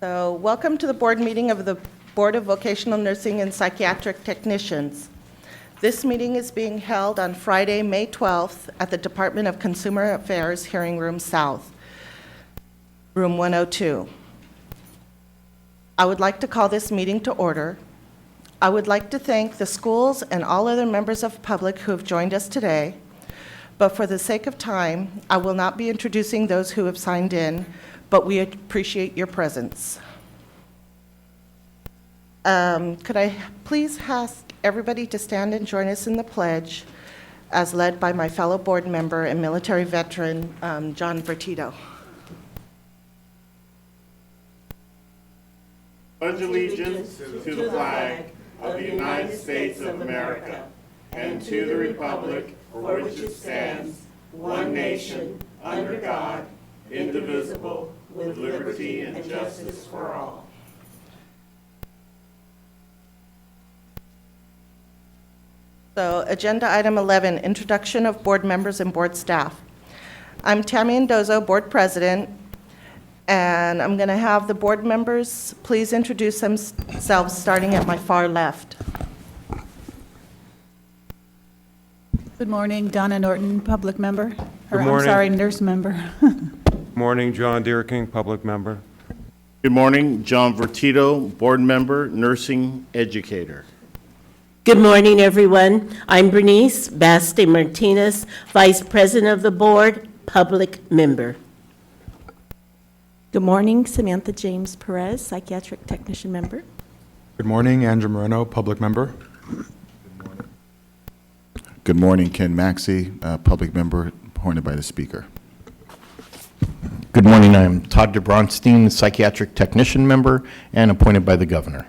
So, welcome to the board meeting of the Board of Vocational Nursing and Psychiatric Technicians. This meeting is being held on Friday, May 12th at the Department of Consumer Affairs Hearing Room South, room 102. I would like to call this meeting to order. I would like to thank the schools and all other members of the public who have joined us today, but for the sake of time, I will not be introducing those who have signed in, but we appreciate your presence. Could I please ask everybody to stand and join us in the pledge as led by my fellow board member and military veteran, John Vertito. Pledge allegiance to the flag of the United States of America and to the republic for which it stands, one nation, under God, indivisible, with liberty and justice for all. So, agenda item 11, introduction of board members and board staff. I'm Tammy Mendoza, board president, and I'm going to have the board members please introduce themselves, starting at my far left. Good morning, Donna Norton, public member. Good morning. I'm sorry, nurse member. Morning, John Deerking, public member. Good morning, John Vertito, board member, nursing educator. Good morning, everyone. I'm Bernice Baste Martinez, Vice President of the Board, Public Member. Good morning, Samantha James Perez, Psychiatric Technician Member. Good morning, Andrew Moreno, public member. Good morning, Ken Maxey, public member appointed by the Speaker. Good morning, I'm Todd DeBronstein, Psychiatric Technician Member and appointed by the Governor.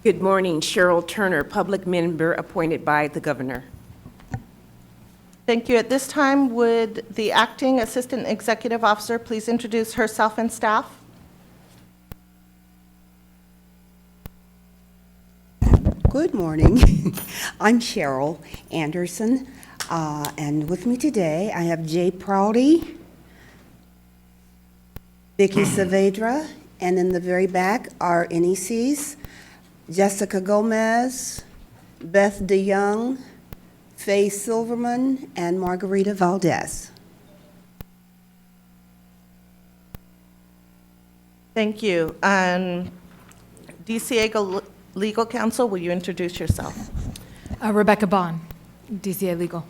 Good morning, Cheryl Turner, Public Member appointed by the Governor. Thank you. At this time, would the acting assistant executive officer please introduce herself and staff? Good morning. I'm Cheryl Anderson, and with me today I have Jay Prouty, Vicki Saavedra, and in the very back are NECs, Jessica Gomez, Beth DeYoung, Faye Silverman, and Margarita Valdez. Thank you. DCA Legal Counsel, will you introduce yourself? Rebecca Bond, DCA Legal.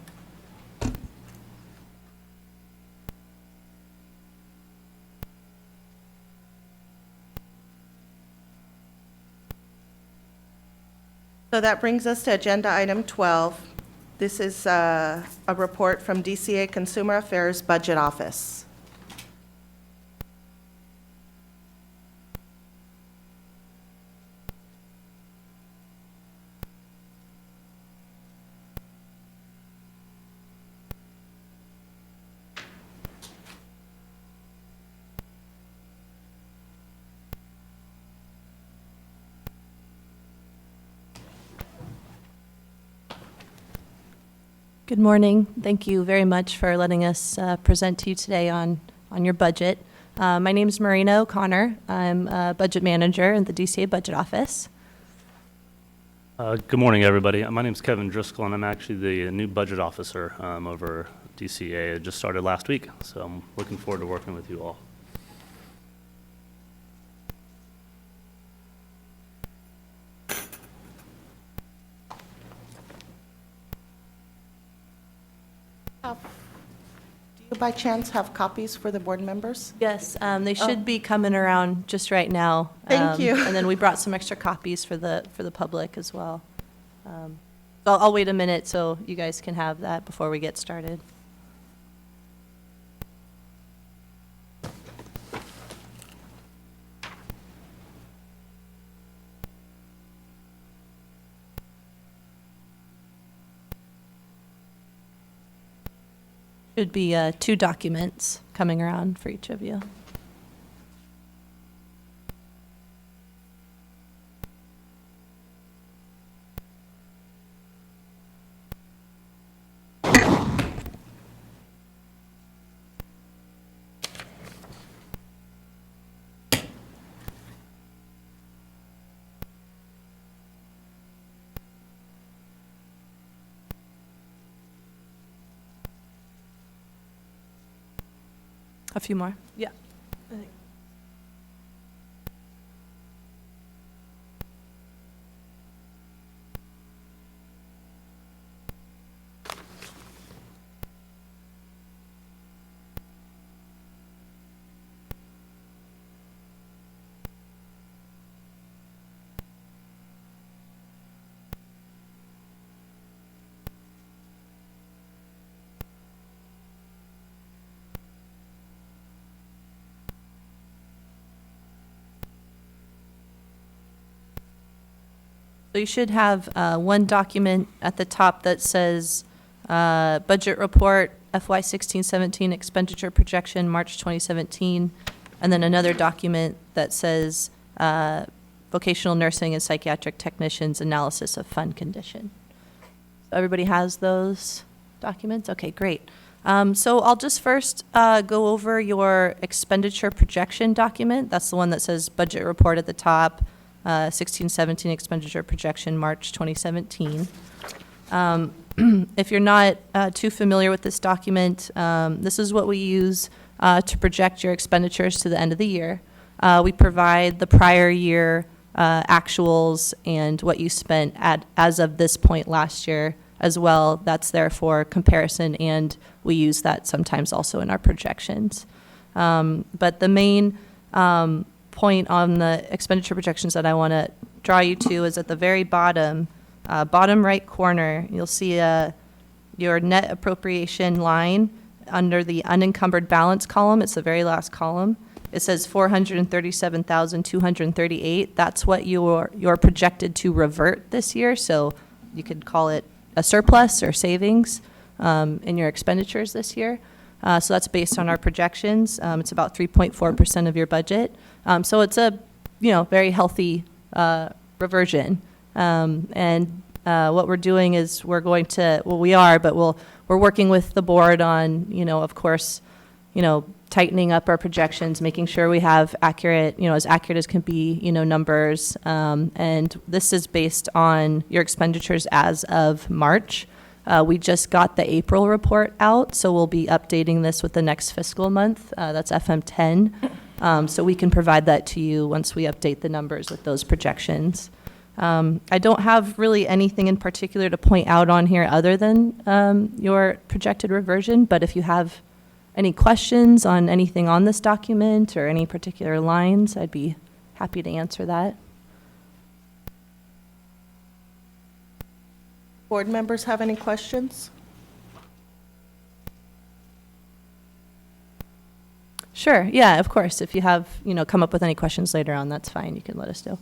So that brings us to agenda item 12. This is a report from DCA Consumer Affairs Budget Office. Good morning. Thank you very much for letting us present to you today on your budget. My name is Marina O'Connor. I'm a budget manager in the DCA Budget Office. Good morning, everybody. My name is Kevin Driscoll, and I'm actually the new budget officer over DCA. It just started last week, so I'm looking forward to working with you all. Do you by chance have copies for the board members? Yes, they should be coming around just right now. Thank you. And then we brought some extra copies for the public as well. So I'll wait a minute so you guys can have that before we get started. Should be 2 documents coming around for each of you. A few more? Yeah. So you should have one document at the top that says Budget Report FY16-17 Expenditure Projection March 2017, and then another document that says Vocational Nursing and Psychiatric Technicians Analysis of Fund Condition. So everybody has those documents? Okay, great. So I'll just first go over your expenditure projection document. That's the one that says Budget Report at the top. 16-17 expenditure projection, March 2017. If you're not too familiar with this document, this is what we use to project your expenditures to the end of the year. We provide the prior year actuals and what you spent as of this point last year as well. That's there for comparison, and we use that sometimes also in our projections. But the main point on the expenditure projections that I want to draw you to is at the very bottom right corner. You'll see your net appropriation line under the unencumbered balance column. It's the very last column. It says $437,238. That's what you're projected to revert this year. So you could call it a surplus or savings in your expenditures this year. So that's based on our projections. It's about 3.4% of your budget. So it's a, very healthy reversion. And what we're doing is we're working with the board on, of course, tightening up our projections, making sure we have accurate, as accurate as can be, numbers. And this is based on your expenditures as of March. We just got the April report out, so we'll be updating this with the next fiscal month. That's FM10. So we can provide that to you once we update the numbers with those projections. I don't have really anything in particular to point out on here other than your projected reversion, but if you have any questions on anything on this document or any particular lines, I'd be happy to answer that. Board members have any questions? Sure, yeah, of course. If you have, come up with any questions later on, that's fine. You can let us know.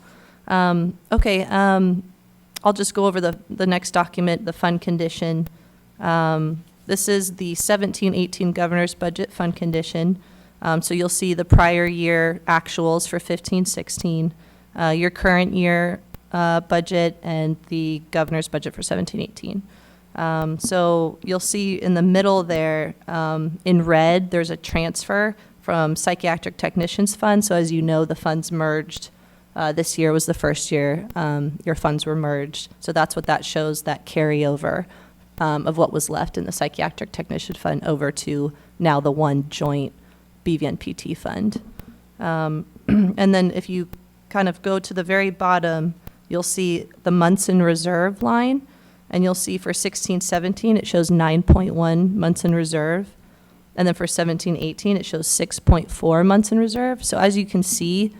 Okay, I'll just go over the next document, the fund condition. This is the 17-18 governor's budget fund condition. So you'll see the prior year actuals for 15-16, your current year budget, and the governor's budget for 17-18. So you'll see in the middle there, in red, there's a transfer from Psychiatric Technicians Fund. So as you know, the funds merged. This year was the first year your funds were merged. So that's what that shows, that carryover of what was left in the Psychiatric Technician Fund over to now the one joint BVNPT fund. And then if you kind of go to the very bottom, you'll see the months in reserve line, and you'll see for 16-17 it shows 9.1 months in reserve, and then for 17-18 it shows 6.4 months in reserve. So as you can see,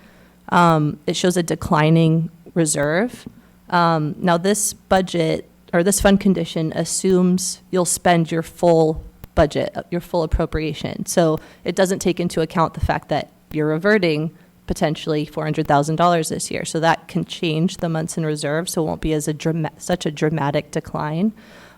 it shows a declining reserve. Now this budget, or this fund condition, assumes you'll spend your full budget, your full appropriation. So it doesn't take into account the fact that you're reverting potentially $400,000 this year. So that can change the months in reserve, so it won't be as such a dramatic decline.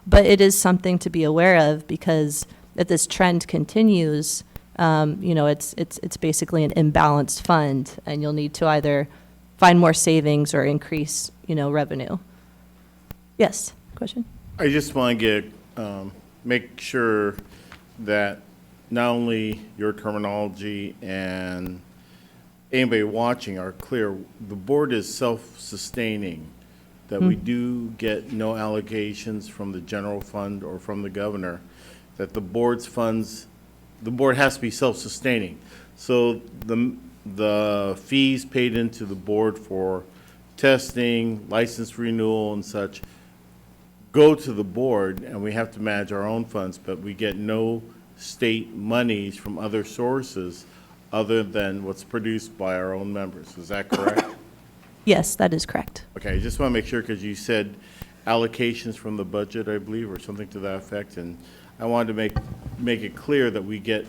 But it is something to be aware of, because if this trend continues, it's basically an imbalanced fund, and you'll need to either find more savings or increase, revenue. Yes, question? I just want to get, make sure that not only your terminology and anybody watching are clear. The board is self-sustaining, that we do get no allocations from the general fund or from the governor, that the board's funds the board has to be self-sustaining. So the fees paid into the board for testing, license renewal and such go to the board, and we have to manage our own funds, but we get no state monies from other sources other than what's produced by our own members. Is that correct? Yes, that is correct. Okay, I just want to make sure, because you said allocations from the budget, I believe, or something to that effect, and I wanted to make it clear that we get,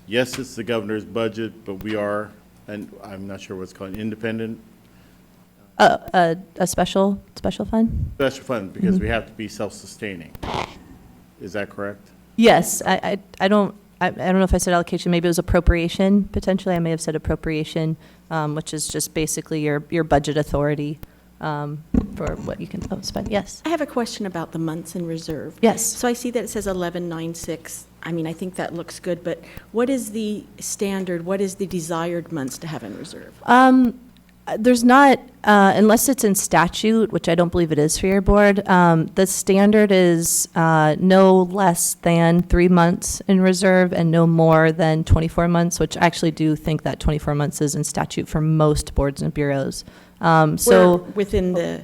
yes, it's the governor's budget, but we are, and I'm not sure what's called, independent A special fund? special fund, because we have to be self-sustaining. Is that correct? Yes, I don't know if I said allocation, maybe it was appropriation, potentially, I may have said appropriation, which is just basically your budget authority for what you can spend, yes. I have a question about the months in reserve. Yes. So I see that it says 1196. I mean, I think that looks good, but what is the standard, what is the desired months to have in reserve? There's not, unless it's in statute, which I don't believe it is for your board, the standard is no less than 3 months in reserve and no more than 24 months, which I actually do think that 24 months is in statute for most boards and bureaus. We're within the...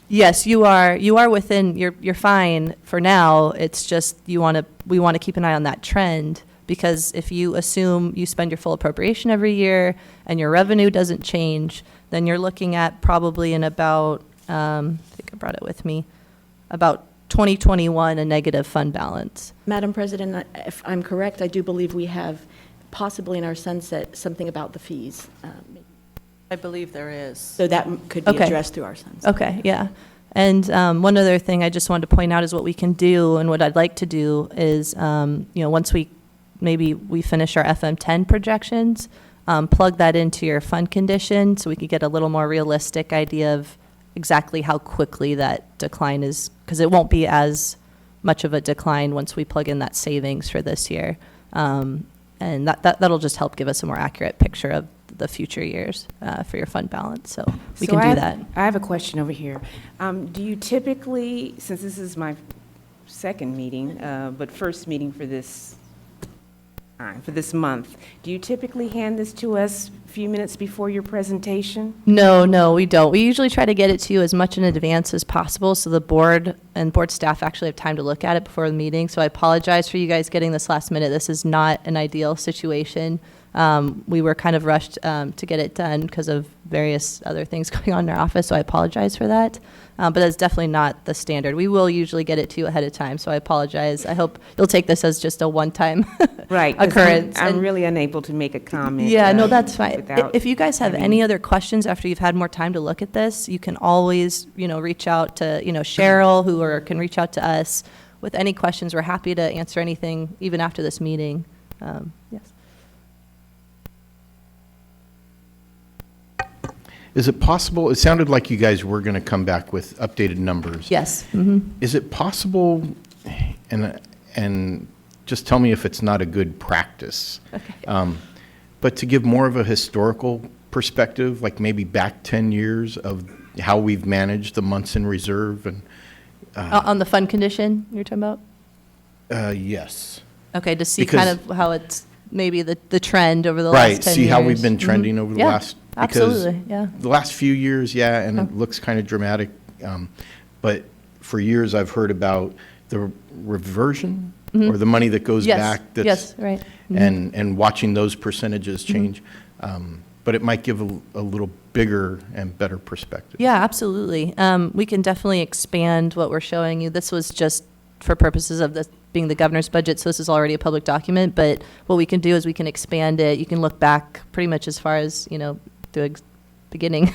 Yes, you are within, you're fine for now. It's just we want to keep an eye on that trend, because if you assume you spend your full appropriation every year and your revenue doesn't change, then you're looking at probably in about, I think I brought it with me, about 2021, a negative fund balance. Madam President, if I'm correct, I do believe we have possibly in our sunset something about the fees. I believe there is. So that could be Okay. addressed through our sunset. Okay, yeah. And one other thing I just wanted to point out is what we can do, and what I'd like to do is, once maybe we finish our FM10 projections, plug that into your fund condition so we could get a little more realistic idea of exactly how quickly that decline is, because it won't be as much of a decline once we plug in that savings for this year. And that'll just help give us a more accurate picture of the future years for your fund balance. So we can do that. I have a question over here. Do you typically, since this is my second meeting, but first meeting for this month, do you typically hand this to us a few minutes before your presentation? No, we don't. We usually try to get it to you as much in advance as possible so the board and board staff actually have time to look at it before the meeting. So I apologize for you guys getting this last minute. This is not an ideal situation. We were kind of rushed to get it done because of various other things going on in our office, so I apologize for that. But that's definitely not the standard. We will usually get it to you ahead of time, so I apologize. I hope you'll take this as just a one-time Right, occurrence. I'm really unable to make a comment. Yeah, no, that's fine. without If you guys have having- any other questions after you've had more time to look at this, you can always, reach out to, Cheryl, can reach out to us with any questions. We're happy to answer anything, even after this meeting. Yes. Is it possible, it sounded like you guys were going to come back with updated numbers. Yes. Mm-hmm. Is it possible, and just tell me if it's not a good practice, but to give more of a historical perspective, like maybe back 10 years of how we've managed the months in reserve and... On the fund condition you're talking about? Yes. Okay, to see Because- kind of how it's maybe the trend over the last 10 years. Right, see how we've been trending over the Yeah, last... absolutely, yeah. The last few years, yeah, and it looks kind of dramatic. But for years, I've heard about the reversion, or the money that goes Yes, back. yes, right. Mhm. And watching those percentages change. But it might give a little bigger and better perspective. Yeah, absolutely. We can definitely expand what we're showing you. This was just for purposes of this being the governor's budget, so this is already a public document, but what we can do is we can expand it. You can look back pretty much as far as, the beginning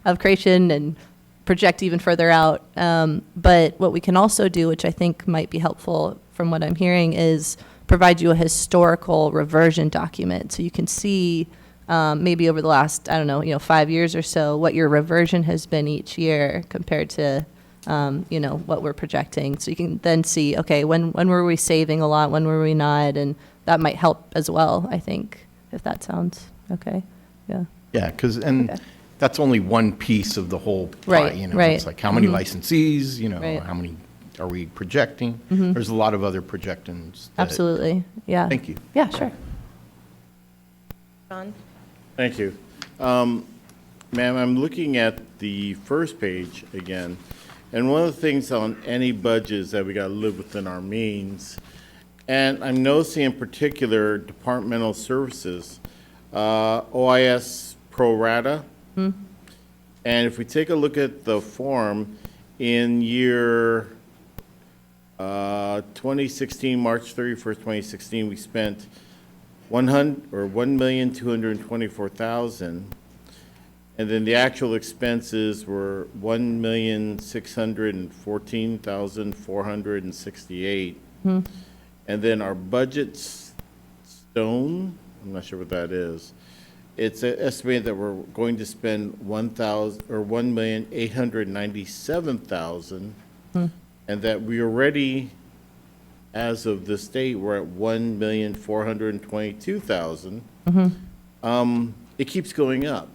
of creation and project even further out. But what we can also do, which I think might be helpful from what I'm hearing, is provide you a historical reversion document so you can see maybe over the last, 5 years or so, what your reversion has been each year compared to, what we're projecting. So you can then see, okay, when were we saving a lot, when were we not, and that might help as well, I think, if that sounds okay. Yeah. Yeah, because Okay. that's only one piece of the whole pie, Right, right. It's like how many Mhm. licensees, Right. how many are we projecting? Mhm. There's a lot of other projections. that- Absolutely, yeah. Thank you. Yeah, sure. John? Thank you. Ma'am, I'm looking at the first page again, and one of the things on any budget is that we got to live within our means. And I'm noticing in particular Departmental Services, OIS pro rata. Hmm. And if we take a look at the form, in year 2016, March 31st, 2016, we spent 1,224,000, and then the actual expenses were 1,614,468. Hmm. And then our budget stone, I'm not sure what that is. It's estimated that we're going to spend 1,897,000, and that we already, as of this date, we're at 1,422,000. It keeps going up,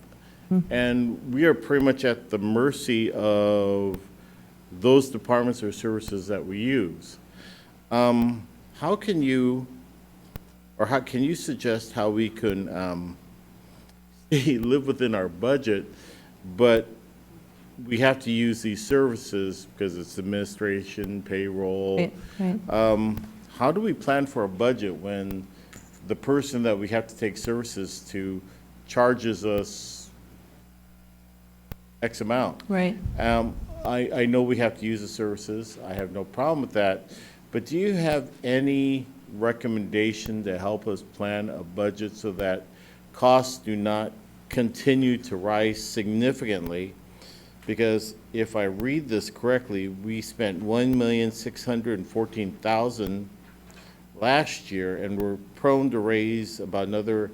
and we are pretty much at the mercy of those departments or services that we use. How can you, or how can you suggest how we can live within our budget, but we have to use these services because it's administration, payroll. Right. How do we plan for a budget when the person that we have to take services to charges us X amount? Right. I know we have to use the services. I have no problem with that. But do you have any recommendation to help us plan a budget so that costs do not continue to rise significantly? Because if I read this correctly, we spent 1,614,000 last year, and we're prone to raise about another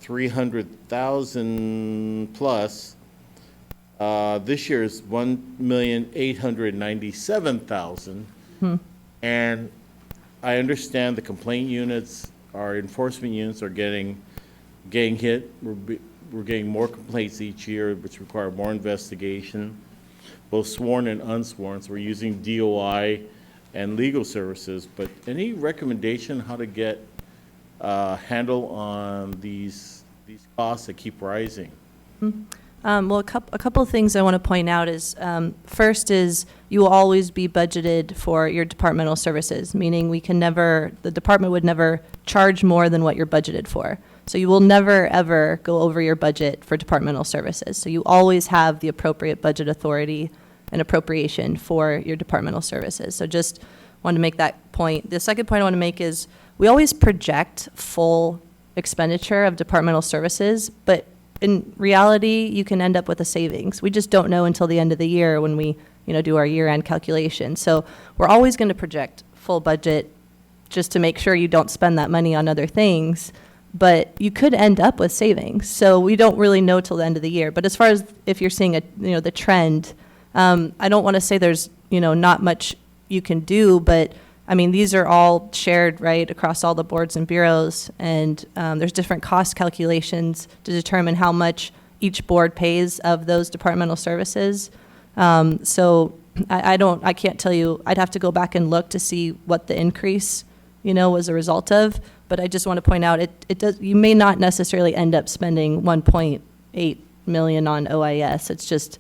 300,000 plus. This year is 1,897,000. And I understand the complaint units, our enforcement units are getting hit. We're getting more complaints each year, which require more investigation, both sworn and unsworn. So we're using DOI and legal services. But any recommendation how to get a handle on these costs that keep rising? Well, a couple of things I want to point out is, first is you will always be budgeted for your departmental services, meaning the department would never charge more than what you're budgeted for. So you will never, ever go over your budget for departmental services. So you always have the appropriate budget authority and appropriation for your departmental services. So just wanted to make that point. The second point I want to make is we always project full expenditure of departmental services, but in reality, you can end up with a savings. We just don't know until the end of the year when we, do our year-end calculation. So we're always going to project full budget just to make sure you don't spend that money on other things, but you could end up with savings. So we don't really know till the end of the year. But as far as if you're seeing the trend, I don't want to say there's, not much you can do, but I mean, these are all shared, right, across all the boards and bureaus, and there's different cost calculations to determine how much each board pays of those departmental services. So I can't tell you, I'd have to go back and look to see what the increase, was a result of, but I just want to point out, you may not necessarily end up spending 1.8 million on OIS. It's just,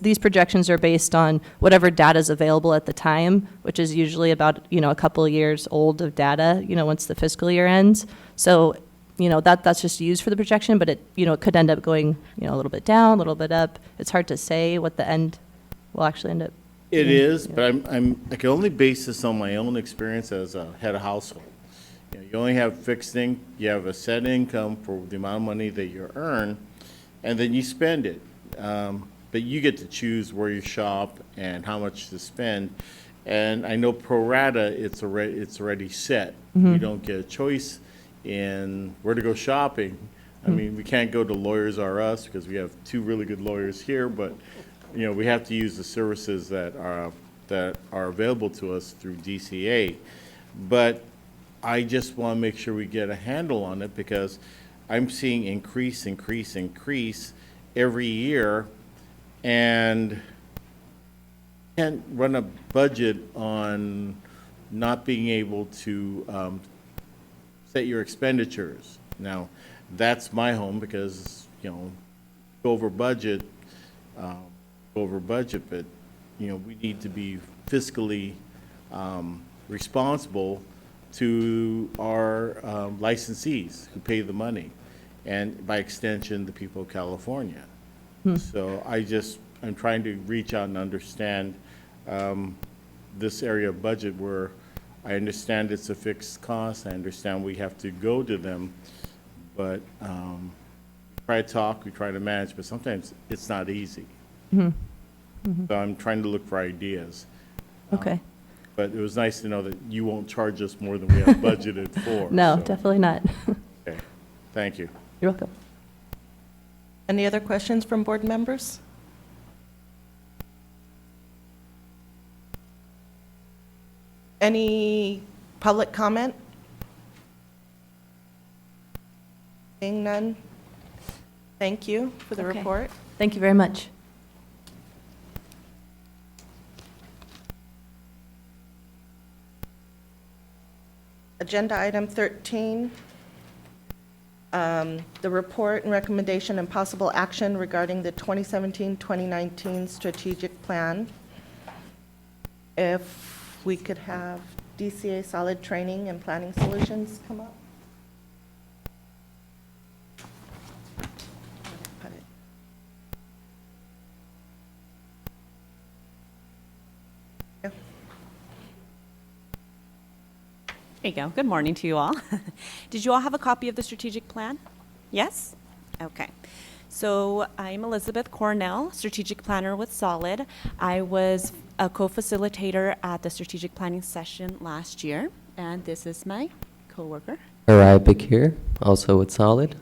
these projections are based on whatever data is available at the time, which is usually about, a couple of years old of data, once the fiscal year ends. So, that's just used for the projection, but it could end up going, a little bit down, a little bit up. It's hard to say what the end will actually end up. It is, but I can only base this on my own experience as a head of household. You only have you have a set income for the amount of money that you earn, and then you spend it. But you get to choose where you shop and how much to spend. And I know pro rata, it's already set. You don't get a choice in where to go shopping. I mean, we can't go to Lawyers R Us because we have two really good lawyers here, but we have to use the services that are available to us through DCA. But I just want to make sure we get a handle on it, because I'm seeing increase every year. And can't run a budget on not being able to set your expenditures. Now, that's my home because, you know, go over budget, but, you know, we need to be fiscally responsible to our licensees who pay the money, and by extension, the people of California. So I'm trying to reach out and understand this area of budget where I understand it's a fixed cost. I understand we have to go to them, but we try to talk, we try to manage, but sometimes it's not easy. So I'm trying to look for ideas. Okay. But it was nice to know that you won't charge us more than we have budgeted for. No, so. definitely not. Okay, thank you. You're welcome. Any other questions from board members? Any public comment? Seeing none? Thank you for the Okay. report. Thank you very much. Agenda item 13, the report and recommendation and possible action regarding the 2017-2019 strategic plan. If we could have DCA Solid Training and Planning Solutions come up. Put it. Yeah. There you go. Good morning to you all. Did you all have a copy of the strategic plan? Yes? Okay. So I'm Elizabeth Cornell, strategic planner with Solid. I was a co-facilitator at the strategic planning session last year, and this is my coworker. Arai Bakir, also with Solid.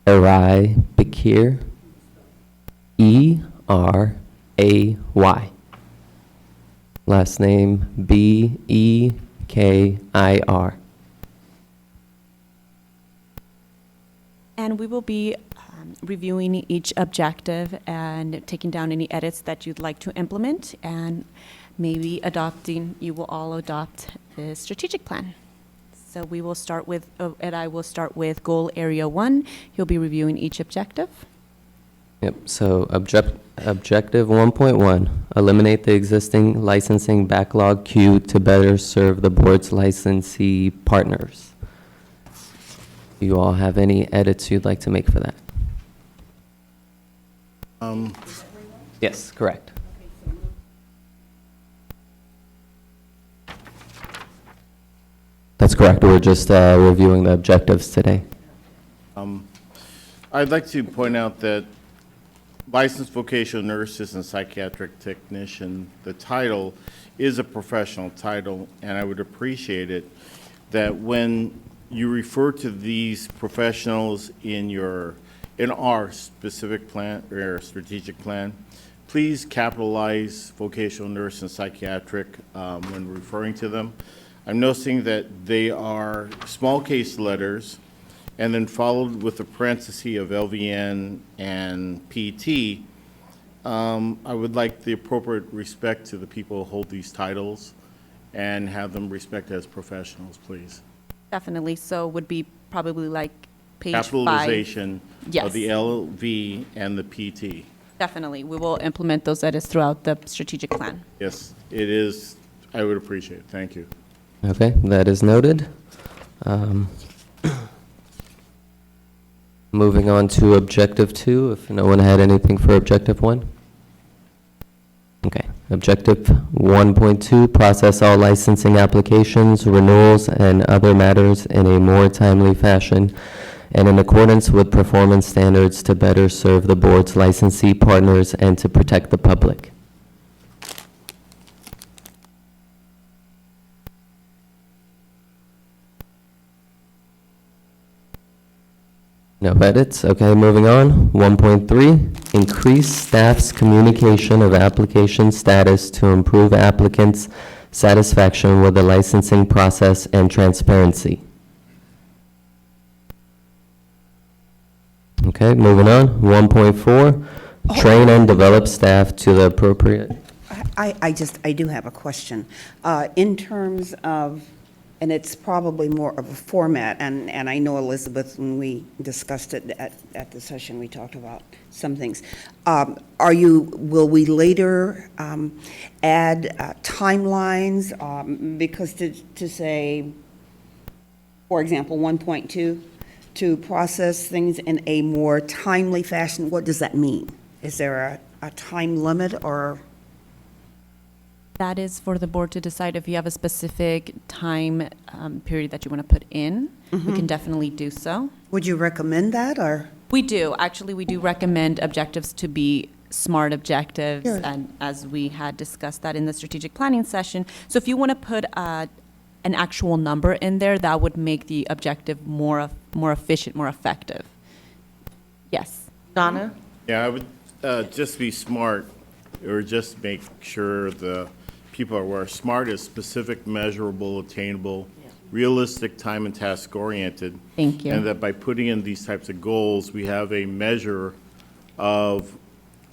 Arai Bakir, E-R-A-Y. Last name B-E-K-I-R. And we will be reviewing each objective and taking down any edits that you'd like to implement, and maybe you will all adopt the strategic plan. So we will start with, and I will start with goal area 1. You'll be reviewing each objective. Yep, so objective 1.1, eliminate the existing licensing backlog queue to better serve the board's licensee partners. Do you all have any edits you'd like to make for that? Yes, correct. That's correct. We're just reviewing the objectives today. I'd like to point out that licensed vocational nurses and psychiatric technician, the title is a professional title, and I would appreciate it that when you refer to these professionals in our specific plan or strategic plan, please capitalize vocational nurse and psychiatric when referring to them. I'm noticing that they are small case letters and then followed with a parenthesis of LVN and PT. I would like the appropriate respect to the people who hold these titles and have them respected as professionals, please. Definitely. So would be probably like page 5. Capitalization Yes. of the LV and the PT. Definitely. We will implement those edits throughout the strategic plan. Yes, it is. I would appreciate it. Thank you. Okay, that is noted. Moving on to objective 2, if no one had anything for objective 1. Okay, objective 1.2, process all licensing applications, renewals, and other matters in a more timely fashion and in accordance with performance standards to better serve the board's licensee partners and to protect the public. No edits. Okay, moving on. 1.3, increase staff's communication of application status to improve applicants' satisfaction with the licensing process and transparency. Okay, moving on. 1.4, train and develop staff to the appropriate. I do have a question. In terms of, and it's probably more of a format, and I know, Elizabeth, when we discussed it at the session, we talked about some things. Will we later add timelines? Because to say, for example, 1.2, to process things in a more timely fashion, what does that mean? Is there a time limit, or? That is for the board to decide. If you have a specific time period that you want to put in, we can definitely do so. Would you recommend that, or? We do. Actually, we do recommend objectives to be SMART objectives, Good. and as we had discussed that in the strategic planning session. So if you want to put an actual number in there, that would make the objective more efficient, more effective. Yes. Donna? Yeah, I would just be smart, or just make sure the people are aware. SMART is specific, measurable, attainable, realistic, time and task oriented. Thank you. And that by putting in these types of goals, we have a measure of,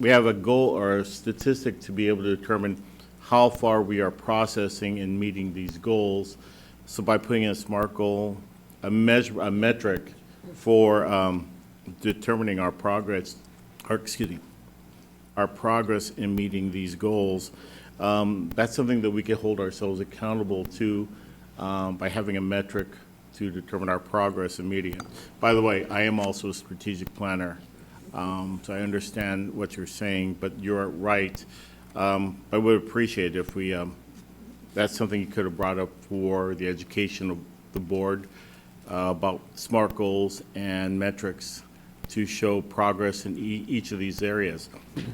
we have a goal or a statistic to be able to determine how far we are processing and meeting these goals. So by putting in a SMART goal, a metric for determining our progress, our progress in meeting these goals, that's something that we can hold ourselves accountable to by having a metric to determine our progress in meeting it. By the way, I am also a strategic planner, so I understand what you're saying, but you're right. I would appreciate if we, that's something you could have brought up for the education of the board about SMART goals and metrics to show progress in each of these areas.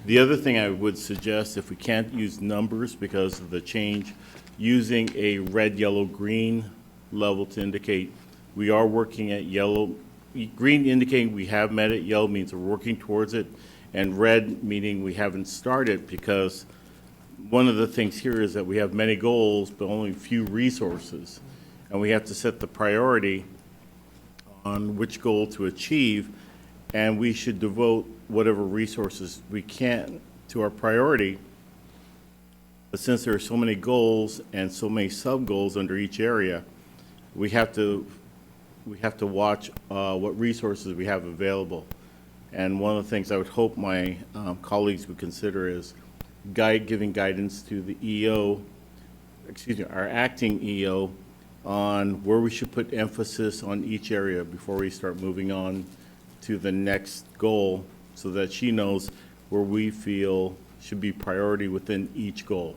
The other thing I would suggest, if we can't use numbers because of the change, using a red, yellow, green level to indicate we are working at yellow, green indicating we have met it, yellow means we're working towards it, and red meaning we haven't started, because one of the things here is that we have many goals but only few resources, and we have to set the priority on which goal to achieve, and we should devote whatever resources we can to our priority. But since there are so many goals and so many sub-goals under each area, we have to watch what resources we have available. And one of the things I would hope my colleagues would consider is giving guidance to the EO, our acting EO, on where we should put emphasis on each area before we start moving on to the next goal, so that she knows where we feel should be priority within each goal.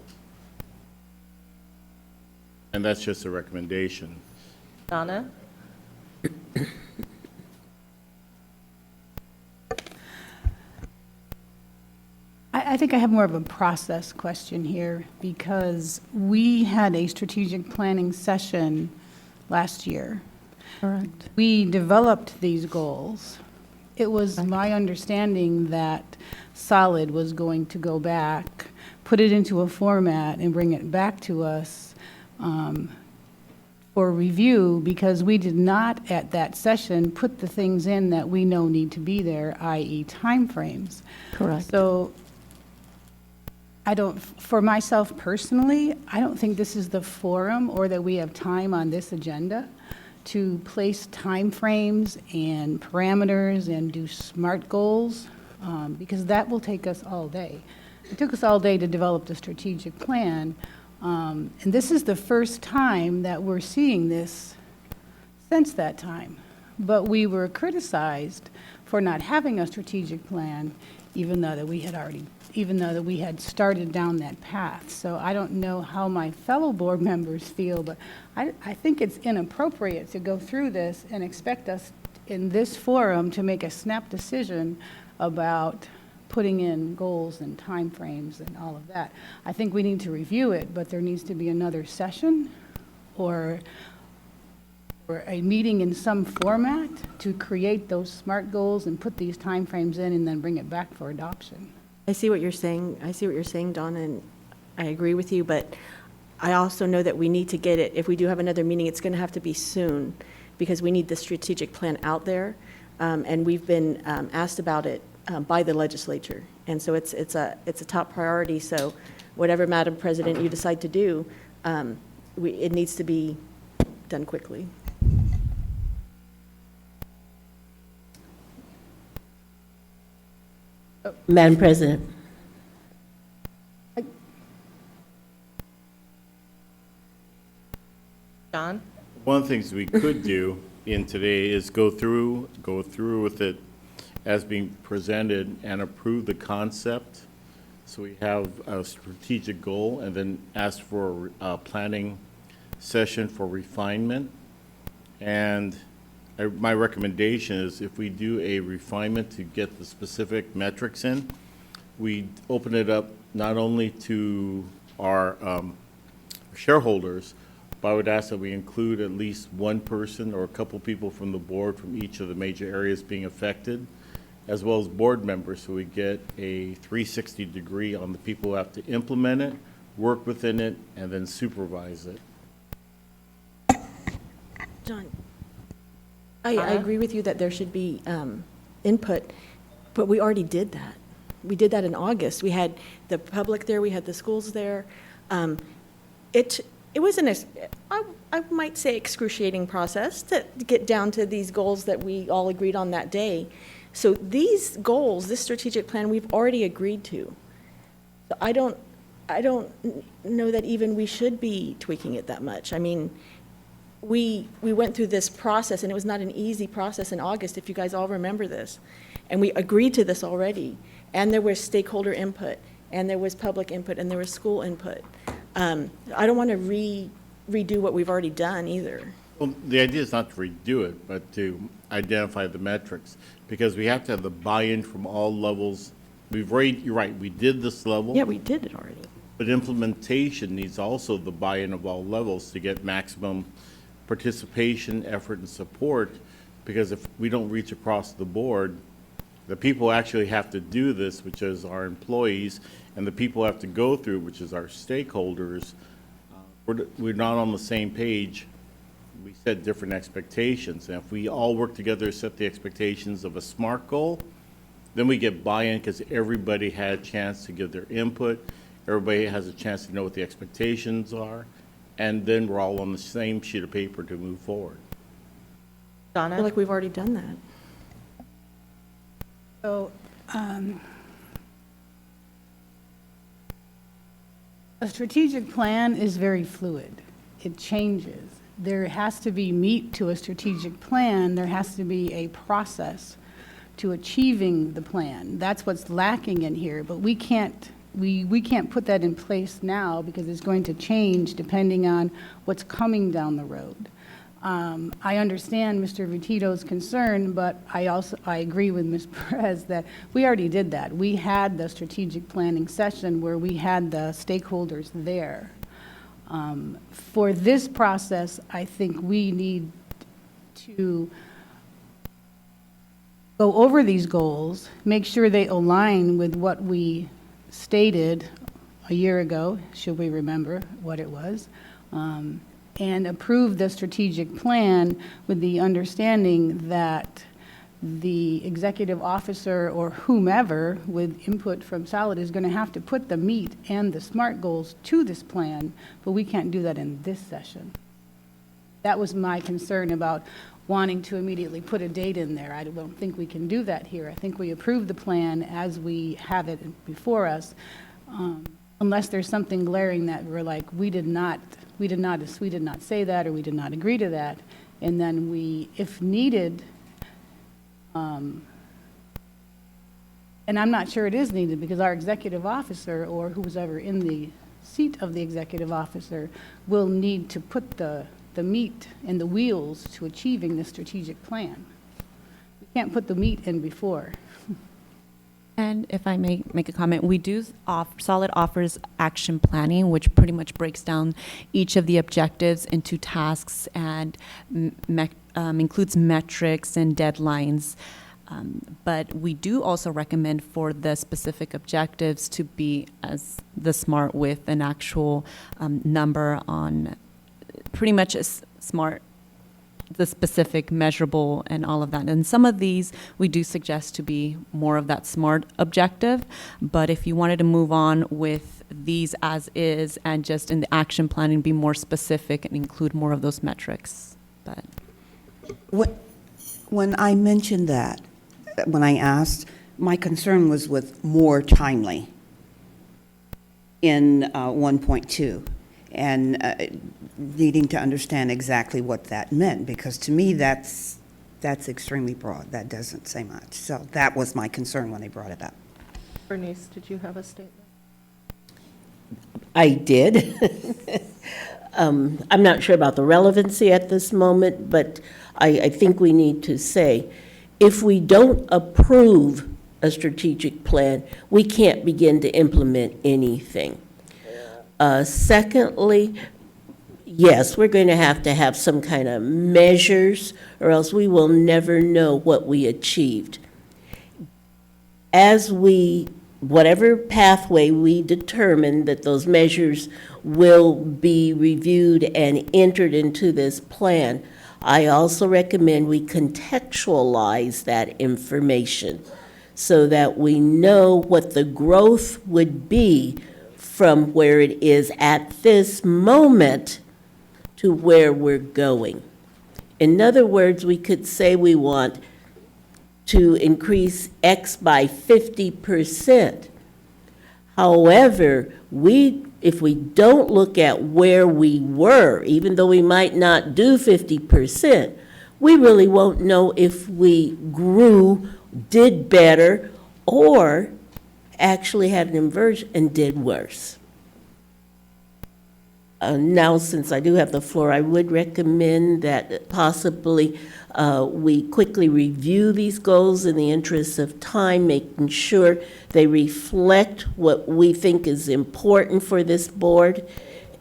And that's just a recommendation. Donna? I think I have more of a process question here, because we had a strategic planning session last year. Correct. We developed these goals. It was my understanding that Solid was going to go back, put it into a format, and bring it back to us for review, because we did not, at that session, put the things in that we know need to be there, i.e. timeframes. Correct. So for myself personally, I don't think this is the forum or that we have time on this agenda to place timeframes and parameters and do SMART goals, because that will take us all day. It took us all day to develop the strategic plan, and this is the first time that we're seeing this since that time. But we were criticized for not having a strategic plan, even though that we had started down that path. So I don't know how my fellow board members feel, but I think it's inappropriate to go through this and expect us in this forum to make a snap decision about putting in goals and timeframes and all of that. I think we need to review it, but there needs to be another session or a meeting in some format to create those SMART goals and put these timeframes in and then bring it back for adoption. I see what you're saying. I see what you're saying, Donna, and I agree with you, but I also know that we need to get it. If we do have another meeting, it's going to have to be soon, because we need the strategic plan out there, and we've been asked about it by the legislature. And so it's a top priority, so whatever, Madam President, you decide to do, it needs to be done quickly. Madam President. John? One of the things we could do in today is go through with it as being presented and approve the concept. So we have a strategic goal and then ask for a planning session for refinement. And my recommendation is if we do a refinement to get the specific metrics in, we open it up not only to our shareholders, but I would ask that we include at least one person or a couple people from the board from each of the major areas being affected, as well as board members, so we get a 360 degree on the people who have to implement it, work within it, and then supervise it. John, I agree with you that there should be input, but we already did that. We did that in August. We had the public there, we had the schools there. It was I might say, excruciating process to get down to these goals that we all agreed on that day. So these goals, this strategic plan, we've already agreed to. So I don't know that even we should be tweaking it that much. I mean, we went through this process, and it was not an easy process in August, if you guys all remember this. And we agreed to this already. And there was stakeholder input, and there was public input, and there was school input. I don't want to redo what we've already done either. Well, the idea is not to redo it, but to identify the metrics, because we have to have the buy-in from all levels. You're right, we did this level. Yeah, we did it already. But implementation needs also the buy-in of all levels to get maximum participation, effort, and support, because if we don't reach across the board, the people who actually have to do this, which is our employees, and the people who have to go through, which is our stakeholders, we're not on the same page. We set different expectations. And if we all work together to set the expectations of a SMART goal, then we get buy-in because everybody had a chance to give their input. Everybody has a chance to know what the expectations are. And then we're all on the same sheet of paper to move forward. I feel like we've already done that. So, a strategic plan is very fluid. It changes. There has to be meat to a strategic plan. There has to be a process to achieving the plan. That's what's lacking in here, but we can't put that in place now because it's going to change depending on what's coming down the road. I understand Mr. Vitito's concern, but I agree with Ms. Perez that we already did that. We had the strategic planning session where we had the stakeholders there. For this process, I think we need to go over these goals, make sure they align with what we stated a year ago, should we remember what it was, and approve the strategic plan with the understanding that the executive officer or whomever with input from Solid is going to have to put the meat and the SMART goals to this plan, but we can't do that in this session. That was my concern about wanting to immediately put a date in there. I don't think we can do that here. I think we approve the plan as we have it before us, unless there's something glaring that we're like, we did not say that, or we did not agree to that, and then we, if needed, and I'm not sure it is needed because our executive officer or who's ever in the seat of the executive officer will need to put the meat and the wheels to achieving the strategic plan. We can't put the meat in before. And if I may make a comment, we do Solid offers action planning, which pretty much breaks down each of the objectives into tasks and includes metrics and deadlines. But we do also recommend for the specific objectives to be as the SMART with an actual number on pretty much a SMART the specific, measurable, and all of that. And some of these we do suggest to be more of that SMART objective. But if you wanted to move on with these as is and just in the action planning be more specific and include more of those metrics. But when I mentioned that, when I asked, my concern was with more timely in 1.2 and needing to understand exactly what that meant, because to me that's extremely broad. That doesn't say much. So that was my concern when they brought it up. Bernice, did you have a statement? I did. I'm not sure about the relevancy at this moment, but I think we need to say, if we don't approve a strategic plan, we can't begin to implement anything. Secondly, yes, we're going to have some kind of measures, or else we will never know what we achieved. Whatever pathway we determine that those measures will be reviewed and entered into this plan, I also recommend we contextualize that information so that we know what the growth would be from where it is at this moment to where we're going. In other words, we could say we want to increase X by 50%. However, if we don't look at where we were, even though we might not do 50%, we really won't know if we grew, did better, or actually had an inversion and did worse. Now, since I do have the floor, I would recommend that possibly we quickly review these goals in the interest of time, making sure they reflect what we think is important for this board.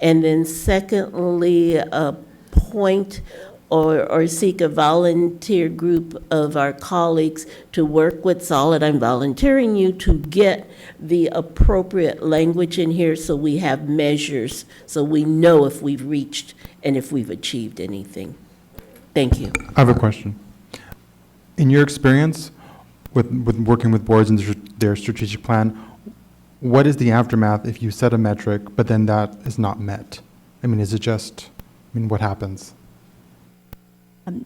And then secondly, appoint or seek a volunteer group of our colleagues to work with Solid. I'm volunteering you to get the appropriate language in here so we have measures, so we know if we've reached and if we've achieved anything. Thank you. I have a question. In your experience with working with boards and their strategic plan, what is the aftermath if you set a metric, but then that is not met? I mean, is it just, what happens?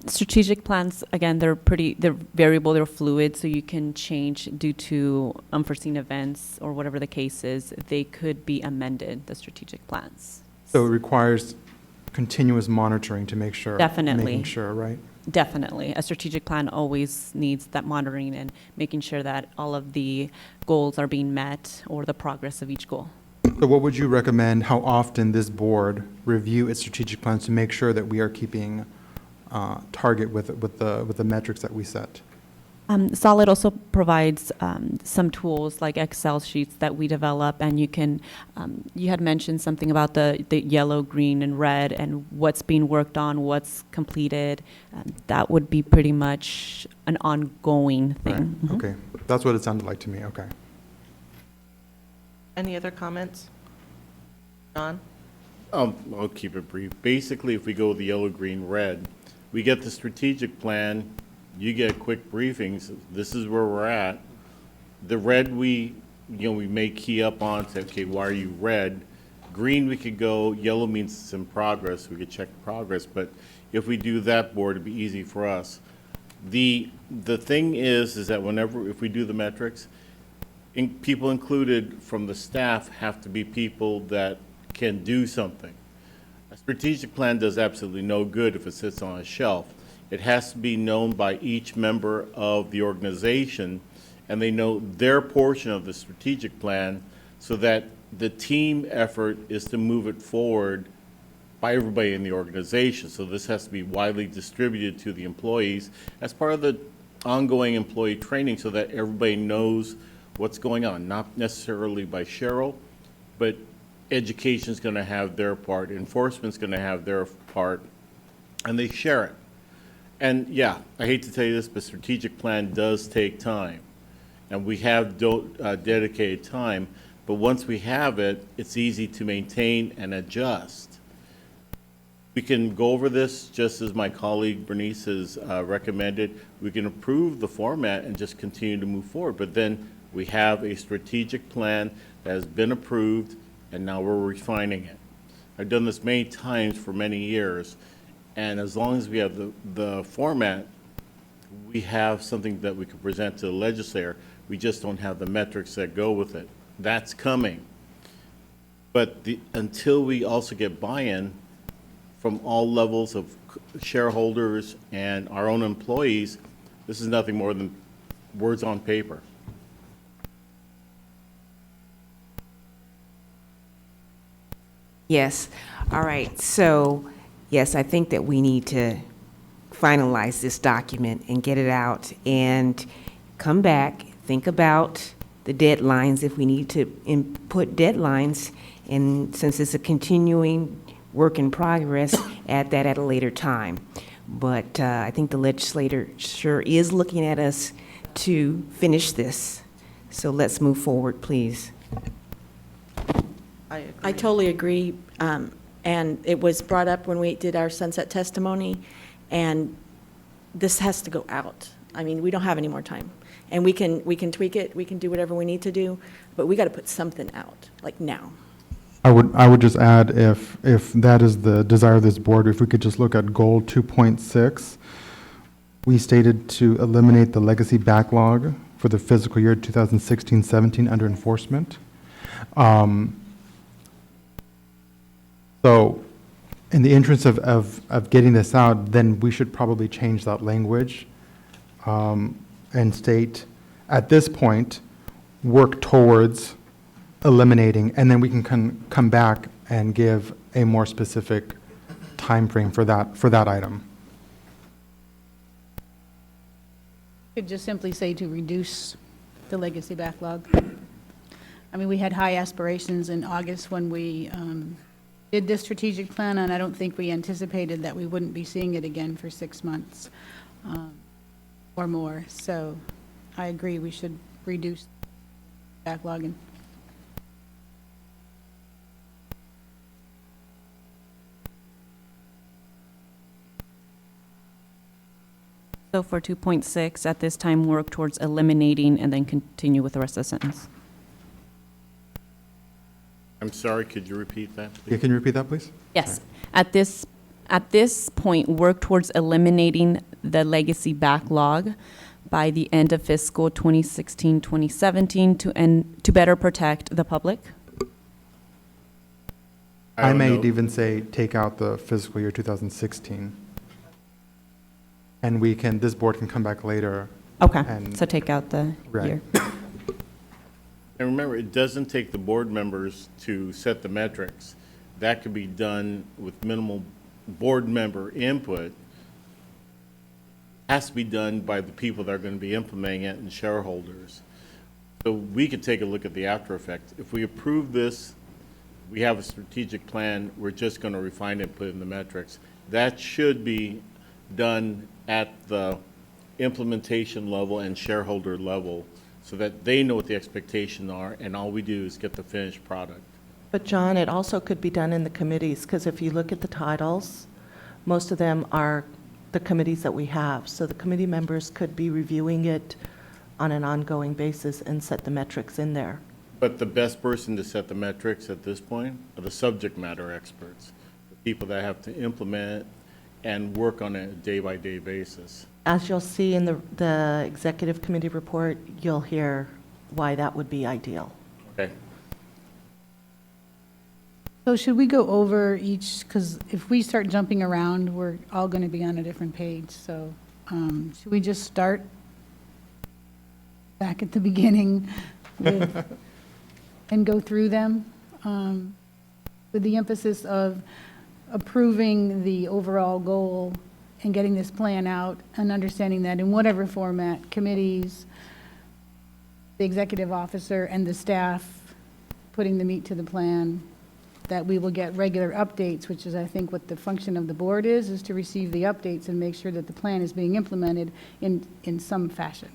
Strategic plans, again, they're variable, they're fluid, so you can change due to unforeseen events or whatever the case is. They could be amended, the strategic plans. So it requires continuous monitoring to make sure. Definitely. Making sure, right? Definitely. A strategic plan always needs that monitoring and making sure that all of the goals are being met or the progress of each goal. So what would you recommend, how often this board review its strategic plans to make sure that we are keeping target with the metrics that we set? Solid also provides some tools like Excel sheets that we develop, and you can, you had mentioned something about the yellow, green, and red, and what's being worked on, what's completed. That would be pretty much an ongoing thing. Right. Mm-hmm. Okay, that's what it sounded like to me, okay. Any other comments? John? I'll keep it brief. Basically, if we go with the yellow, green, red, we get the strategic plan, you get quick briefings, this is where we're at. The red we may key up on, say, okay, why are you red? Green we could go, yellow means it's in progress, we could check progress, but if we do that board, it'd be easy for us. The thing is that if we do the metrics, people included from the staff have to be people that can do something. A strategic plan does absolutely no good if it sits on a shelf. It has to be known by each member of the organization, and they know their portion of the strategic plan so that the team effort is to move it forward by everybody in the organization. So this has to be widely distributed to the employees as part of the ongoing employee training so that everybody knows what's going on, not necessarily by Cheryl, but education's going to have their part, enforcement's going to have their part, and they share it. And yeah, I hate to tell you this, but strategic plan does take time. And we have dedicated time, but once we have it, it's easy to maintain and adjust. We can go over this just as my colleague Bernice has recommended. We can approve the format and just continue to move forward. But then we have a strategic plan that has been approved, and now we're refining it. I've done this many times for many years, and as long as we have the format, we have something that we can present to the legislator. We just don't have the metrics that go with it. That's coming. But until we also get buy-in from all levels of shareholders and our own employees, this is nothing more than words on paper. Yes. All right. So, yes, I think that we need to finalize this document and get it out and come back, think about the deadlines, if we need to input deadlines, and since it's a continuing work in progress, add that at a later time. But I think the legislator sure is looking at us to finish this. So let's move forward, please. I totally agree. And it was brought up when we did our sunset testimony, and this has to go out. I mean, we don't have any more time. And we can tweak it, we can do whatever we need to do, but we got to put something out, like now. I would just add, if that is the desire of this board, if we could just look at goal 2.6, we stated to eliminate the legacy backlog for the fiscal year 2016-17 under enforcement. So in the interest of getting this out, then we should probably change that language and state, at this point, work towards eliminating, and then we can come back and give a more specific time frame for that item. Could just simply say to reduce the legacy backlog. I mean, we had high aspirations in August when we did this strategic plan, and I don't think we anticipated that we wouldn't be seeing it again for 6 months or more. So I agree, we should reduce backlogging. So for 2.6, at this time, work towards eliminating and then continue with the rest of the sentence. I'm sorry, could you repeat that, please? Yeah, can you repeat that, please? Yes. At this point, work towards eliminating the legacy backlog by the end of fiscal 2016-2017 to better protect the public. I may even say take out the fiscal year 2016. And this board can come back later. Okay, and so take out the year. And remember, it doesn't take the board members to set the metrics. That could be done with minimal board member input. Has to be done by the people that are going to be implementing it and shareholders. So we could take a look at the after effect. If we approve this, we have a strategic plan, we're just going to refine it and put in the metrics. That should be done at the implementation level and shareholder level so that they know what the expectations are, and all we do is get the finished product. But John, it also could be done in the committees, because if you look at the titles, most of them are the committees that we have. So the committee members could be reviewing it on an ongoing basis and set the metrics in there. But the best person to set the metrics at this point are the subject matter experts, the people that have to implement it and work on a day-by-day basis. As you'll see in the executive committee report, you'll hear why that would be ideal. Okay. So should we go over each, because if we start jumping around, we're all going to be on a different page. So should we just start back at the beginning and go through them with the emphasis of approving the overall goal and getting this plan out and understanding that in whatever format, committees, the executive officer, and the staff putting the meat to the plan, that we will get regular updates, which is, I think, what the function of the board is to receive the updates and make sure that the plan is being implemented in some fashion.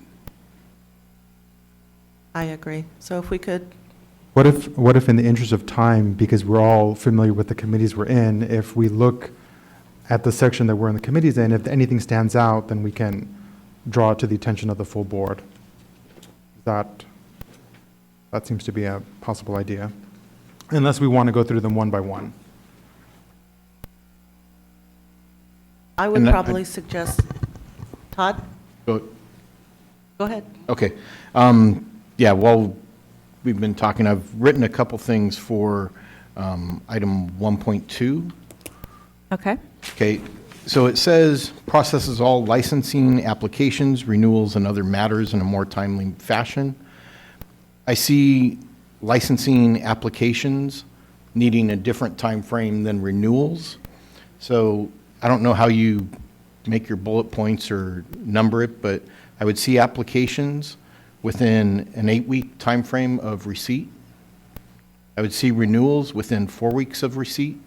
I agree. So if we could. What if in the interest of time, because we're all familiar with the committees we're in, if we look at the section that we're in the committees in, if anything stands out, then we can draw it to the attention of the full board. That seems to be a possible idea, unless we want to go through them one by one. I would probably suggest, Todd? Go ahead. Okay. Yeah, while we've been talking, I've written a couple things for item 1.2. Okay. Okay, so it says, processes all licensing applications, renewals, and other matters in a more timely fashion. I see licensing applications needing a different time frame than renewals. So I don't know how you make your bullet points or number it, but I would see applications within an 8-week time frame of receipt. I would see renewals within 4 weeks of receipt.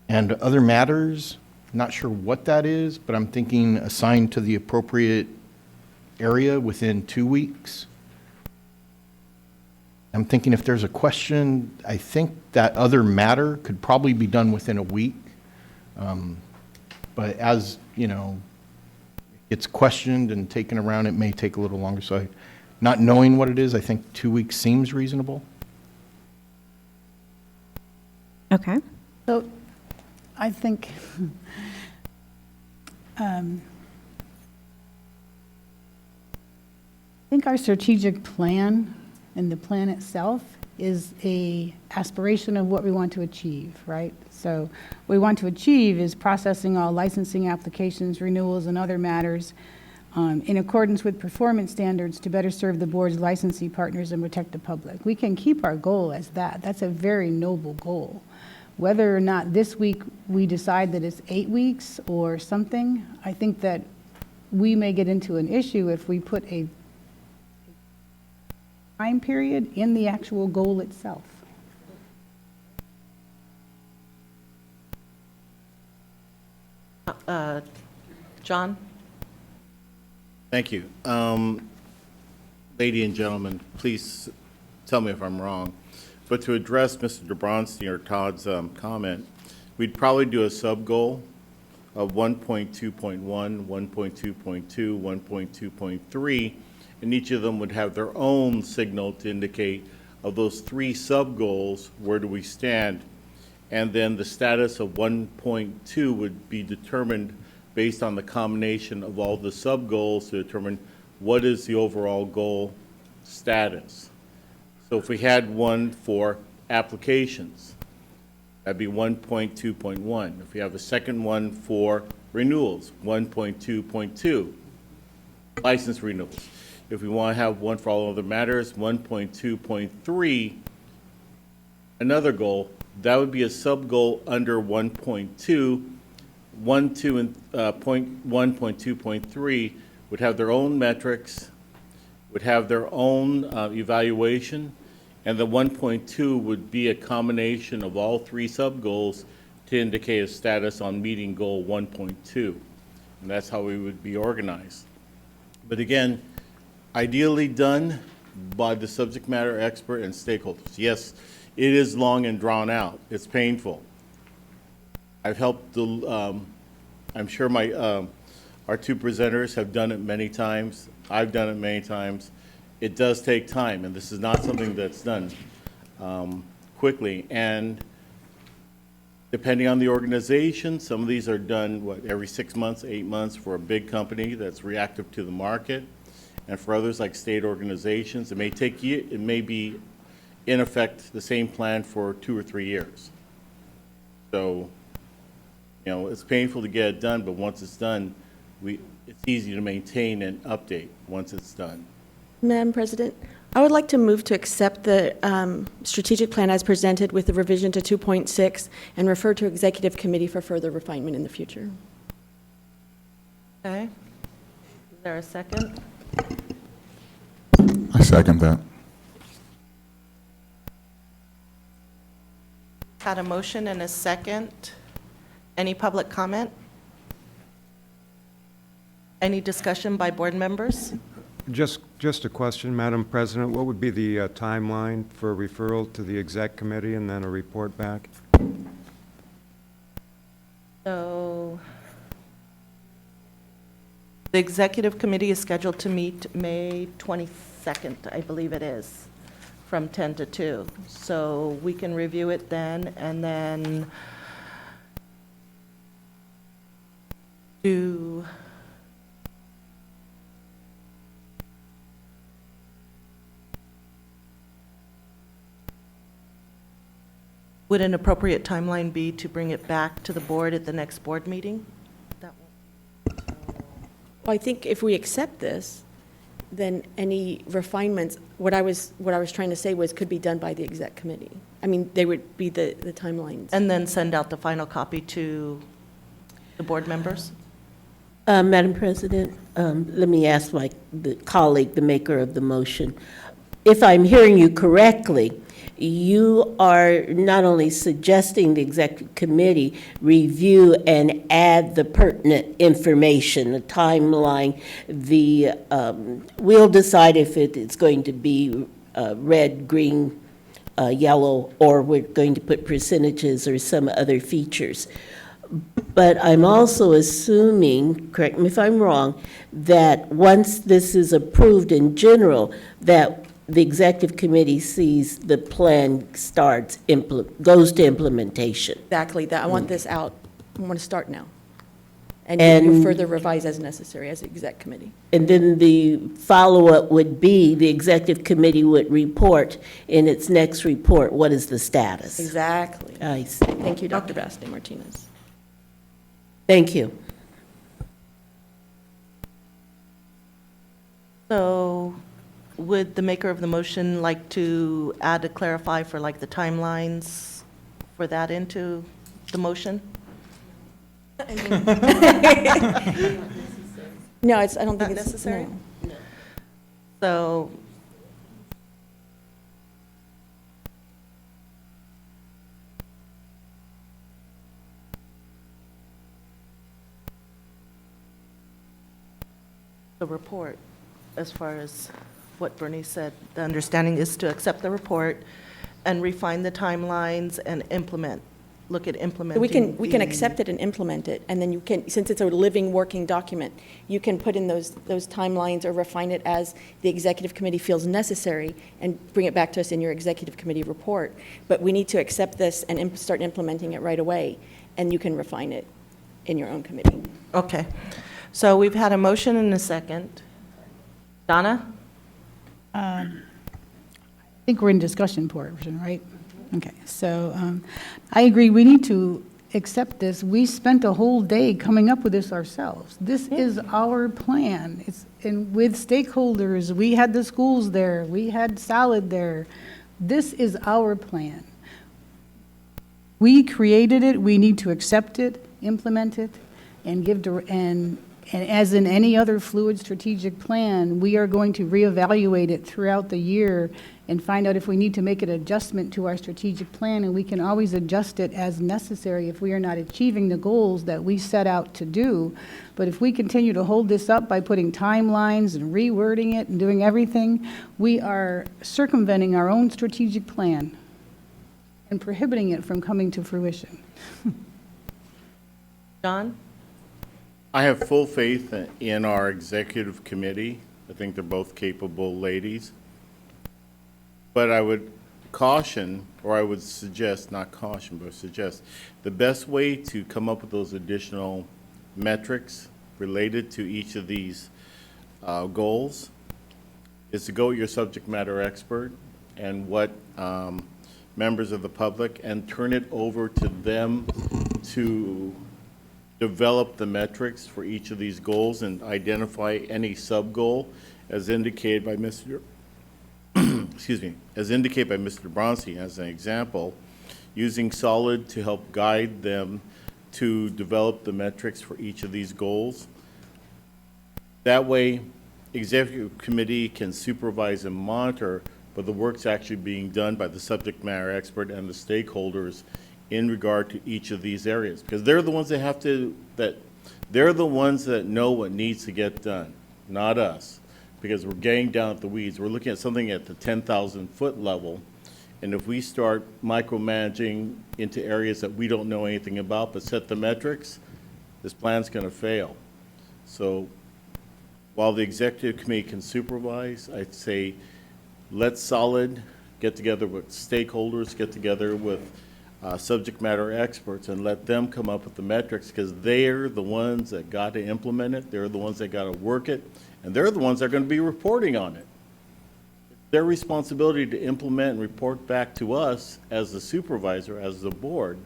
And other matters, not sure what that is, but I'm thinking assigned to the appropriate area within 2 weeks. I'm thinking if there's a question, I think that other matter could probably be done within a week. But as, you know, it's questioned and taken around, it may take a little longer. So not knowing what it is, I think 2 weeks seems reasonable. Okay. So I think, our strategic plan and the plan itself is a aspiration of what we want to achieve, right? So what we want to achieve is processing all licensing applications, renewals, and other matters in accordance with performance standards to better serve the board's licensee partners and protect the public. We can keep our goal as that. That's a very noble goal. Whether or not this week we decide that it's 8 weeks or something, I think that we may get into an issue if we put a time period in the actual goal itself. John? Thank you. Lady and gentlemen, please tell me if I'm wrong. But to address Mr. DeBronstein or Todd's comment, we'd probably do a sub-goal of 1.2.1, 1.2.2, 1.2.3, and each of them would have their own signal to indicate of those 3 sub-goals, where do we stand? And then the status of 1.2 would be determined based on the combination of all the sub-goals to determine what is the overall goal status. So if we had one for applications, that'd be 1.2.1. If we have a second one for renewals, 1.2.2, license renewals. If we want to have one for all other matters, 1.2.3, another goal, that would be a sub-goal under 1.2. 1.2 and 1.2.3 would have their own metrics, would have their own evaluation, and the 1.2 would be a combination of all 3 sub-goals to indicate a status on meeting goal 1.2. And that's how we would be organized. But again, ideally done by the subject matter expert and stakeholders. Yes, it is long and drawn out. It's painful. I've helped I'm sure our 2 presenters have done it many times. I've done it many times. It does take time, and this is not something that's done quickly. And depending on the organization, some of these are done, every 6 months, 8 months for a big company that's reactive to the market. And for others, like state organizations, it may be, in effect, the same plan for 2 or 3 years. So, you know, it's painful to get it done, but once it's done, it's easy to maintain and update once it's done. Madam President, I would like to move to accept the strategic plan as presented with the revision to 2.6 and refer to Executive Committee for further refinement in the future. Okay. Is there a second? I second that. Had a motion and a second. Any public comment? Any discussion by board members? Just a question, Madam President. What would be the timeline for referral to the exec committee and then a report back? So the executive committee is scheduled to meet May 22nd, I believe it is, from 10 to 2. So we can review it then, and then do would an appropriate timeline be to bring it back to the board at the next board meeting? Well, I think if we accept this, then any refinements, what I was trying to say was could be done by the exec committee. I mean, they would be the timelines. And then send out the final copy to the board members? Madam President, let me ask the colleague, the maker of the motion. If I'm hearing you correctly, you are not only suggesting the executive committee review and add the pertinent information, the timeline, we'll decide if it's going to be red, green, yellow, or we're going to put percentages or some other features. But I'm also assuming, correct me if I'm wrong, that once this is approved in general, that the executive committee sees the plan goes to implementation. Exactly, that I want this out, I want to start now. And you further revise as necessary as exec committee. And then the follow-up would be the executive committee would report in its next report, what is the status? Exactly. I see. Thank you, Dr. Basti Martinez. Thank you. So would the maker of the motion like to add a clarify for like the timelines for that into the motion? No, I don't think it's necessary. no. So the report, as far as what Bernice said, the understanding is to accept the report and refine the timelines and look at implementing. We can accept it and implement it, and then you can, since it's a living, working document, you can put in those timelines or refine it as the executive committee feels necessary and bring it back to us in your executive committee report. But we need to accept this and start implementing it right away, and you can refine it in your own committee. Okay. So we've had a motion and a second. Donna? I think we're in discussion portion, right? Okay, so I agree, we need to accept this. We spent a whole day coming up with this ourselves. This is our plan. And with stakeholders, we had the schools there, we had salad there. This is our plan. We created it, we need to accept it, implement it, and and as in any other fluid strategic plan, we are going to reevaluate it throughout the year and find out if we need to make an adjustment to our strategic plan, and we can always adjust it as necessary if we are not achieving the goals that we set out to do. But if we continue to hold this up by putting timelines and rewording it and doing everything, we are circumventing our own strategic plan and prohibiting it from coming to fruition. John? I have full faith in our executive committee. I think they're both capable ladies. But I would caution, or I would suggest, not caution, but suggest, the best way to come up with those additional metrics related to each of these goals is to go with your subject matter expert and what members of the public, and turn it over to them to develop the metrics for each of these goals and identify any sub-goal as indicated by Mr. excuse me, as indicated by Mr. Bronstein as an example, using SOLID to help guide them to develop the metrics for each of these goals. That way, executive committee can supervise and monitor, but the work's actually being done by the subject matter expert and the stakeholders in regard to each of these areas, because they're the ones they're the ones that know what needs to get done, not us, because we're getting down at the weeds. We're looking at something at the 10,000 foot level, And if we start micromanaging into areas that we don't know anything about but set the metrics, this plan's going to fail. So while the executive committee can supervise, I'd say let Solid get together with stakeholders, get together with subject matter experts, and let them come up with the metrics, because they're the ones that got to implement it, they're the ones that got to work it, and they're the ones that are going to be reporting on it. Their responsibility to implement and report back to us as the supervisor, as the board.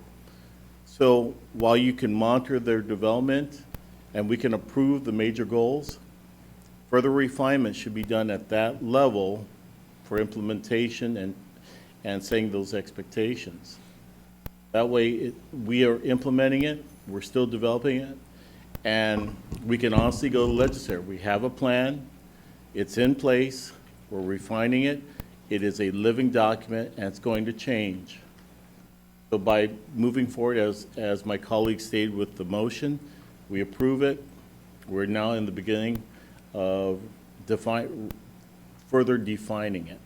So while you can monitor their development and we can approve the major goals, further refinement should be done at that level for implementation and setting those expectations. That way we are implementing it, we're still developing it, and we can honestly go to the legislature. We have a plan, it's in place, we're refining it, it is a living document, and it's going to change. So by moving forward, as my colleague stated with the motion, we approve it. We're now in the beginning of further defining it.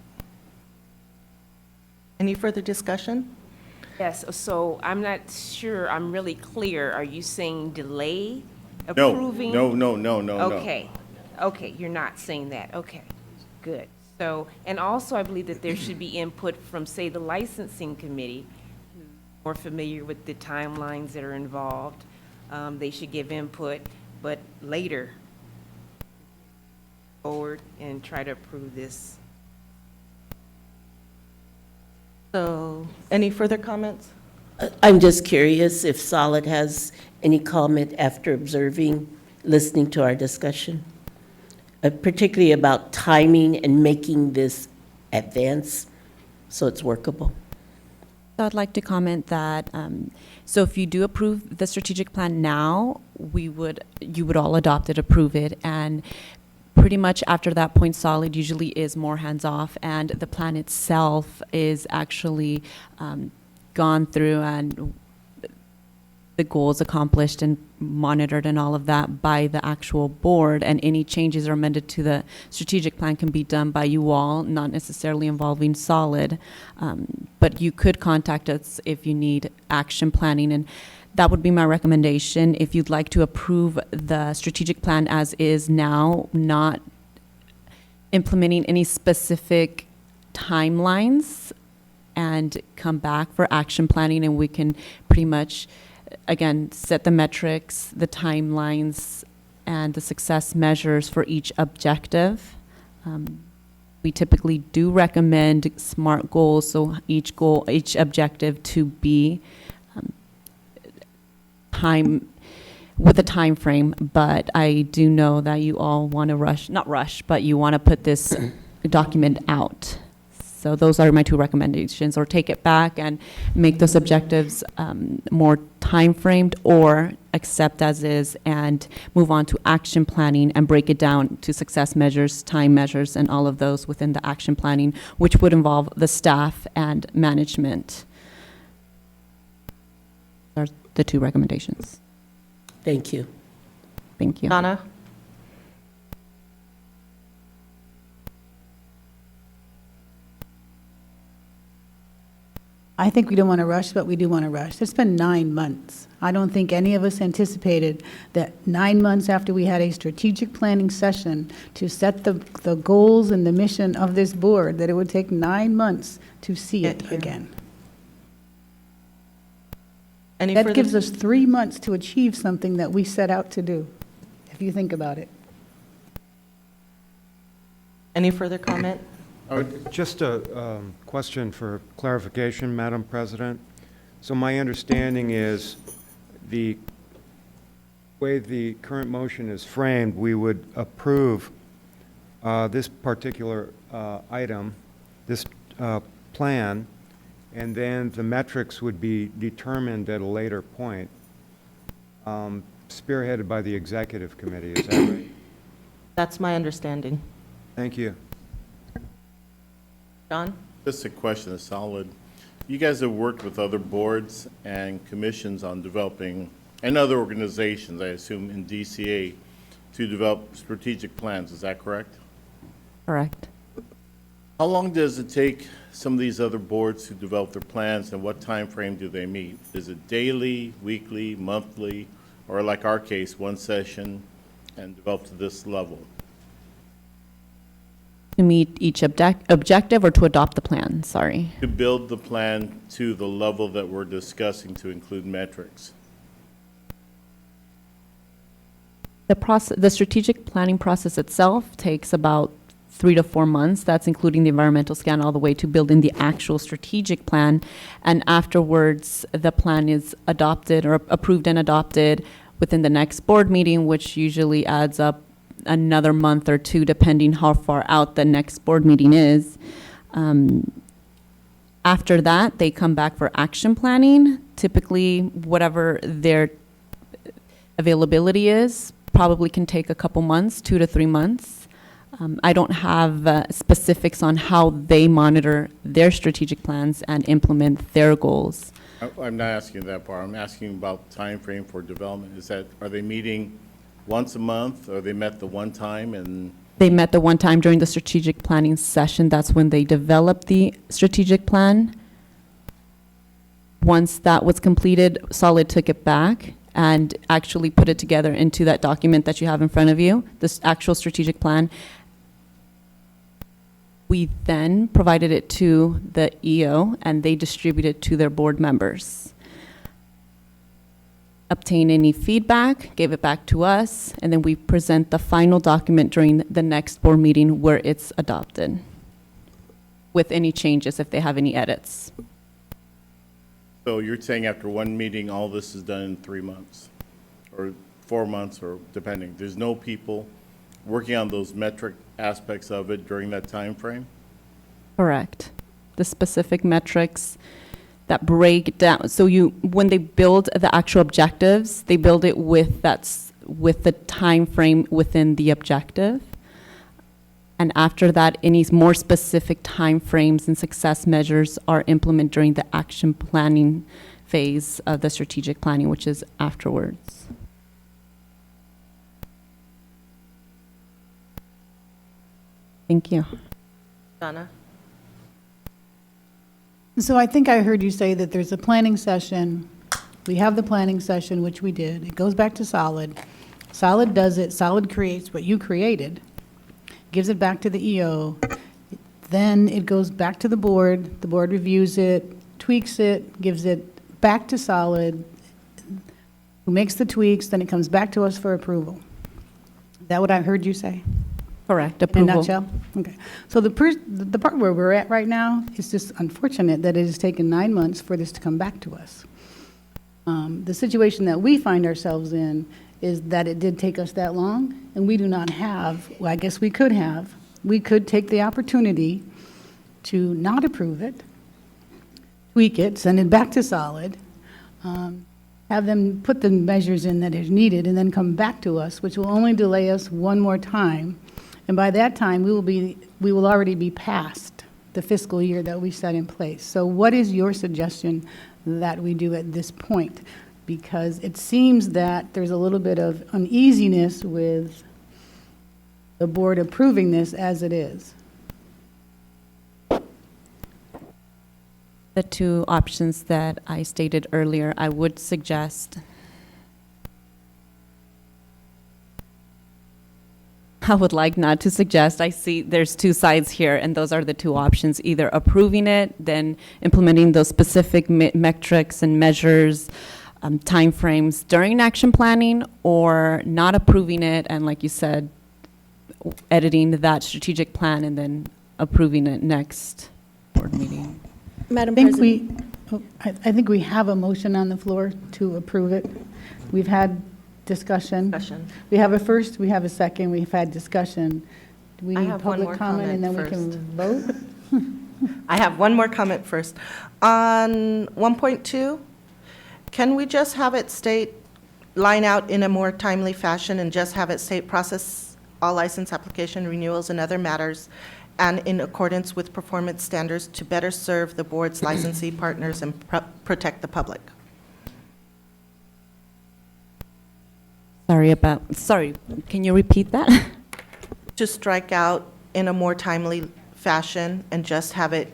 Any further discussion? Yes, so I'm not sure I'm really clear. Are you saying delay No, approving? no. Okay, okay, you're not saying that. Okay, good. So, and also I believe that there should be input from, say, the licensing committee, who's more familiar with the timelines that are involved. They should give input, but later forward and try to approve this. So, any further comments? I'm just curious if Solid has any comment after listening to our discussion, particularly about timing and making this advance so it's workable. So I'd like to comment that, so if you do approve the strategic plan now, you would all adopt it, approve it, and pretty much after that point, Solid usually is more hands-off, and the plan itself is actually gone through and the goals accomplished and monitored and all of that by the actual board, and any changes or amended to the strategic plan can be done by you all, not necessarily involving Solid. But you could contact us if you need action planning, and that would be my recommendation. If you'd like to approve the strategic plan as is now, not implementing any specific timelines, and come back for action planning, and we can pretty much, again, set the metrics, the timelines, and the success measures for each objective. We typically do recommend SMART goals, so each objective to be with a time frame, but I do know that you all want to not rush, but you want to put this document out. So those are my two recommendations, or take it back and make those objectives more time-framed, or accept as is and move on to action planning and break it down to success measures, time measures, and all of those within the action planning, which would involve the staff and management. Those are the two recommendations. Thank you. Thank you. Donna? I think we don't want to rush, but we do want to rush. It's been 9 months. I don't think any of us anticipated that 9 months after we had a strategic planning session to set the goals and the mission of this board, that it would take 9 months to see it again. That gives us 3 months to achieve something that we set out to do, if you think about it. Any further comment? Just a question for clarification, Madam President. So my understanding is the way the current motion is framed, we would approve this particular item, this plan, and then the metrics would be determined at a later point, spearheaded by the executive committee. Is that right? That's my understanding. Thank you. John? Just a question of Solid. You guys have worked with other boards and commissions on developing, and other organizations, I assume, in DCA, to develop strategic plans. Is that correct? Correct. How long does it take some of these other boards to develop their plans, and what time frame do they meet? Is it daily, weekly, monthly, or like our case, one session and develop to this level? To meet each objective or to adopt the plan, sorry. To build the plan to the level that we're discussing to include metrics. The strategic planning process itself takes about 3 to 4 months. That's including the environmental scan all the way to building the actual strategic plan. And afterwards, the plan is adopted or approved and adopted within the next board meeting, which usually adds up another month or two, depending how far out the next board meeting is. After that, they come back for action planning. Typically, whatever their availability is, probably can take a couple months, 2 to 3 months. I don't have specifics on how they monitor their strategic plans and implement their goals. I'm not asking that part. I'm asking about time frame for development. Are they meeting once a month, or they met the one time and? They met the one time during the strategic planning session. That's when they developed the strategic plan. Once that was completed, Solid took it back and actually put it together into that document that you have in front of you, this actual strategic plan. We then provided it to the EO, and they distributed it to their board members. Obtain any feedback, gave it back to us, and then we present the final document during the next board meeting where it's adopted with any changes if they have any edits. So you're saying after one meeting, all this is done in 3 months or 4 months, or depending. There's no people working on those metric aspects of it during that time frame? Correct. The specific metrics that break down. So when they build the actual objectives, they build it with the time frame within the objective. And after that, any more specific time frames and success measures are implemented during the action planning phase of the strategic planning, which is afterwards. Thank you. Donna? So I think I heard you say that there's a planning session. We have the planning session, which we did. It goes back to Solid. Solid does it. Solid creates what you created, gives it back to the EO. Then it goes back to the board. The board reviews it, tweaks it, gives it back to Solid, who makes the tweaks, then it comes back to us for approval. Is that what I heard you say? Correct. In a Approval. nutshell? Okay. So the part where we're at right now is just unfortunate that it has taken 9 months for this to come back to us. The situation that we find ourselves in is that it did take us that long, and we do not have, well, I guess we could take the opportunity to not approve it, tweak it, send it back to Solid, have them put the measures in that is needed, and then come back to us, which will only delay us one more time. And by that time, we will already be past the fiscal year that we set in place. So what is your suggestion that we do at this point? Because it seems that there's a little bit of uneasiness with the board approving this as it is. The two options that I stated earlier, I would suggest. I would like not to suggest. I see there's two sides here, and those are the two options, either approving it, then implementing those specific metrics and measures, timeframes during action planning, or not approving it, and like you said, editing that strategic plan and then approving it next board meeting. Madam President. I think we have a motion on the floor to approve it. We've had discussion. We have a first, we have a second, we've had discussion. Do we I need have one more public comment and then we comment can vote? I have one more comment first. On 1.2, can we just have it state, line out in a more timely fashion and just have it state process all license application renewals and other matters and in accordance with performance standards to better serve the board's licensee partners and protect the public? Sorry, can you repeat that? To strike out in a more timely fashion and just have it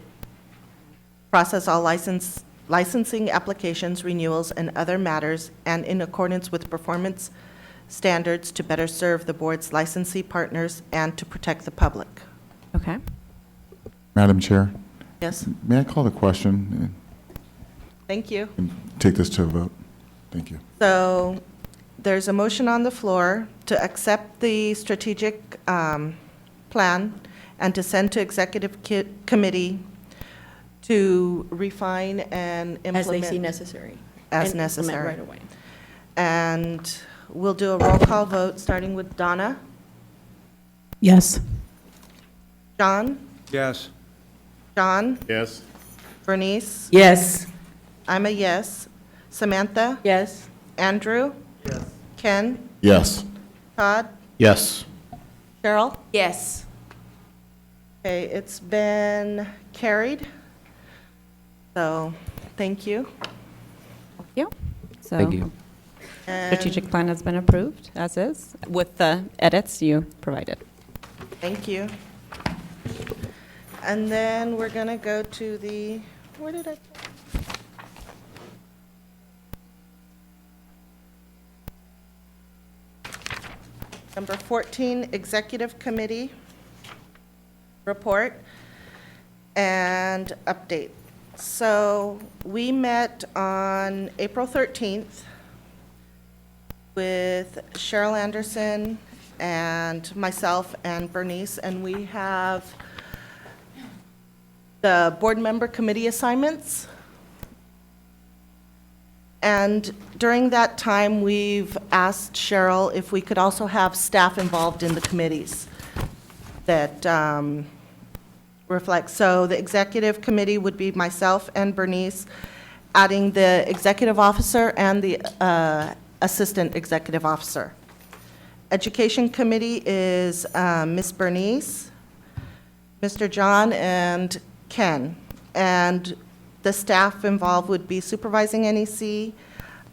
process all licensing applications, renewals, and other matters, and in accordance with performance standards to better serve the board's licensee partners and to protect the public. Okay. Madam Chair, Yes, may I call the question thank you. and take this to a vote? Thank you. So there's a motion on the floor to accept the strategic plan and to send to executive committee to refine and implement. As they see necessary. As and implement necessary. right away. And we'll do a roll call vote, starting with Donna. Yes. John? Yes. John? Yes. Bernice? Yes. I'm a yes. Samantha? Yes. Andrew? Yes. Ken? Yes. Todd? Yes. Cheryl? Yes. Okay, it's been carried. So, thank you. Thank you. So Thank you. And strategic plan has been approved, as is, with the edits you provided. thank you. And then we're going to go to the, where did I? Number 14, Executive Committee report and update. So we met on April 13th with Cheryl Anderson and myself and Bernice, and we have the board member committee assignments. And during that time, we've asked Cheryl if we could also have staff involved in the committees that reflect. So the executive committee would be myself and Bernice, adding the executive officer and the assistant executive officer. Education committee is Ms. Bernice, Mr. John, and Ken. And the staff involved would be supervising NEC,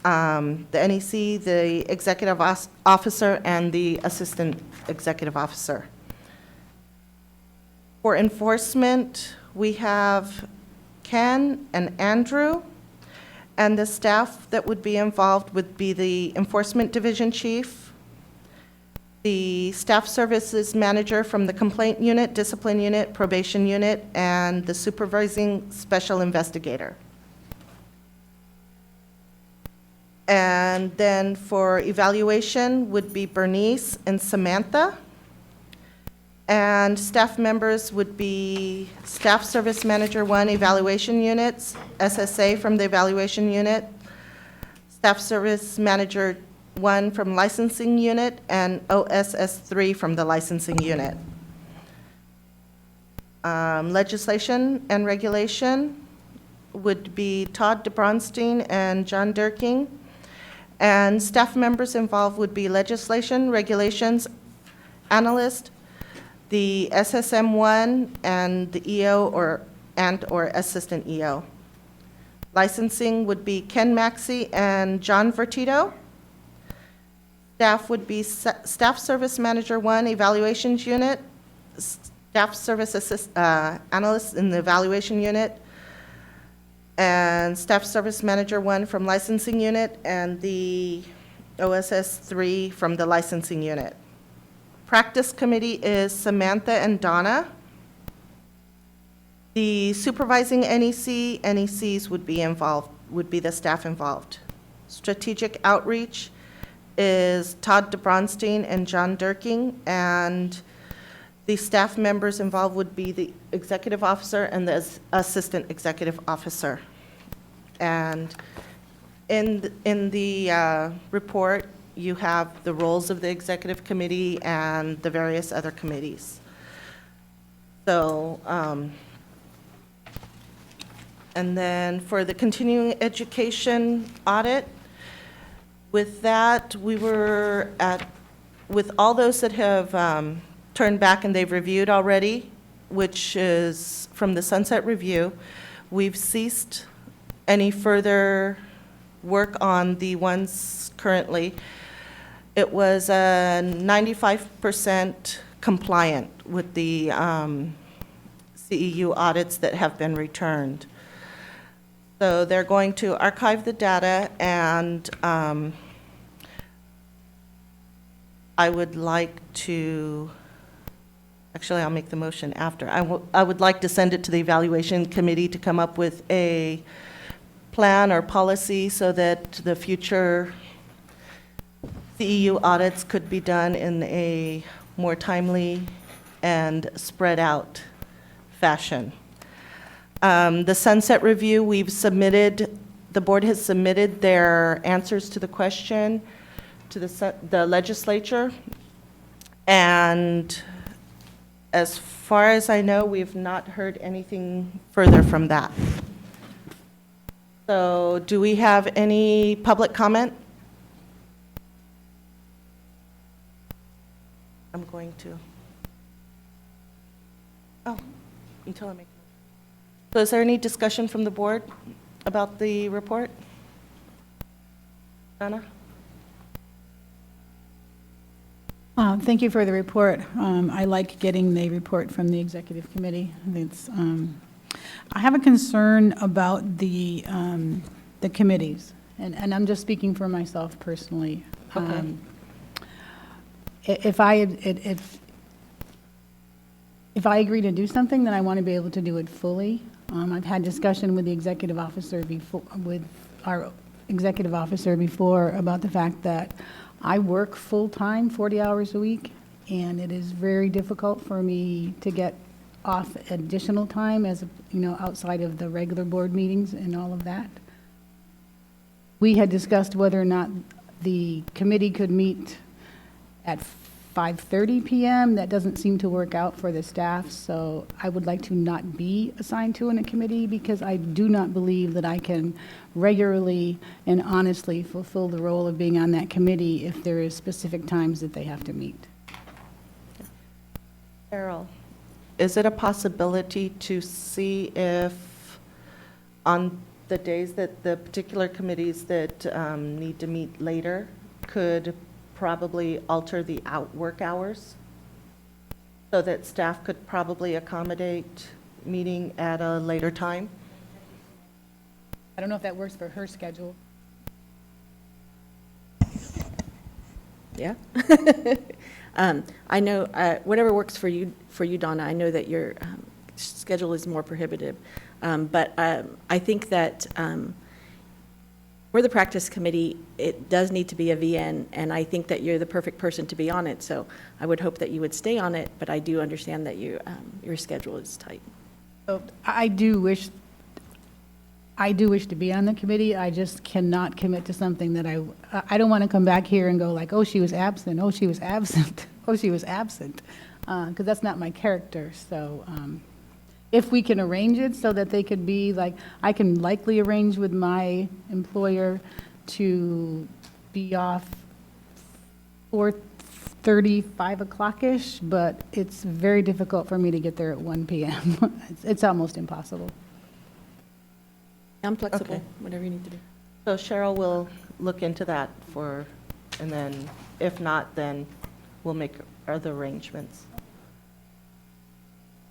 the NEC, the executive officer, and the assistant executive officer. For enforcement, we have Ken and Andrew, and the staff that would be involved would be the enforcement division chief, the staff services manager from the complaint unit, discipline unit, probation unit, and the supervising special investigator. And then for evaluation would be Bernice and Samantha. And staff members would be Staff Service Manager 1 Evaluation Units, SSA from the Evaluation Unit, Staff Service Manager 1 from Licensing Unit, and OSS 3 from the Licensing Unit. Legislation and regulation would be Todd DeBronstein and John Durking. And staff members involved would be legislation, regulations, analyst, the SSM1, and the EO or assistant EO. Licensing would be Ken Maxey and John Vertito. Staff would be Staff Service Manager 1 Evaluations Unit, Staff Service Analyst in the Evaluation Unit, and Staff Service Manager 1 from Licensing Unit, and the OSS 3 from the Licensing Unit. Practice Committee is Samantha and Donna. The supervising NECs would be involved, would be the staff involved. Strategic Outreach is Todd DeBronstein and John Durking, and the staff members involved would be the executive officer and the assistant executive officer. And in the report, you have the roles of the executive committee and the various other committees. So, and then for the continuing education audit, with that, we were at, with all those that have turned back and they've reviewed already, which is from the Sunset Review, we've ceased any further work on the ones currently. It was 95% compliant with the CEU audits that have been returned. So they're going to archive the data, and I would like to, actually, I'll make the motion after. I would like to send it to the evaluation committee to come up with a plan or policy so that the future CEU audits could be done in a more timely and spread out fashion. The sunset review, the board has submitted their answers to the question to the legislature. And as far as I know, we've not heard anything further from that. So do we have any public comment? I'm going to. Oh, until I make. So is there any discussion from the board about the report? Donna? Thank you for the report. I like getting the report from the executive committee. I have a concern about the committees, and I'm just speaking for myself personally. Okay. If I agree to do something, then I want to be able to do it fully. I've had discussion with the executive officer before, with our executive officer before, about the fact that I work full-time, 40 hours a week, and it is very difficult for me to get off additional time outside of the regular board meetings and all of that. We had discussed whether or not the committee could meet at 5:30 p.m. That doesn't seem to work out for the staff, so I would like to not be assigned to a committee, because I do not believe that I can regularly and honestly fulfill the role of being on that committee if there is specific times that they have to meet. Cheryl, is it a possibility to see if on the days that the particular committees that need to meet later could probably alter the work hours so that staff could probably accommodate meeting at a later time? I don't know if that works for her schedule. Yeah. I know, whatever works for you, Donna. I know that your schedule is more prohibitive. But I think that for the practice committee, it does need to be a VN, and I think that you're the perfect person to be on it. So I would hope that you would stay on it, but I do understand that your schedule is tight. So I do wish to be on the committee. I just cannot commit to something that I don't want to come back here and go like, oh, she was absent, oh, she was absent, oh, she was absent, because that's not my character. So if we can arrange it so that they could be like, I can likely arrange with my employer to be off 4:30, 5 o'clock-ish, but it's very difficult for me to get there at 1 p.m. It's almost impossible. I'm flexible, Okay. whatever you need to do. So Cheryl will look into that and then if not, then we'll make other arrangements.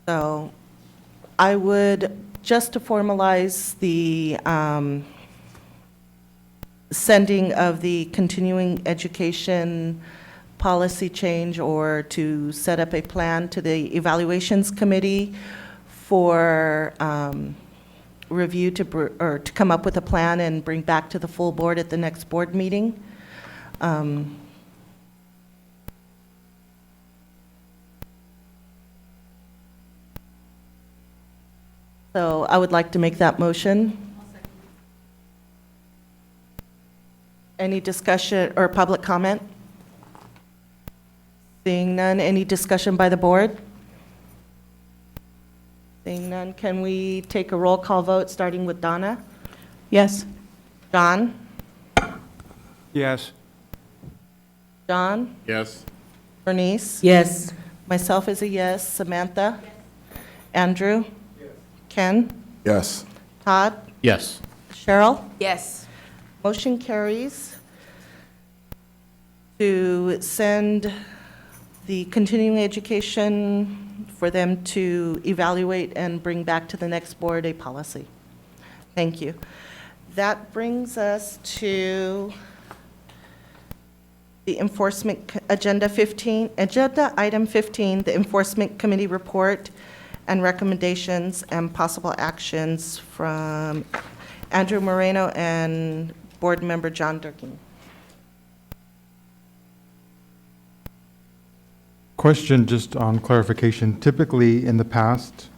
So I would, just to formalize the sending of the continuing education policy change, or to set up a plan to the evaluations committee for review or to come up with a plan and bring back to the full board at the next board meeting. So I would like to make that motion. Any discussion or public comment? Seeing none, any discussion by the board? Seeing none, can we take a roll call vote, starting with Donna? Yes. John? Yes. John? Yes. Bernice? Yes. Myself is a yes. Samantha? Andrew? Ken? Yes. Todd? Yes. Cheryl? Yes. Motion carries to send the continuing education for them to evaluate and bring back to the next board a policy. Thank you. That brings us to the agenda item 15, the Enforcement Committee report and recommendations and possible actions from Andrew Moreno and Board Member John Durkin. Question just on clarification. Typically, in the past,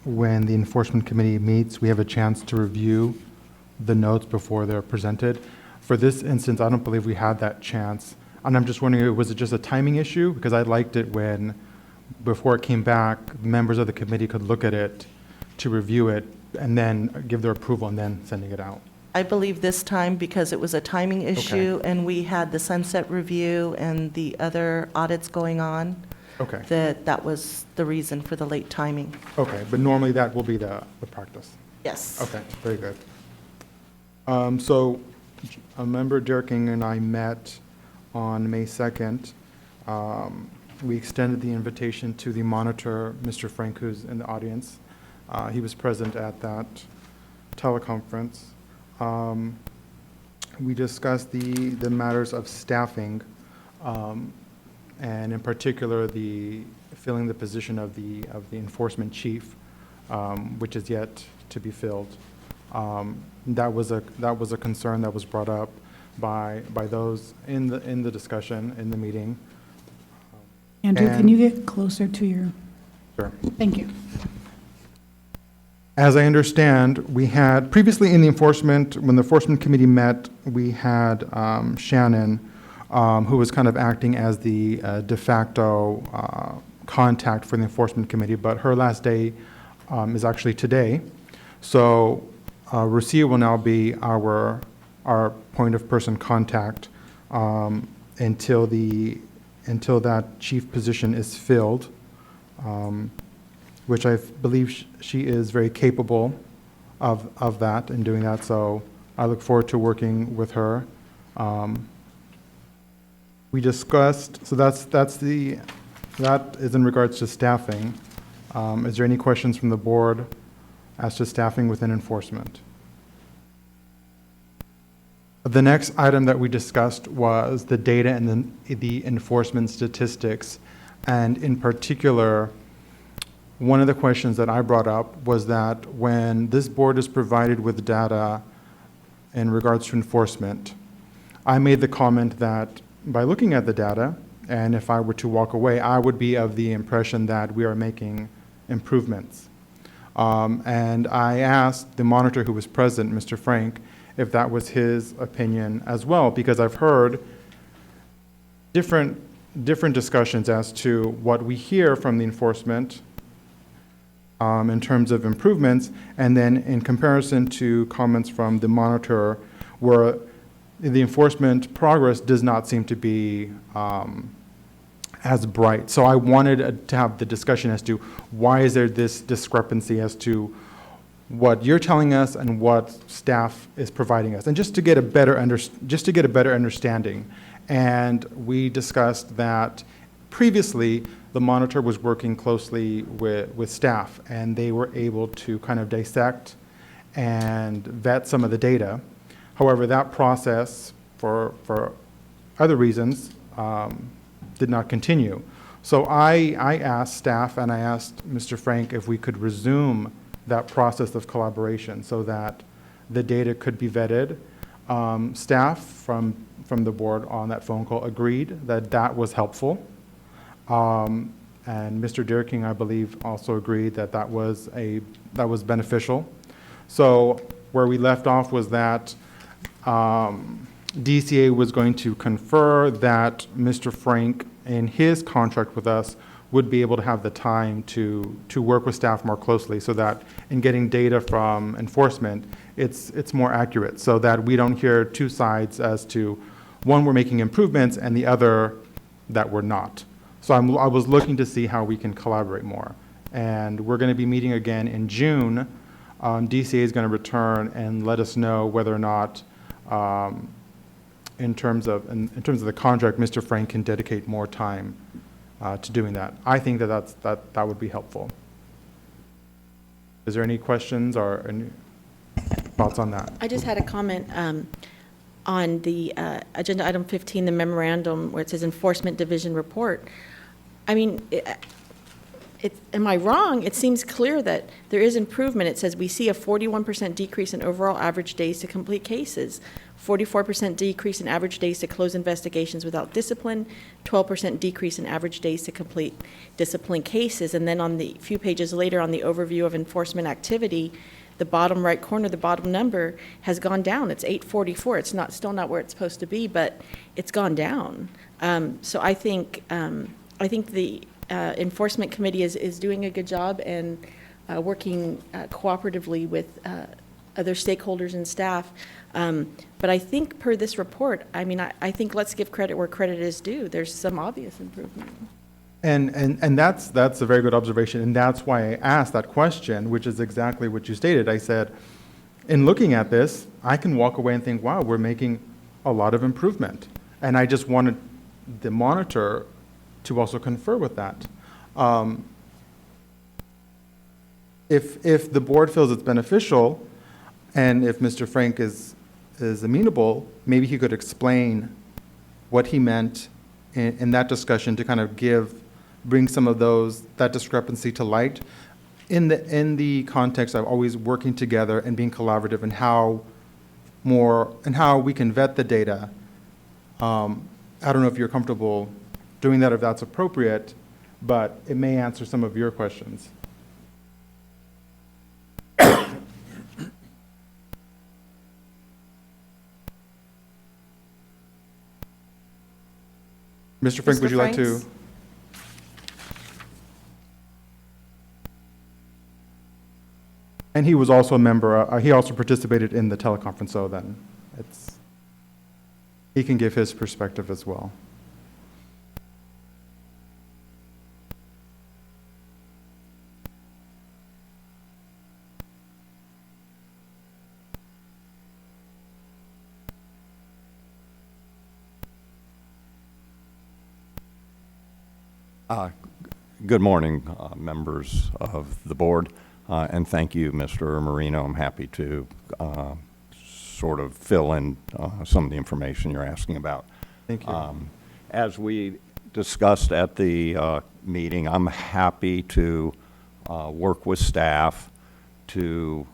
when the enforcement committee meets, we have a chance to review the notes before they're presented. For this instance, I don't believe we had that chance. And I'm just wondering, was it just a timing issue? Because I liked it when, before it came back, members of the committee could look at it to review it and then give their approval and then sending it out. I believe this time, because it was a timing issue and we had the sunset review and the other audits going on, Okay. that was the reason for the late timing. Okay, but normally that will be the practice. Yes. Okay, very good. So, Member Durkin and I met on May 2nd. We extended the invitation to the monitor, Mr. Frank, who's in the audience. He was present at that teleconference. We discussed the matters of staffing, and in particular, filling the position of the enforcement chief, which is yet to be filled. That was a concern that was brought up by those in the discussion, in the meeting. Andrew, can you get closer to your? Sure. Thank you. As I understand, we had, previously in the enforcement, when the enforcement committee met, we had Shannon, who was kind of acting as the de facto contact for the enforcement committee, but her last day is actually today. So Rucia will now be our point of person contact until that chief position is filled, which I believe she is very capable of that and doing that. So I look forward to working with her. We discussed, so that is in regards to staffing. Is there any questions from the board as to staffing within enforcement? The next item that we discussed was the data and the enforcement statistics. And in particular, one of the questions that I brought up was that when this board is provided with data in regards to enforcement, I made the comment that by looking at the data, and if I were to walk away, I would be of the impression that we are making improvements. And I asked the monitor who was present, Mr. Frank, if that was his opinion as well, because I've heard different discussions as to what we hear from the enforcement in terms of improvements, and then in comparison to comments from the monitor where the enforcement progress does not seem to be as bright. So I wanted to have the discussion as to why is there this discrepancy as to what you're telling us and what staff is providing us, and just to get a better understanding. And we discussed that previously the monitor was working closely with staff, and they were able to kind of dissect and vet some of the data. However, that process, for other reasons, did not continue. So I asked staff and I asked Mr. Frank if we could resume that process of collaboration so that the data could be vetted. Staff from the board on that phone call agreed that that was helpful. And Mr. Durkin, I believe, also agreed that that was beneficial. So where we left off was that DCA was going to confer that Mr. Frank, in his contract with us, would be able to have the time to work with staff more closely so that in getting data from enforcement, it's more accurate, so that we don't hear two sides as to one, we're making improvements, and the other, that we're not. So I was looking to see how we can collaborate more. And we're going to be meeting again in June. DCA is going to return and let us know whether or not, in terms of the contract, Mr. Frank can dedicate more time to doing that. I think that would be helpful. Is there any questions or any thoughts on that? I just had a comment on the agenda item 15, the memorandum where it says Enforcement Division report. I mean, am I wrong? It seems clear that there is improvement. It says we see a 41% decrease in overall average days to complete cases, 44% decrease in average days to close investigations without discipline, 12% decrease in average days to complete discipline cases. And then on the few pages later on the overview of enforcement activity, the bottom right corner, the bottom number has gone down. It's 844. It's still not where it's supposed to be, but it's gone down. So I think the Enforcement Committee is doing a good job and working cooperatively with other stakeholders and staff. But I think per this report, I mean, I think let's give credit where credit is due. There's some obvious improvement. And that's a very good observation, and that's why I asked that question, which is exactly what you stated. I said, in looking at this, I can walk away and think, wow, we're making a lot of improvement. And I just wanted the monitor to also confer with that. If the board feels it's beneficial, and if Mr. Frank is amenable, maybe he could explain what he meant in that discussion to kind of bring some of that discrepancy to light in the context of always working together and being collaborative and how we can vet the data. I don't know if you're comfortable doing that, if that's appropriate, but it may answer some of your questions. Mr. Frank, would you like to? And he was also a member, he also participated in the teleconference, so then he can give his perspective as well. Good morning, members of the board, and thank you, Mr. Marino. I'm happy to sort of fill in some of the information you're asking about. Thank you. As we discussed at the meeting, I'm happy to work with staff to,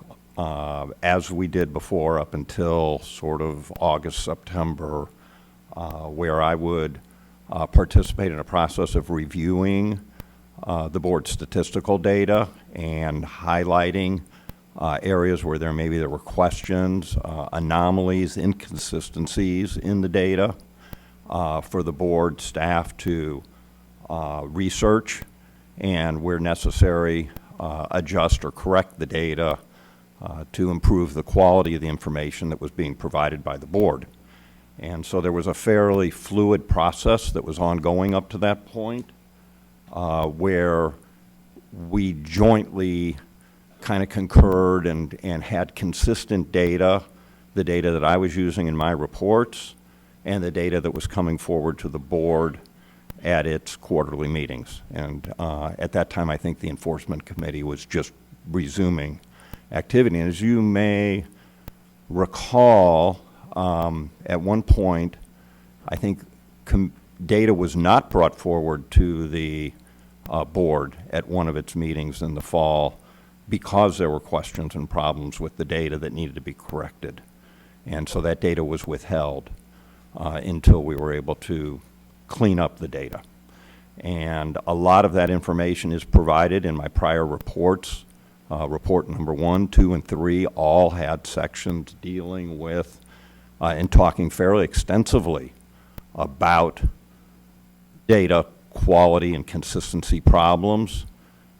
as we did before up until sort of August, September, where I would participate in a process of reviewing the board's statistical data and highlighting areas where there were questions, anomalies, inconsistencies in the data for the board staff to research and, where necessary, adjust or correct the data to improve the quality of the information that was being provided by the board. And so there was a fairly fluid process that was ongoing up to that point, where we jointly kind of concurred and had consistent data, the data that I was using in my reports, and the data that was coming forward to the board at its quarterly meetings. And at that time, I think the Enforcement Committee was just resuming activity. And as you may recall, at one point, I think data was not brought forward to the board at one of its meetings in the fall because there were questions and problems with the data that needed to be corrected. And so that data was withheld until we were able to clean up the data. And a lot of that information is provided in my prior reports. Report number 1, 2, and 3 all had sections dealing with and talking fairly extensively about data quality and consistency problems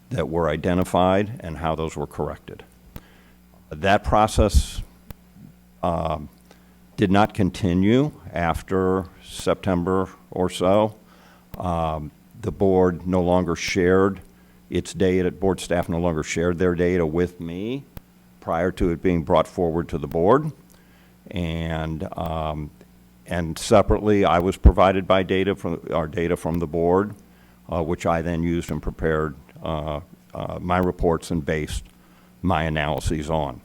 that were identified and how those were corrected. That process did not continue after September or so. The board no longer shared its data, board staff no longer shared their data with me prior to it being brought forward to the board. And separately, I was provided by our data from the board, which I then used and prepared my reports and based my analyses on.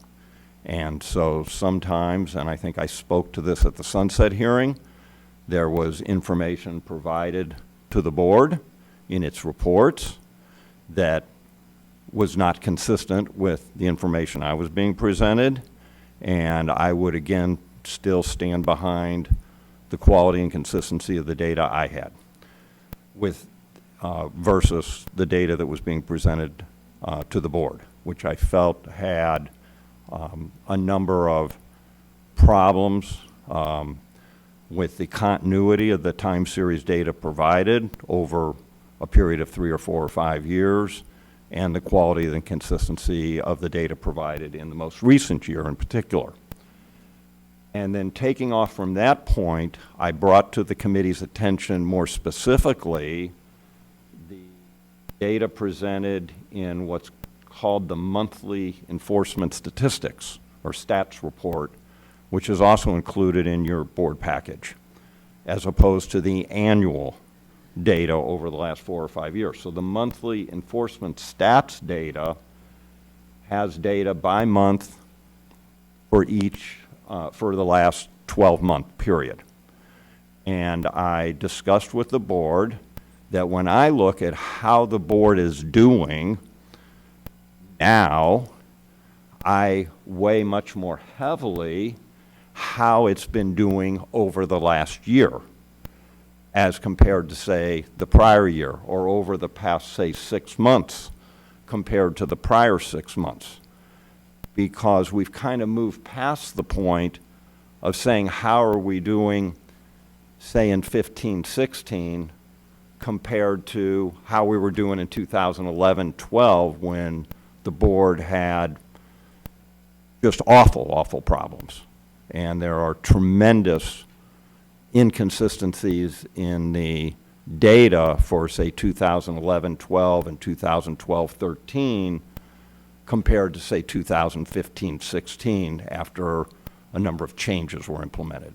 And so sometimes, and I think I spoke to this at the sunset hearing, there was information provided to the board in its reports that was not consistent with the information I was being presented, and I would again still stand behind the quality and consistency of the data I had with versus the data that was being presented to the board, which I felt had a number of problems with the continuity of the time series data provided over a period of 3 or 4 or 5 years, and the quality and consistency of the data provided in the most recent year in particular. And then taking off from that point, I brought to the committee's attention more specifically the data presented in what's called the monthly enforcement statistics, or stats report, which is also included in your board package, as opposed to the annual data over the last 4 or 5 years. So the monthly enforcement stats data has data by month for each, for the last 12-month period. And I discussed with the board that when I look at how the board is doing now, I weigh much more heavily how it's been doing over the last year as compared to, say, the prior year, or over the past, say, 6 months compared to the prior 6 months. Because we've kind of moved past the point of saying how are we doing, say, in 15, 16, compared to how we were doing in 2011, 12, when the board had just awful, awful problems. And there are tremendous inconsistencies in the data for, say, 2011, 12 and 2012, 13 compared to, say, 2015, 16 after a number of changes were implemented.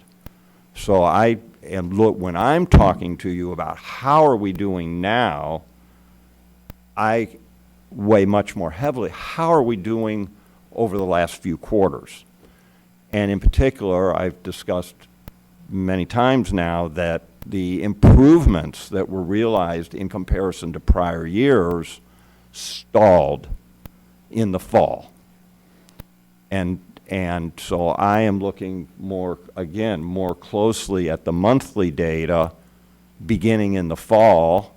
So I am, look, when I'm talking to you about how are we doing now, I weigh much more heavily how are we doing over the last few quarters. And in particular, I've discussed many times now that the improvements that were realized in comparison to prior years stalled in the fall. And so I am looking more, again, more closely at the monthly data beginning in the fall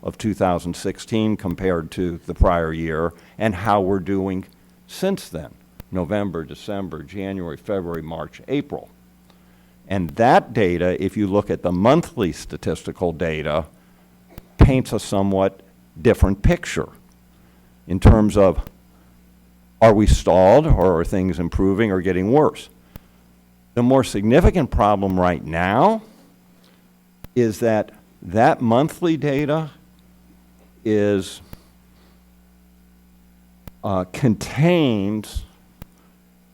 of 2016 compared to the prior year, and how we're doing since then, November, December, January, February, March, April. And that data, if you look at the monthly statistical data, paints a somewhat different picture in terms of, are we stalled, or are things improving or getting worse? The more significant problem right now is that that monthly data is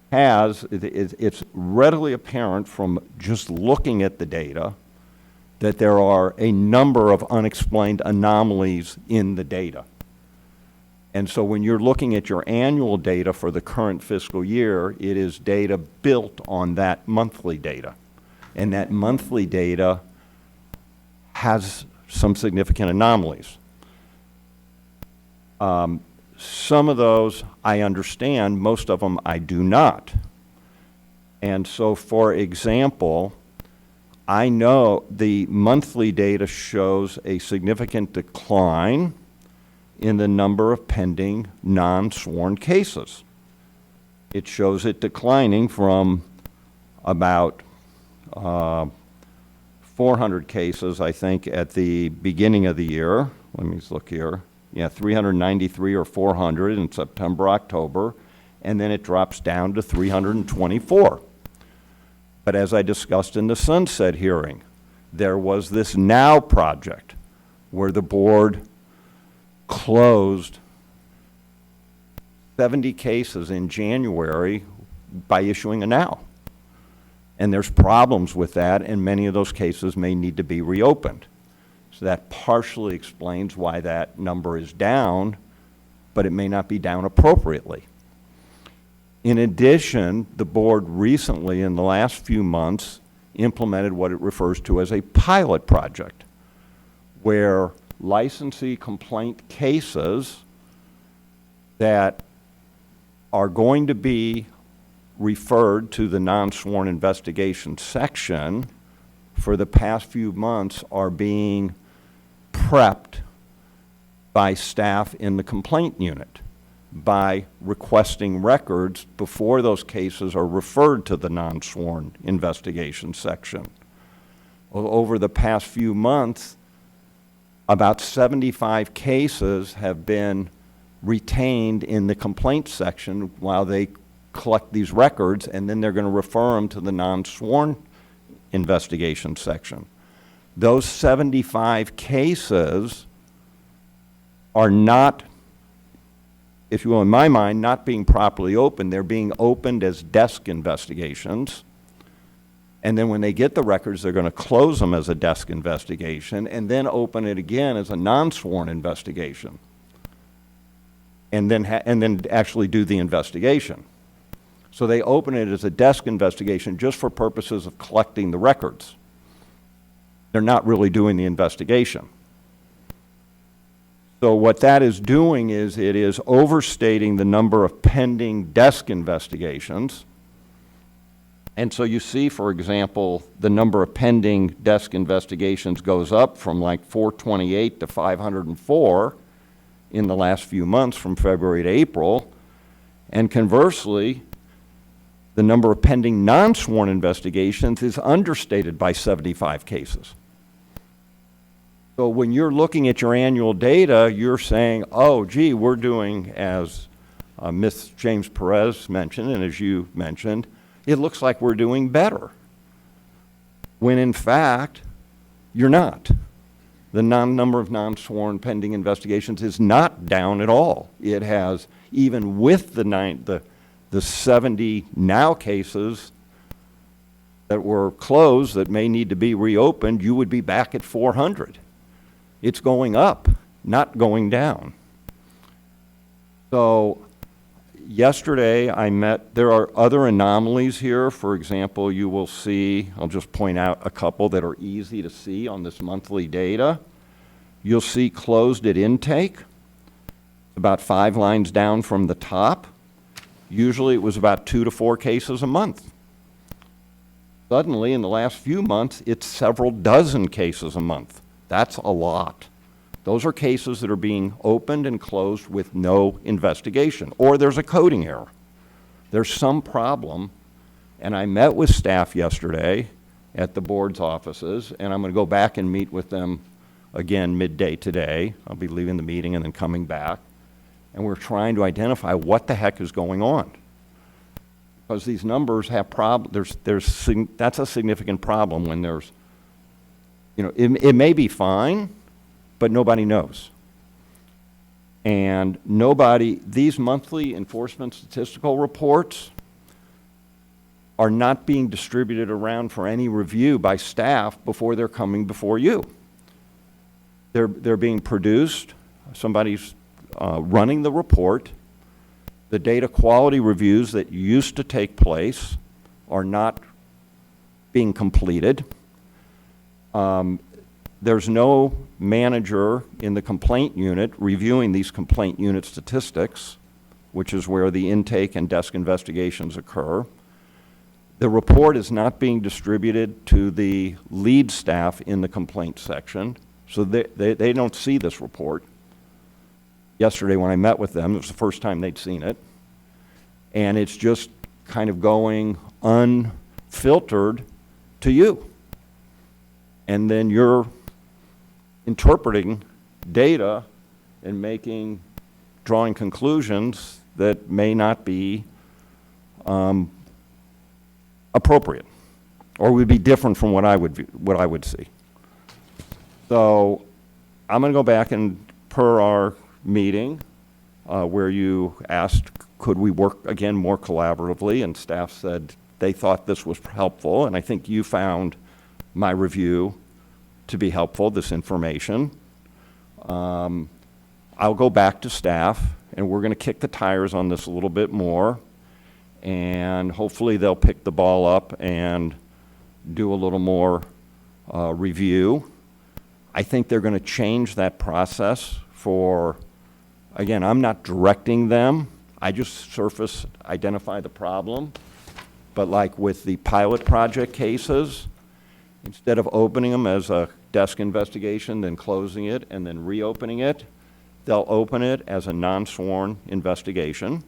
it's readily apparent from just looking at the data that there are a number of unexplained anomalies in the data. And so when you're looking at your annual data for the current fiscal year, it is data built on that monthly data. And that monthly data has some significant anomalies. Some of those I understand, most of them I do not. And so, for example, I know the monthly data shows a significant decline in the number of pending non-sworn cases. It shows it declining from about 400 cases, I think, at the beginning of the year. Let me just look here. Yeah, 393 or 400 in September, October, and then it drops down to 324. But as I discussed in the sunset hearing, there was this NOW project where the board closed 70 cases in January by issuing a NOW. And there's problems with that, and many of those cases may need to be reopened. So that partially explains why that number is down, but it may not be down appropriately. In addition, the board recently, in the last few months, implemented what it refers to as a pilot project, where licensee complaint cases that are going to be referred to the non-sworn investigation section for the past few months are being prepped by staff in the complaint unit by requesting records before those cases are referred to the non-sworn investigation section. Well, over the past few months, about 75 cases have been retained in the complaint section while they collect these records, and then they're going to refer them to the non-sworn investigation section. Those 75 cases are not, if you will, in my mind, not being properly opened. They're being opened as desk investigations. And then when they get the records, they're going to close them as a desk investigation and then open it again as a non-sworn investigation. And then actually do the investigation. So they open it as a desk investigation just for purposes of collecting the records. They're not really doing the investigation. So what that is doing is it is overstating the number of pending desk investigations. And so you see, for example, the number of pending desk investigations goes up from like 428 to 504 in the last few months from February to April. And conversely, the number of pending non-sworn investigations is understated by 75 cases. So when you're looking at your annual data, you're saying, oh, gee, we're doing, as Ms. James Perez mentioned, and as you mentioned, it looks like we're doing better. When in fact, you're not. The number of non-sworn pending investigations is not down at all. It has, even with the 70 now cases that were closed that may need to be reopened, you would be back at 400. It's going up, not going down. So yesterday I met, there are other anomalies here. For example, you will see, I'll just point out a couple that are easy to see on this monthly data. You'll see closed at intake, about 5 lines down from the top. Usually it was about 2 to 4 cases a month. Suddenly, in the last few months, it's several dozen cases a month. That's a lot. Those are cases that are being opened and closed with no investigation, or there's a coding error. There's some problem, and I met with staff yesterday at the board's offices, and I'm going to go back and meet with them again midday today. I'll be leaving the meeting and then coming back, and we're trying to identify what the heck is going on. Because these numbers have that's a significant problem when there's, you know, it may be fine, but nobody knows. And these monthly enforcement statistical reports are not being distributed around for any review by staff before they're coming before you. They're being produced, somebody's running the report. The data quality reviews that used to take place are not being completed. There's no manager in the complaint unit reviewing these complaint unit statistics, which is where the intake and desk investigations occur. The report is not being distributed to the lead staff in the complaint section, so they don't see this report. Yesterday when I met with them, it was the first time they'd seen it, and it's just kind of going unfiltered to you. And then you're interpreting data and drawing conclusions that may not be appropriate or would be different from what I would see. So I'm going to go back and, per our meeting where you asked, could we work again more collaboratively, and staff said they thought this was helpful, and I think you found my review to be helpful, this information. I'll go back to staff, and we're going to kick the tires on this a little bit more, and hopefully they'll pick the ball up and do a little more review. I think they're going to change that process for, again, I'm not directing them. I just identify the problem. But like with the pilot project cases, instead of opening them as a desk investigation, then closing it, and then reopening it, they'll open it as a non-sworn investigation.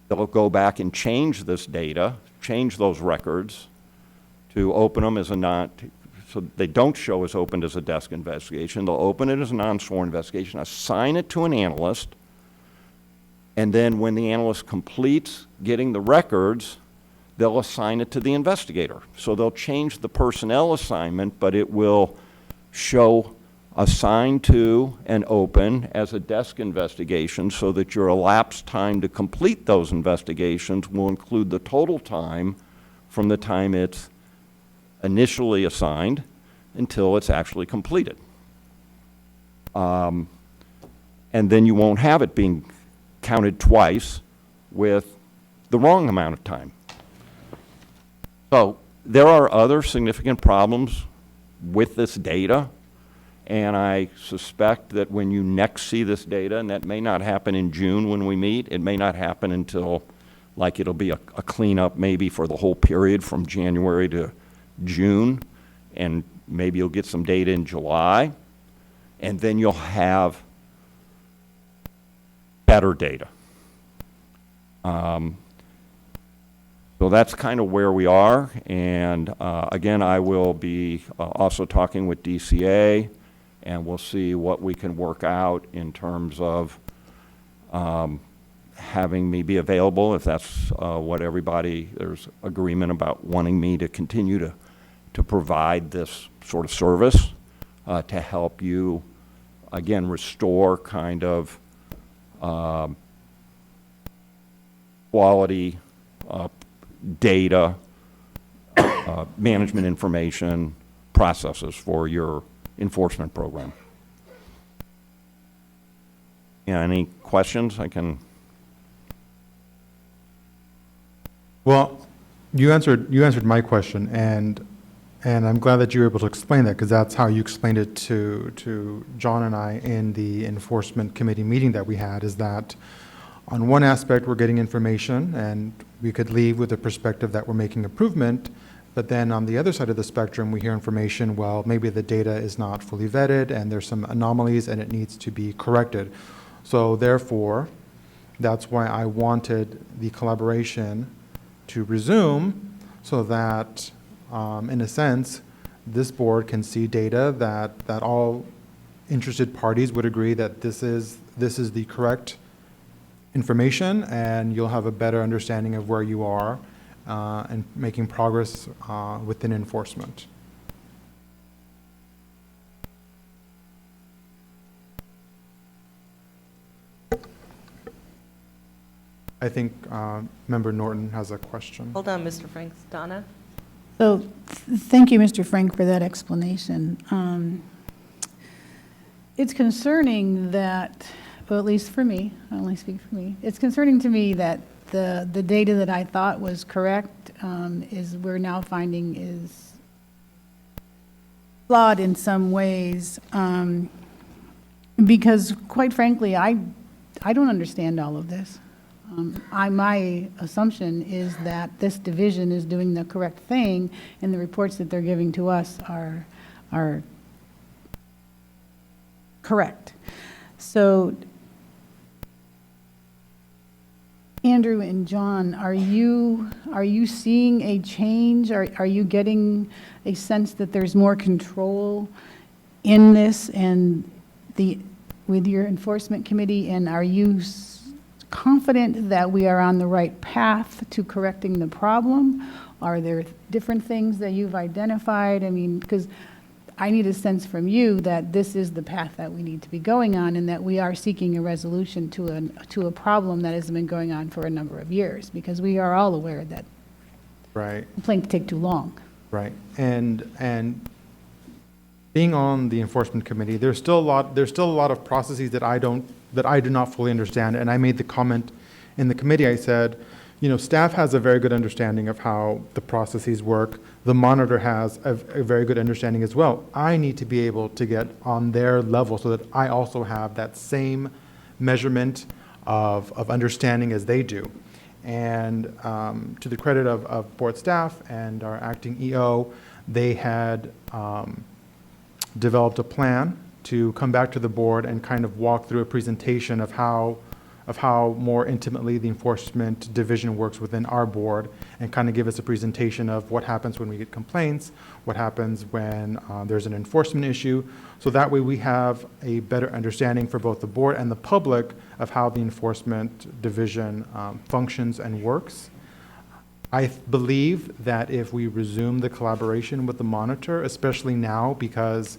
They'll go back and change this data, change those records to open them as a so they don't show as opened as a desk investigation. They'll open it as a non-sworn investigation, assign it to an analyst, and then when the analyst completes getting the records, they'll assign it to the investigator. So they'll change the personnel assignment, but it will show assigned to and open as a desk investigation so that your elapsed time to complete those investigations will include the total time from the time it's initially assigned until it's actually completed. And then you won't have it being counted twice with the wrong amount of time. So there are other significant problems with this data, and I suspect that when you next see this data, and that may not happen in June when we meet, it may not happen until, like, it'll be a cleanup maybe for the whole period from January to June, and maybe you'll get some data in July, and then you'll have better data. So that's kind of where we are, and again, I will be also talking with DCA, and we'll see what we can work out in terms of having me be available, if that's what there's agreement about wanting me to continue to provide this sort of service to help you, again, restore kind of quality data, management information, processes for your enforcement program. Yeah, any questions? I can. Well, you answered my question, and I'm glad that you were able to explain that, because that's how you explained it to John and I in the enforcement committee meeting that we had, is that on one aspect we're getting information and we could leave with the perspective that we're making improvement, but then on the other side of the spectrum we hear information, well, maybe the data is not fully vetted and there's some anomalies and it needs to be corrected. So therefore, that's why I wanted the collaboration to resume, so that in a sense, this board can see data that all interested parties would agree that this is the correct information, and you'll have a better understanding of where you are and making progress within enforcement. I think Member Norton has a question. Hold on, Mr. Franks. Donna? So, thank you, Mr. Frank, for that explanation. It's concerning that, well, at least for me, I only speak for me, it's concerning to me that the data that I thought was correct is we're now finding is flawed in some ways, because quite frankly, I don't understand all of this. My assumption is that this division is doing the correct thing, and the reports that they're giving to us are correct. So, Andrew and John, are you seeing a change? Are you getting a sense that there's more control in this and with your enforcement committee, and are you confident that we are on the right path to correcting the problem? Are there different things that you've identified? I mean, because I need a sense from you that this is the path that we need to be going on, and that we are seeking a resolution to a problem that has been going on for a number of years, because we are all aware that right. complaints take too long. Right, and being on the enforcement committee, there's still a lot of processes that I do not fully understand. And I made the comment in the committee, I said, staff has a very good understanding of how the processes work. The monitor has a very good understanding as well. I need to be able to get on their level so that I also have that same measurement of understanding as they do. And to the credit of board staff and our acting EO, they had developed a plan to come back to the board and kind of walk through a presentation of how more intimately the enforcement division works within our board, and kind of give us a presentation of what happens when we get complaints, what happens when there's an enforcement issue. So that way we have a better understanding for both the board and the public of how the enforcement division functions and works. I believe that if we resume the collaboration with the monitor, especially now because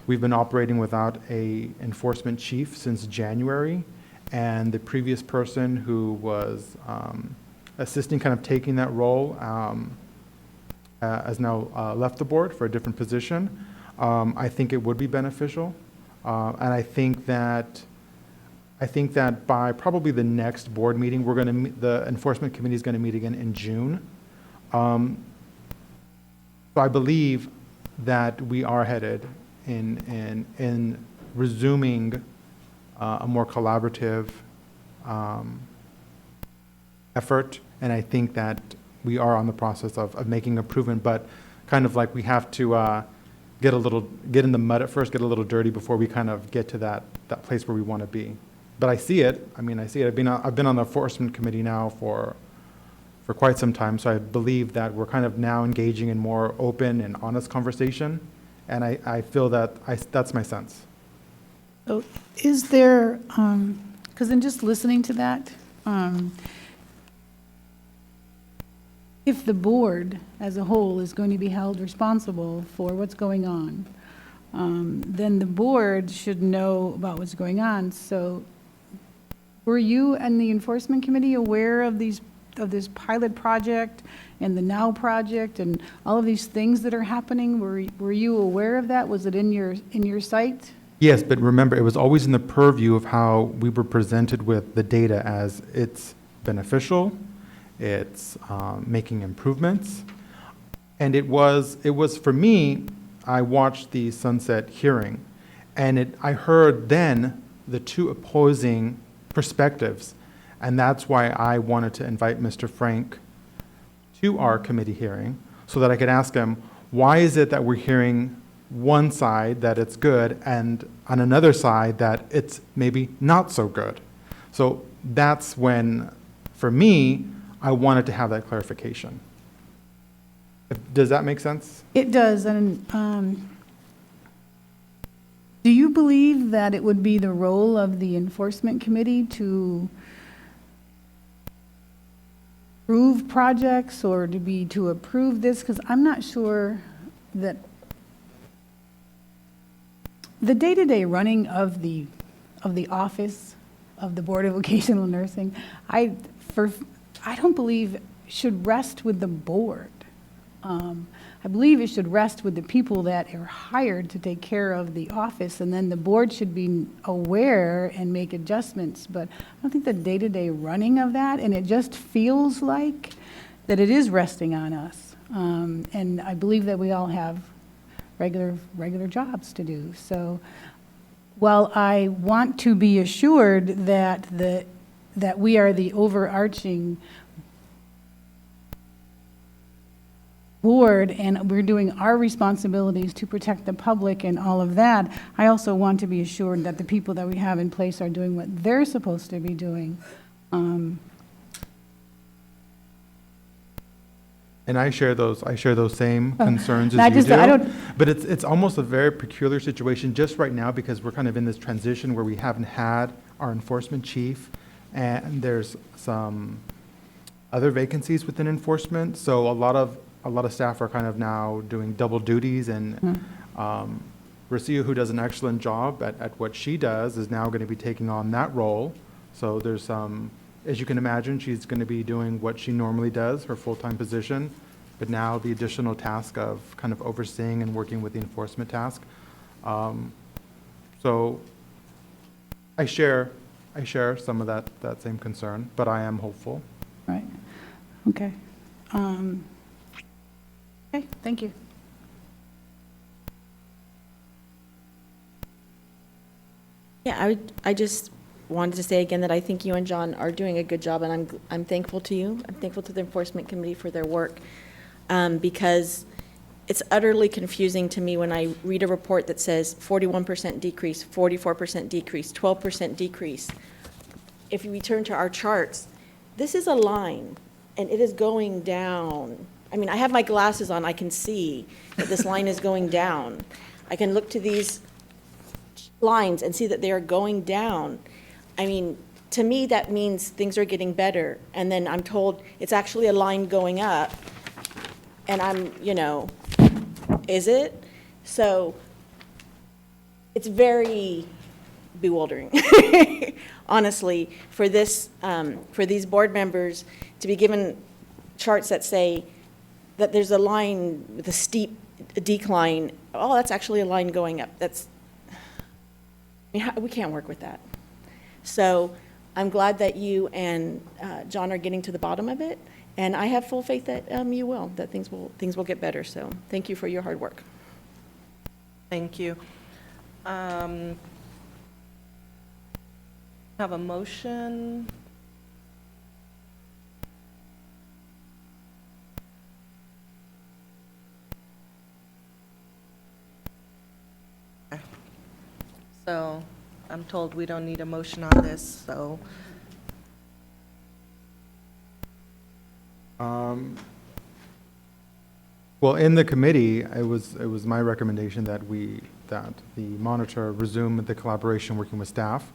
we've been operating without a enforcement chief since January, and the previous person who was assisting, kind of taking that role, has now left the board for a different position. I think it would be beneficial, and I think that by probably the next board meeting, the enforcement committee is going to meet again in June. So I believe that we are headed in resuming a more collaborative effort, and I think that we are on the process of making improvement, but kind of like we have to get in the mud at first, get a little dirty before we kind of get to that place where we want to be. But I see it. I see it. I've been on the enforcement committee now for quite some time, so I believe that we're kind of now engaging in more open and honest conversation, and I feel that that's my sense. So is there, because in just listening to that, if the board as a whole is going to be held responsible for what's going on, then the board should know about what's going on. So were you and the enforcement committee aware of this pilot project and the Now project and all of these things that are happening? Were you aware of that? Was it in your sight? Yes, but remember, it was always in the purview of how we were presented with the data as it's beneficial, it's making improvements. And it was for me, I watched the sunset hearing, and I heard then the two opposing perspectives. And that's why I wanted to invite Mr. Frank to our committee hearing, so that I could ask him, why is it that we're hearing one side that it's good, and on another side that it's maybe not so good? So that's when, for me, I wanted to have that clarification. Does that make sense? It does. And do you believe that it would be the role of the enforcement committee to approve projects or to approve this? Because I'm not sure that the day-to-day running of the office of the Board of Vocational Nursing, I don't believe should rest with the board. I believe it should rest with the people that are hired to take care of the office, and then the board should be aware and make adjustments. But I don't think the day-to-day running of that, and it just feels like that it is resting on us. And I believe that we all have regular jobs to do. So while I want to be assured that we are the overarching board and we're doing our responsibilities to protect the public and all of that, I also want to be assured that the people that we have in place are doing what they're supposed to be doing. And I share those same concerns as you do. But it's almost a very peculiar situation just right now, because we're kind of in this transition where we haven't had our enforcement chief, and there's some other vacancies within enforcement. So a lot of staff are kind of now doing double duties, and Rocio, who does an excellent job at what she does, is now going to be taking on that role. So there's some, as you can imagine, she's going to be doing what she normally does, her full-time position, but now the additional task of kind of overseeing and working with the enforcement task. So I share some of that same concern, but I am hopeful. Right, okay. Okay, thank you. Yeah, I just wanted to say again that I think you and John are doing a good job, and I'm thankful to you. I'm thankful to the Enforcement Committee for their work, because it's utterly confusing to me when I read a report that says 41% decrease, 44% decrease, 12% decrease. If we turn to our charts, this is a line, and it is going down. I mean, I have my glasses on, I can see that this line is going down. I can look to these lines and see that they are going down. I mean, to me, that means things are getting better. And then I'm told it's actually a line going up. And I'm, is it? So it's very bewildering, honestly, for these board members to be given charts that say that there's a line with a steep decline. Oh, that's actually a line going up. We can't work with that. So I'm glad that you and John are getting to the bottom of it, and I have full faith that you will, that things will get better. So thank you for your hard work. Thank you. Have a motion. So I'm told we don't need a motion on this, so. Well, in the committee, it was my recommendation that the monitor resume the collaboration working with staff.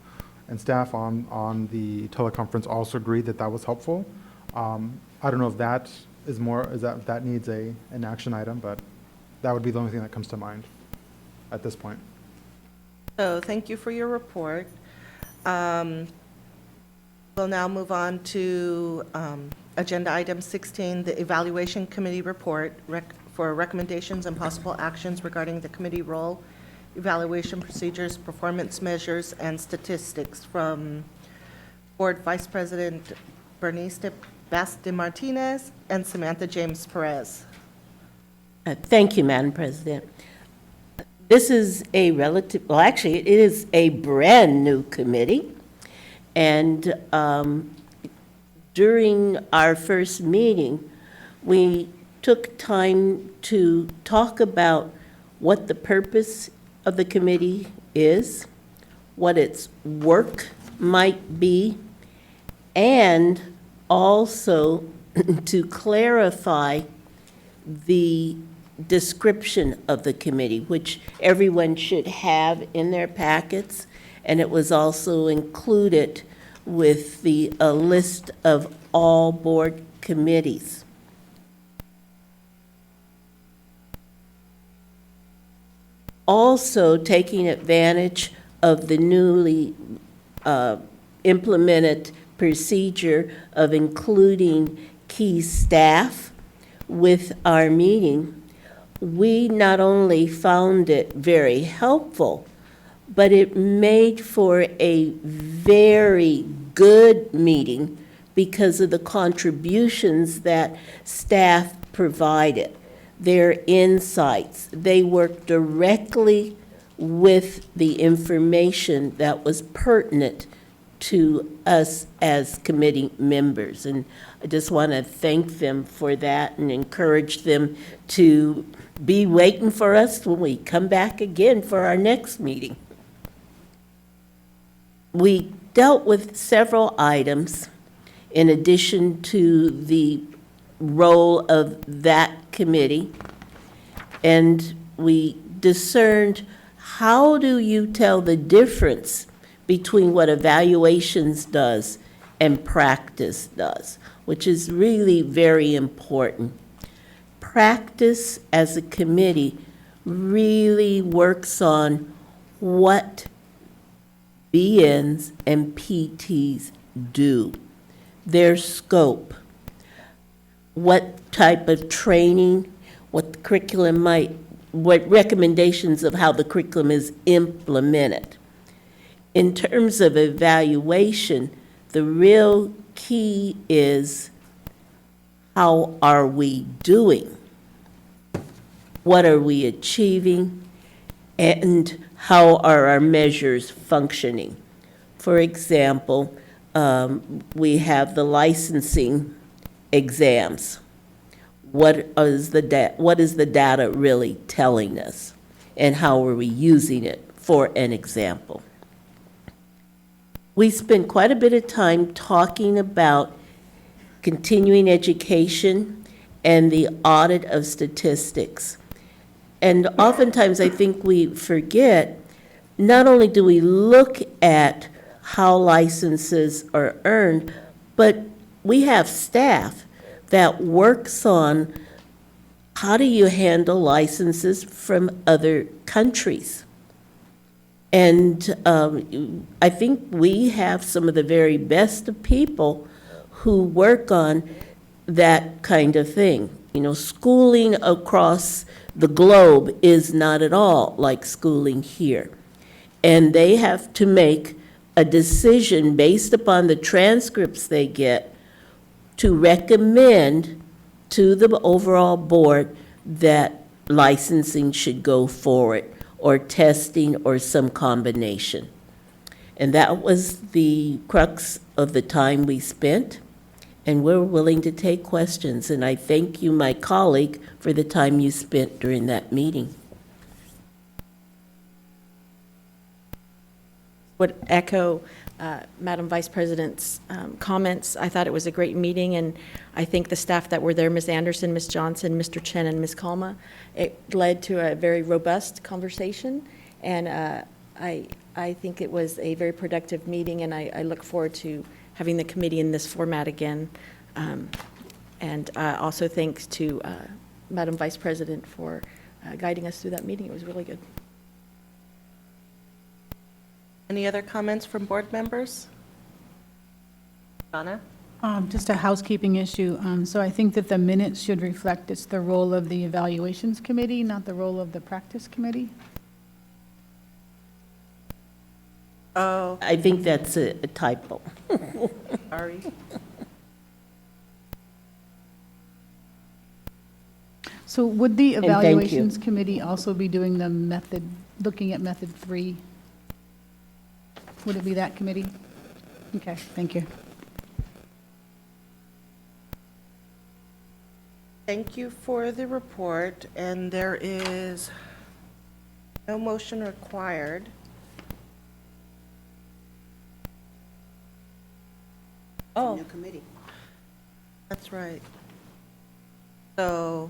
And staff on the teleconference also agreed that that was helpful. I don't know if that that needs an action item, but that would be the only thing that comes to mind at this point. So thank you for your report. We'll now move on to Agenda Item 16, the Evaluation Committee Report for recommendations and possible actions regarding the committee role, evaluation procedures, performance measures, and statistics from Board Vice President Bernice de Martinez and Samantha James Perez. Thank you, Madam President. This is actually, it is a brand-new committee. And during our first meeting, we took time to talk about what the purpose of the committee is, what its work might be, and also to clarify the description of the committee, which everyone should have in their packets, and it was also included with the list of all board committees. Also, taking advantage of the newly implemented procedure of including key staff with our meeting, we not only found it very helpful, but it made for a very good meeting because of the contributions that staff provided, their insights. They worked directly with the information that was pertinent to us as committee members. And I just want to thank them for that and encourage them to be waiting for us when we come back again for our next meeting. We dealt with several items in addition to the role of that committee, and we discerned how do you tell the difference between what evaluations does and practice does, which is really very important. Practice as a committee really works on what BNs and PTs do, their scope. what type of training, what the curriculum might, what recommendations of how the curriculum is implemented. In terms of evaluation, the real key is, how are we doing? What are we achieving? And how are our measures functioning? For example, we have the licensing exams. What is the data really telling us? And how are we using it, for an example? We spend quite a bit of time talking about continuing education and the audit of statistics. And oftentimes I think we forget, not only do we look at how licenses are earned, but we have staff that works on how do you handle licenses from other countries. And I think we have some of the very best of people who work on that kind of thing. You know, schooling across the globe is not at all like schooling here. And they have to make a decision based upon the transcripts they get to recommend to the overall board that licensing should go forward, or testing, or some combination. And that was the crux of the time we spent, and we're willing to take questions. And I thank you, my colleague, for the time you spent during that meeting. Would echo Madam Vice President's comments. I thought it was a great meeting, and I think the staff that were there, Ms. Anderson, Ms. Johnson, Mr. Chen, and Ms. Kalma, it led to a very robust conversation, and I think it was a very productive meeting, and I look forward to having the committee in this format again. And also thanks to Madam Vice President for guiding us through that meeting. It was really good. Any other comments from board members? Donna? Just a housekeeping issue. So I think that the minutes should reflect it's the role of the evaluations committee, not the role of the practice committee. Oh, I think that's a typo. sorry. So would the And thank you. evaluations committee also be doing the method, looking at method 3? Would it be that committee? Okay, thank you. Thank you for the report, and there is no motion required. Oh, New committee. that's right. So,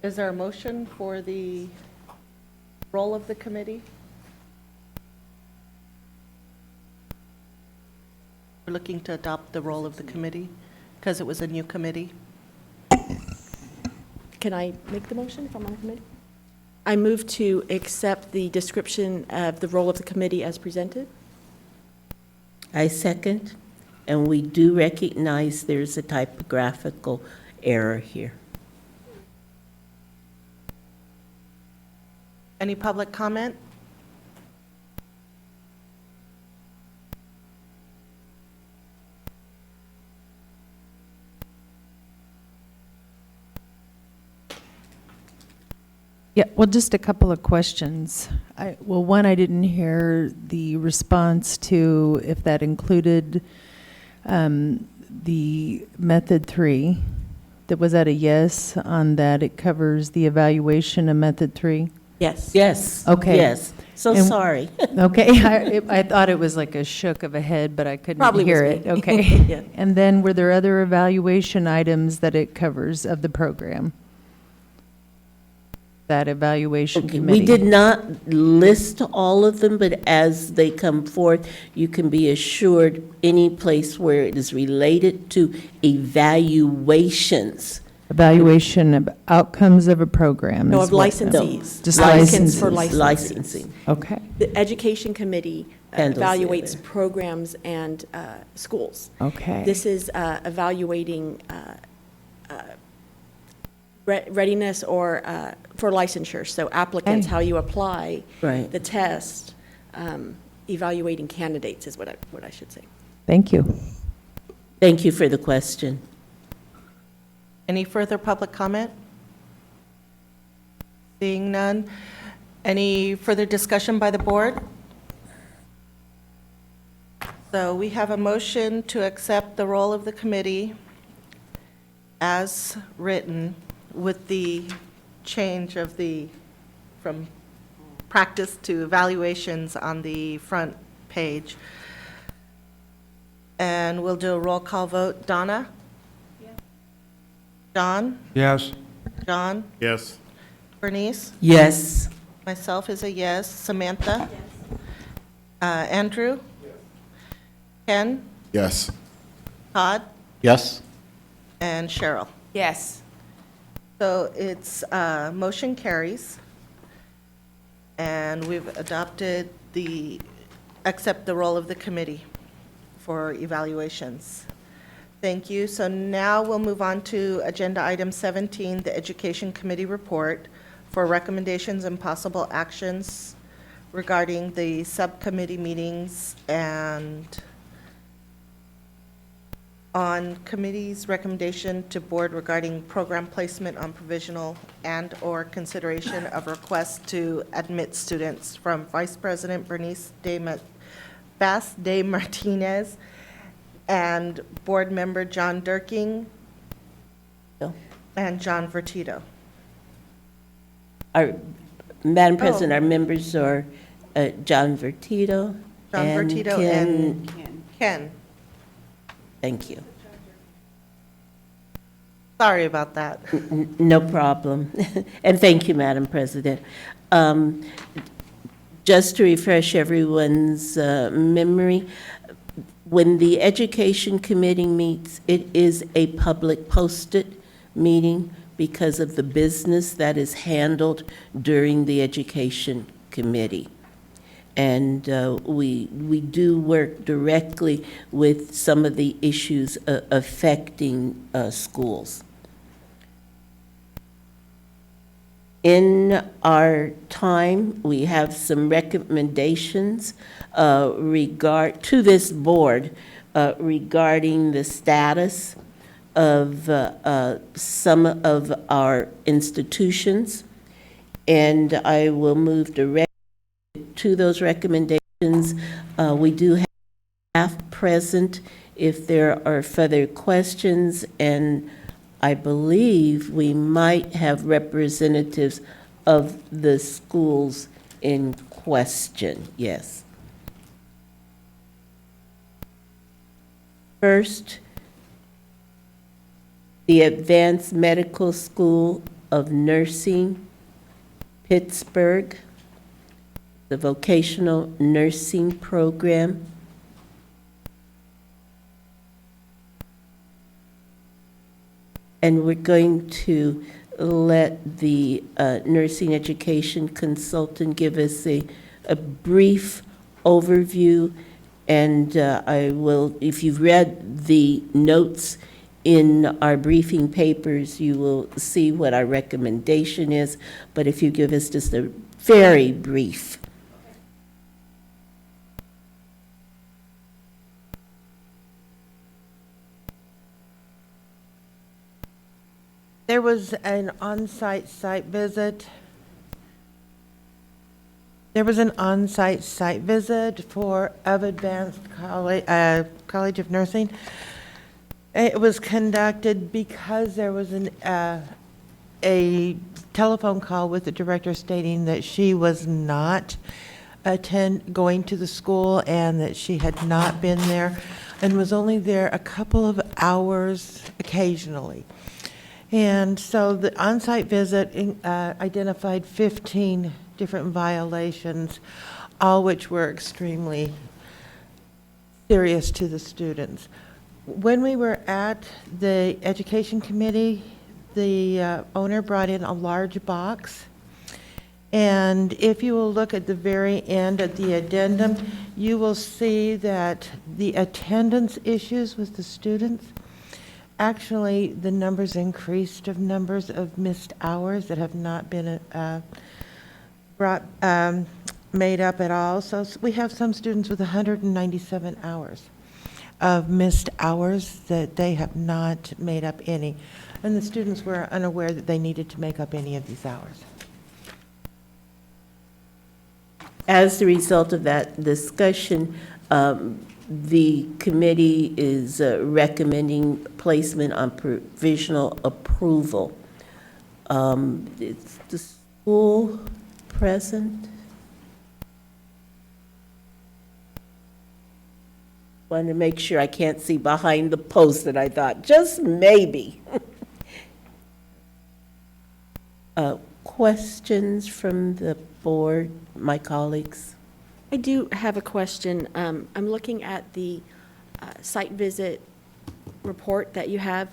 is there a motion for the role of the committee? We're looking to adopt the role of the committee because it was a new committee. Can I make the motion if I'm on the committee? I move to accept the description of the role of the committee as presented. I second, and we do recognize there's a typographical error here. Any public comment? Yeah, well, just a couple of questions. Well, one, I didn't hear the response to if that included the method 3. Was that a yes on that it covers the evaluation of method 3? Yes. Yes. Okay. Yes. So And- sorry. Okay, I thought it was like a shook of a head, but I couldn't Probably hear was it. me. Okay. Yeah. And then were there other evaluation items that it covers of the program? That evaluation committee? We did not list all of them, but as they come forth, you can be assured any place where it is related to evaluations. Evaluation of outcomes of a program? No, is of what- licensees. Just Applicants for licenses. licenses. Licensing. Okay, The education committee Handles the evaluates other. programs and schools. okay. This is evaluating readiness or for licensure. So applicants, how you apply, Right. the test, evaluating candidates is what I should say. Thank you. Thank you for the question. Any further public comment? Seeing none. Any further discussion by the board? So we have a motion to accept the role of the committee as written with the change of from practice to evaluations on the front page. And we'll do a roll call vote. Donna? Yes. John? Yes. John? Yes. Bernice? Yes. Myself is a yes. Samantha? Yes. Andrew? Yes. Ken? Yes. Todd? Yes? And Cheryl? Yes. So it's, motion carries. And we've adopted accept the role of the committee for evaluations. Thank you. So now we'll move on to agenda item 17, the Education Committee report for recommendations and possible actions regarding the subcommittee meetings and on committee's recommendation to board regarding program placement on provisional and/or consideration of requests to admit students from Vice President Bernice Bass de Martinez and Board Member John Durking and John Vertito. Madam President, our members are John Vertito. John Vertito and Ken. Thank you. Sorry about that. No problem. And thank you, Madam President. Just to refresh everyone's memory, when the Education Committee meets, it is a public posted meeting because of the business that is handled during the Education Committee. And we do work directly with some of the issues affecting schools. In our time, we have some recommendations to this board regarding the status of some of our institutions, and I will move directly to those recommendations. We do have staff present if there are further questions, and I believe we might have representatives of the schools in question. Yes. First, the Advanced Medical School of Nursing, Pittsburgh, the Vocational Nursing Program. And we're going to let the nursing education consultant give us a brief overview. And I will, if you've read the notes in our briefing papers, you will see what our recommendation is. But if you give us just a very brief. There was an on-site site visit. There was an on-site site visit of Advanced College of Nursing. It was conducted because there was a telephone call with the director stating that she was not going to the school and that she had not been there and was only there a couple of hours occasionally. And so the on-site visit identified 15 different violations, all which were extremely serious to the students. When we were at the Education Committee, the owner brought in a large box. And if you will look at the very end of the addendum, you will see that the attendance issues with the students Actually, the numbers increased of numbers of missed hours that have not been made up at all. So we have some students with 197 hours of missed hours that they have not made up any. And the students were unaware that they needed to make up any of these hours. As a result of that discussion, the committee is recommending placement on provisional approval. Is the school present? Wanted to make sure I can't see behind the post that I thought, just maybe. Questions from the board, my colleagues? I do have a question. I'm looking at the site visit report that you have,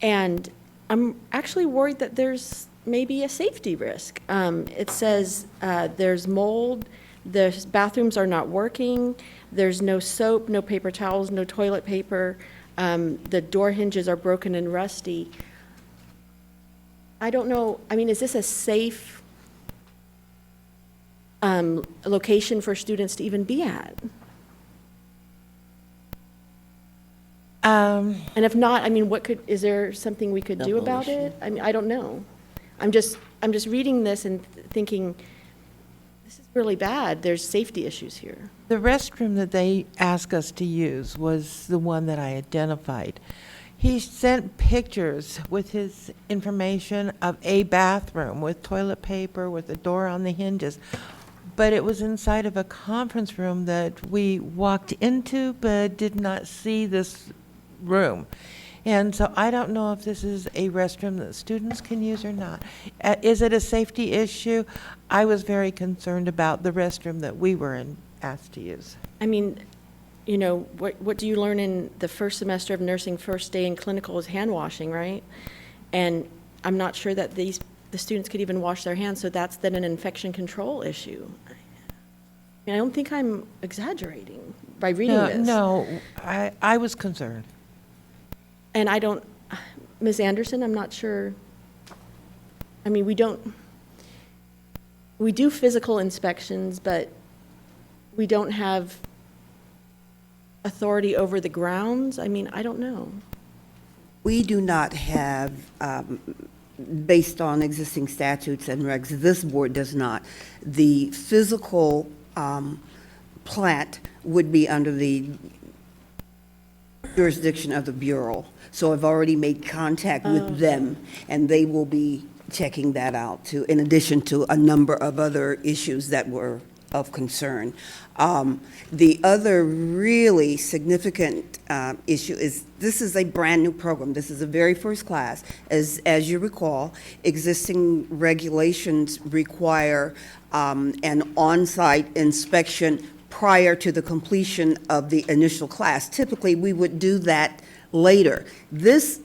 and I'm actually worried that there's maybe a safety risk. It says there's mold, the bathrooms are not working, there's no soap, no paper towels, no toilet paper, the door hinges are broken and rusty. I don't know, I mean, is this a safe location for students to even be at? And if not, I mean, is there something we could do about it? I mean, I don't know. I'm just reading this and thinking, this is really bad. There's safety issues here. The restroom that they asked us to use was the one that I identified. He sent pictures with his information of a bathroom with toilet paper, with a door on the hinges. But it was inside of a conference room that we walked into but did not see this room. And so I don't know if this is a restroom that students can use or not. Is it a safety issue? I was very concerned about the restroom that we were asked to use. I mean, you know, what do you learn in the first semester of nursing, first day in clinical is hand washing, right? And I'm not sure that the students could even wash their hands, so that's then an infection control issue. I mean, I don't think I'm exaggerating by reading this. No, I was concerned. And I don't, Ms. Anderson, I'm not sure. I mean, we do physical inspections, but we don't have authority over the grounds. I mean, I don't know. We do not have, based on existing statutes and regs, this board does not. The physical plant would be under the jurisdiction of the Bureau. So I've already made contact with them, and they will be checking that out too, in addition to a number of other issues that were of concern. The other really significant issue is this is a brand-new program. This is the very first class. As you recall, existing regulations require an on-site inspection prior to the completion of the initial class. Typically, we would do that later. This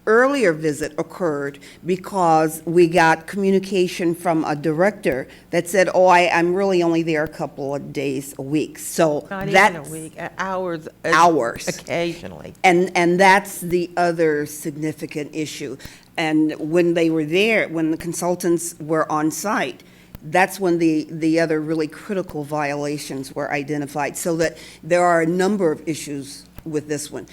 earlier visit occurred because we got communication from a director that said, oh, I'm really only there a couple of days a week. So Not that's even a week, hours. Occasionally. And that's the other significant issue. And when they were there, when the consultants were on site, that's when the other really critical violations were identified. So that there are a number of issues with this one.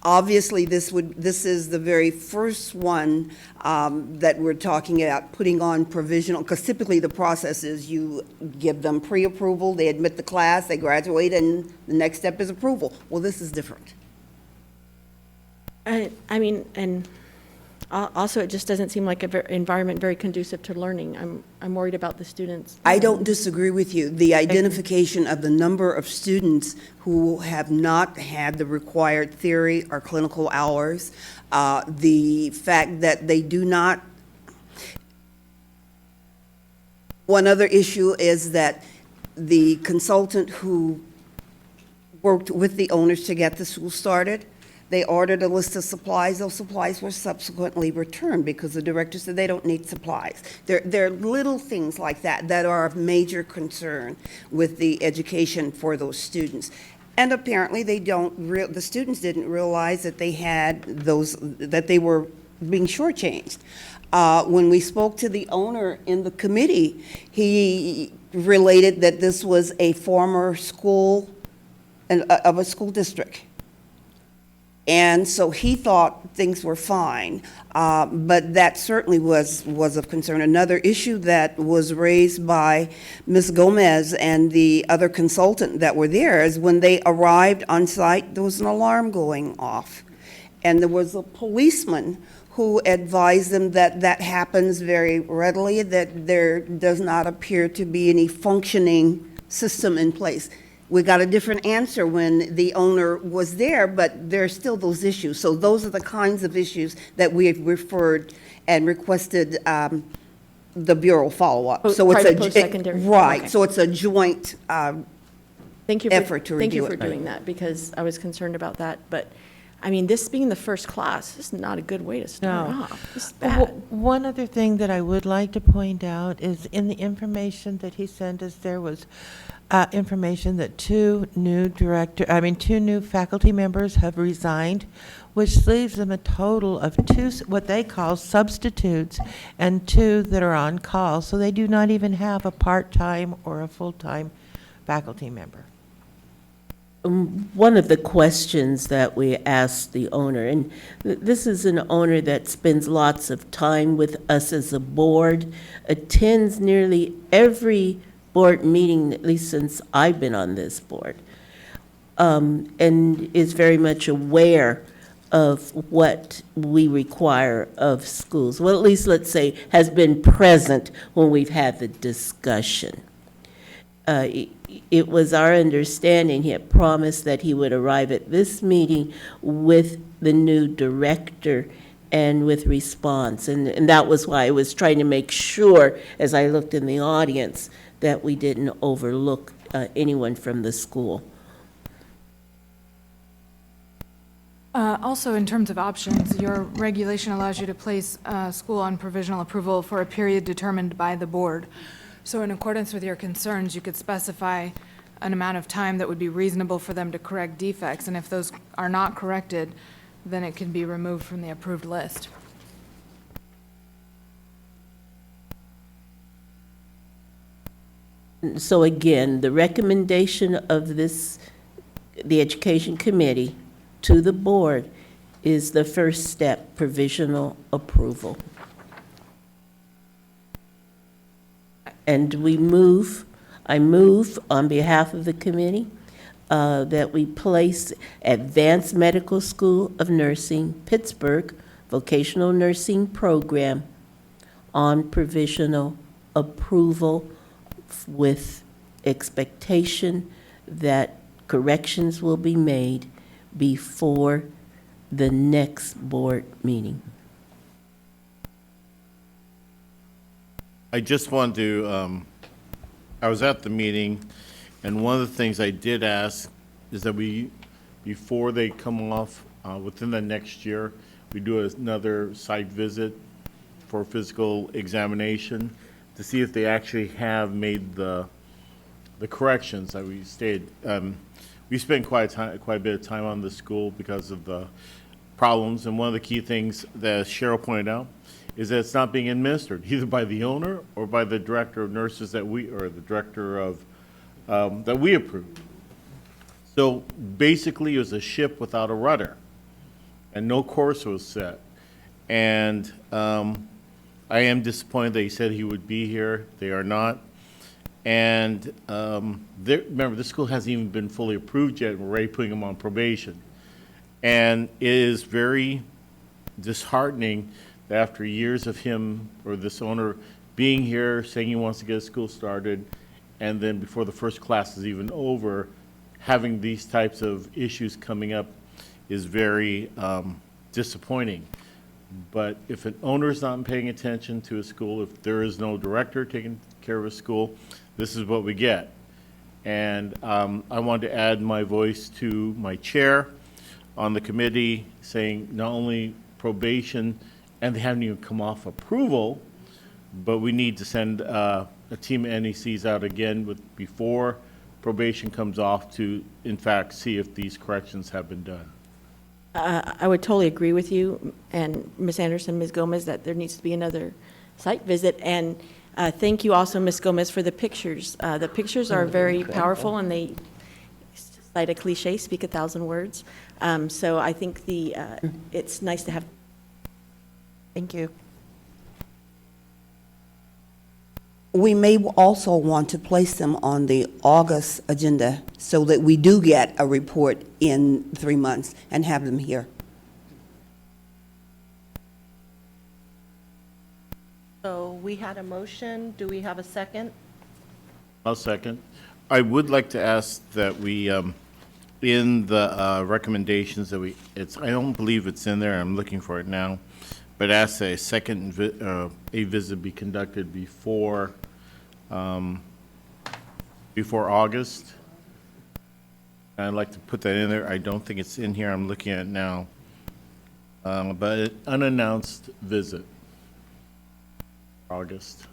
Obviously, this is the very first one that we're talking about putting on provisional, because typically the process is you give them pre-approval, they admit the class, they graduate, and the next step is approval. Well, this is different. I mean, and also it just doesn't seem like an environment very conducive to learning. I'm worried about the students. I don't disagree with you. The identification of the number of students who have not had the required theory or clinical hours, the fact that they do not. One other issue is that the consultant who worked with the owners to get the school started, they ordered a list of supplies. Those supplies were subsequently returned because the director said they don't need supplies. There are little things like that that are of major concern with the education for those students. And apparently they the students didn't realize that they had that they were being shortchanged. When we spoke to the owner in the committee, he related that this was a former school of a school district. And so he thought things were fine, but that certainly was of concern. Another issue that was raised by Ms. Gomez and the other consultant that were there is when they arrived on site, there was an alarm going off. And there was a policeman who advised them that that happens very readily, that there does not appear to be any functioning system in place. We got a different answer when the owner was there, but there are still those issues. So those are the kinds of issues that we have referred and requested the Bureau follow up. So it's Private post-secondary. right. Okay. So it's a joint Thank you effort to Thank you review for it. doing that, because I was concerned about that. But, I mean, this being the first class, this is not a good way to start No. off. This is bad. One other thing that I would like to point out is in the information that he sent us, there was information that two new faculty members have resigned, which leaves them a total of two, what they call substitutes, and two that are on call. So they do not even have a part-time or a full-time faculty member. One of the questions that we asked the owner, and this is an owner that spends lots of time with us as a board, attends nearly every board meeting, at least since I've been on this board, and is very much aware of what we require of schools. Well, at least, let's say, has been present when we've had the discussion. It was our understanding, he had promised that he would arrive at this meeting with the new director and with response. And that was why I was trying to make sure, as I looked in the audience, that we didn't overlook anyone from the school. Also, in terms of options, your regulation allows you to place a school on provisional approval for a period determined by the board. So in accordance with your concerns, you could specify an amount of time that would be reasonable for them to correct defects, and if those are not corrected, then it can be removed from the approved list. So again, the recommendation of the Education Committee to the board is the first step, provisional approval. And I move on behalf of the committee that we place Advanced Medical School of Nursing, Pittsburgh, Vocational Nursing Program on provisional approval with expectation that corrections will be made before the next board meeting. I just wanted to, I was at the meeting, and one of the things I did ask is that before they come off, within the next year, we do another site visit for physical examination to see if they actually have made the corrections that we stated. We spent quite a bit of time on the school because of the problems, and one of the key things that Cheryl pointed out is that it's not being administered either by the owner or by the director of nurses or the director of that we approved. So basically, it was a ship without a rudder, and no course was set. And I am disappointed that he said he would be here. They are not. And remember, this school hasn't even been fully approved yet. We're already putting them on probation. And it is very disheartening that after years of him or this owner being here, saying he wants to get a school started, and then before the first class is even over, having these types of issues coming up is very disappointing. But if an owner is not paying attention to a school, if there is no director taking care of a school, this is what we get. And I wanted to add my voice to my chair on the committee, saying not only probation, and they haven't even come off approval, but we need to send a team of NECs out again before probation comes off to, in fact, see if these corrections have been done. I would totally agree with you and Ms. Anderson, Ms. Gomez, that there needs to be another site visit. And thank you also, Ms. Gomez, for the pictures. The pictures are very powerful, and they, like a cliche, speak 1,000 words. So I think it's nice to have. Thank you. We may also want to place them on the August agenda so that we do get a report in 3 months and have them here. So we had a motion. Do we have a second? I'll second. I would like to ask that we, in the recommendations that I don't believe it's in there, I'm looking for it now, but ask a second visit be conducted before August. I'd like to put that in there. I don't think it's in here. I'm looking at it now. But an unannounced visit, August.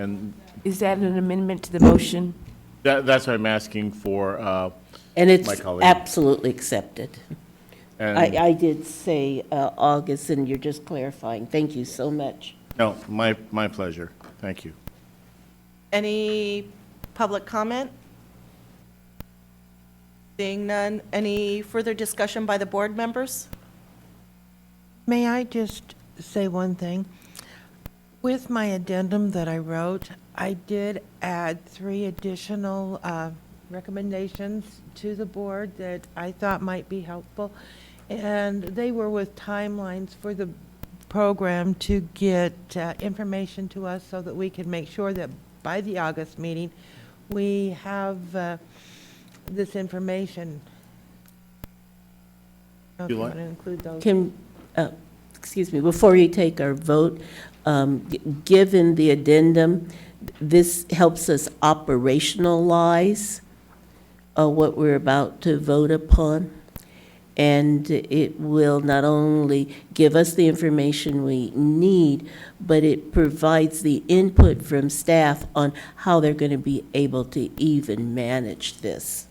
And Is that an amendment to the motion? that's what I'm asking for, And it's my colleague. absolutely accepted. And- I did say August, and you're just clarifying. Thank you so much. No, my pleasure. Thank you. Any public comment? Seeing none, any further discussion by the board members? May I just say one thing? With my addendum that I wrote, I did add 3 additional recommendations to the board that I thought might be helpful. And they were with timelines for the program to get information to us so that we can make sure that by the August meeting, we have this information. I don't know if you want to include those. Excuse me, before you take our vote, given the addendum, this helps us operationalize what we're about to vote upon. And it will not only give us the information we need, but it provides the input from staff on how they're going to be able to even manage this.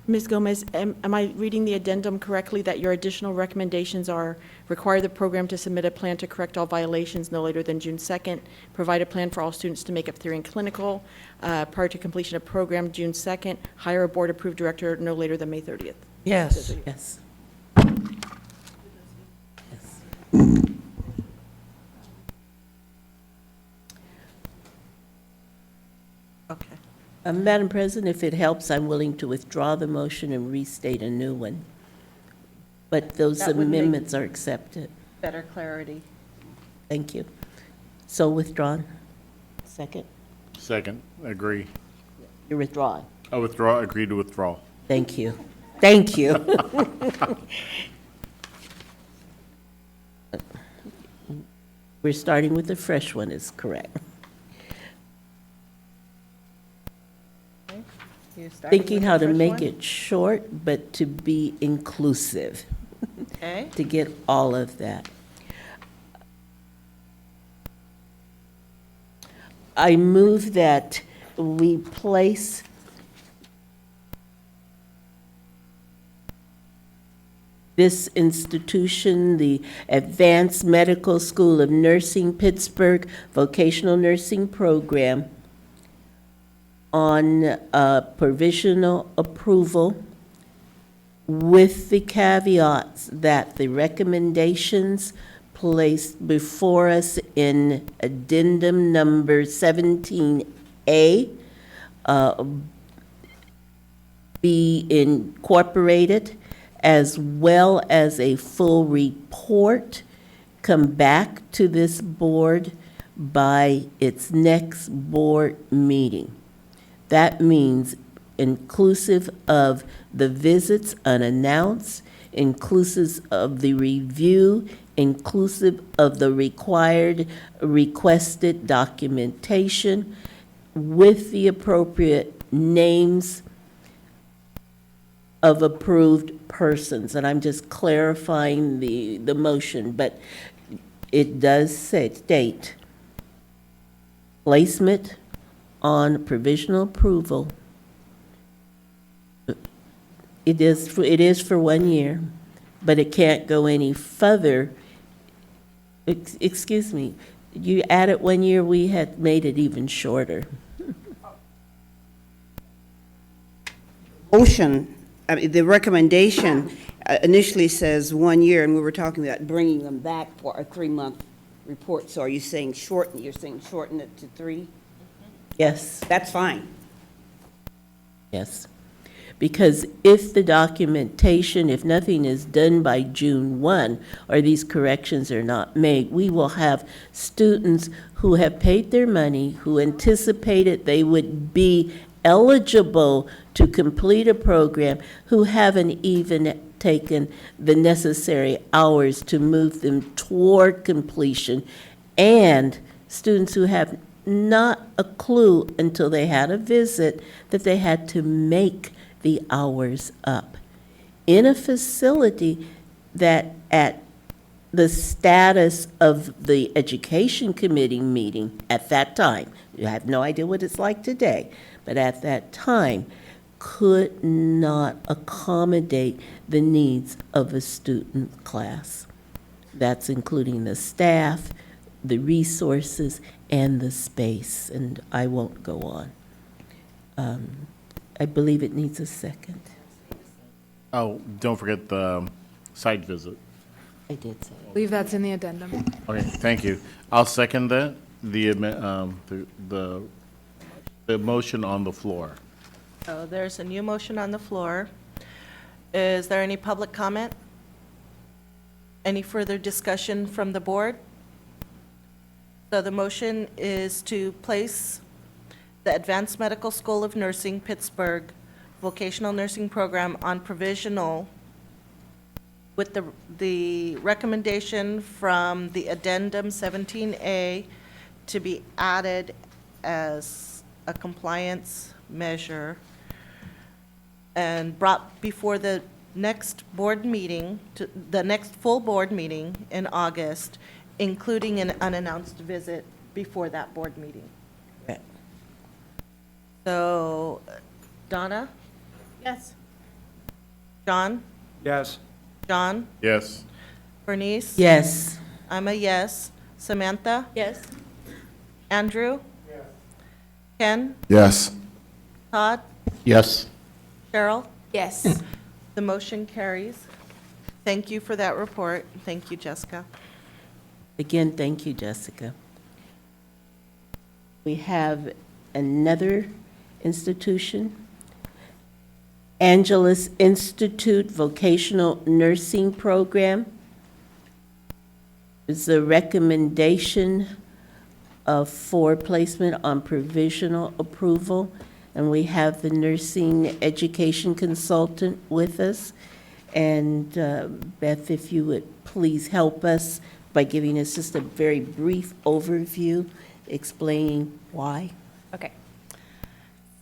Ms. Gomez, am I reading the addendum correctly, that your additional recommendations are require the program to submit a plan to correct all violations no later than June 2nd, provide a plan for all students to make up theory and clinical prior to completion of program June 2nd, hire a board-approved director no later than May 30th? Yes. Yes. Okay. Madam President, if it helps, I'm willing to withdraw the motion and restate a new one. But those That would make amendments are accepted. Better clarity. Thank you. So withdrawn. Second? Second, agree. You're withdrawing. I withdraw, agree to withdraw. Thank you. Thank you. We're starting with the fresh one, is correct. You're starting Thinking with how the to first make one? it short, but to be inclusive, Okay. to get all of that. I move that we place this institution, the Advanced Medical School of Nursing Pittsburgh Vocational Nursing Program, on provisional approval with the caveats that the recommendations placed before us in addendum number 17A be incorporated, as well as a full report come back to this board by its next board meeting. That means inclusive of the visits unannounced, inclusive of the review, inclusive of the requested documentation with the appropriate names of approved persons. And I'm just clarifying the motion, but it does state placement on provisional approval. It is for 1 year, but it can't go any further. Excuse me, you added 1 year, we had made it even shorter. Motion, I mean, the recommendation initially says 1 year, and we were talking about bringing them back for a 3-month report. So are you saying shorten, you're saying shorten it to 3? Yes. That's fine. Yes, because if the documentation, if nothing is done by June 1, or these corrections are not made, we will have students who have paid their money, who anticipated they would be eligible to complete a program, who haven't even taken the necessary hours to move them toward completion, and students who have not a clue until they had a visit that they had to make the hours up in a facility that at the status of the education committee meeting at that time, you have no idea what it's like today, but at that time, could not accommodate the needs of a student class. That's including the staff, the resources, and the space, and I won't go on. I believe it needs a second. Oh, don't forget the site visit. I did say. I believe that's in the addendum. Okay, thank you. I'll second that, the motion on the floor. So there's a new motion on the floor. Is there any public comment? Any further discussion from the board? So the motion is to place the Advanced Medical School of Nursing, Pittsburgh Vocational Nursing Program on provisional with the recommendation from the addendum 17A to be added as a compliance measure and brought before the next board meeting, to the next full board meeting in August, including an unannounced visit before that board meeting. Right. So, Donna? Yes. John? Yes. John? Yes. Bernice? Yes. I'm a yes. Samantha? Yes. Andrew? Yes. Ken? Yes. Todd? Yes. Cheryl? Yes. The motion carries. Thank you for that report. Thank you, Jessica. Again, thank you, Jessica. We have another institution, Angelus Institute Vocational Nursing Program. It's a recommendation for placement on provisional approval, and we have the nursing education consultant with us. And Beth, if you would please help us by giving us just a very brief overview, explaining why. Okay.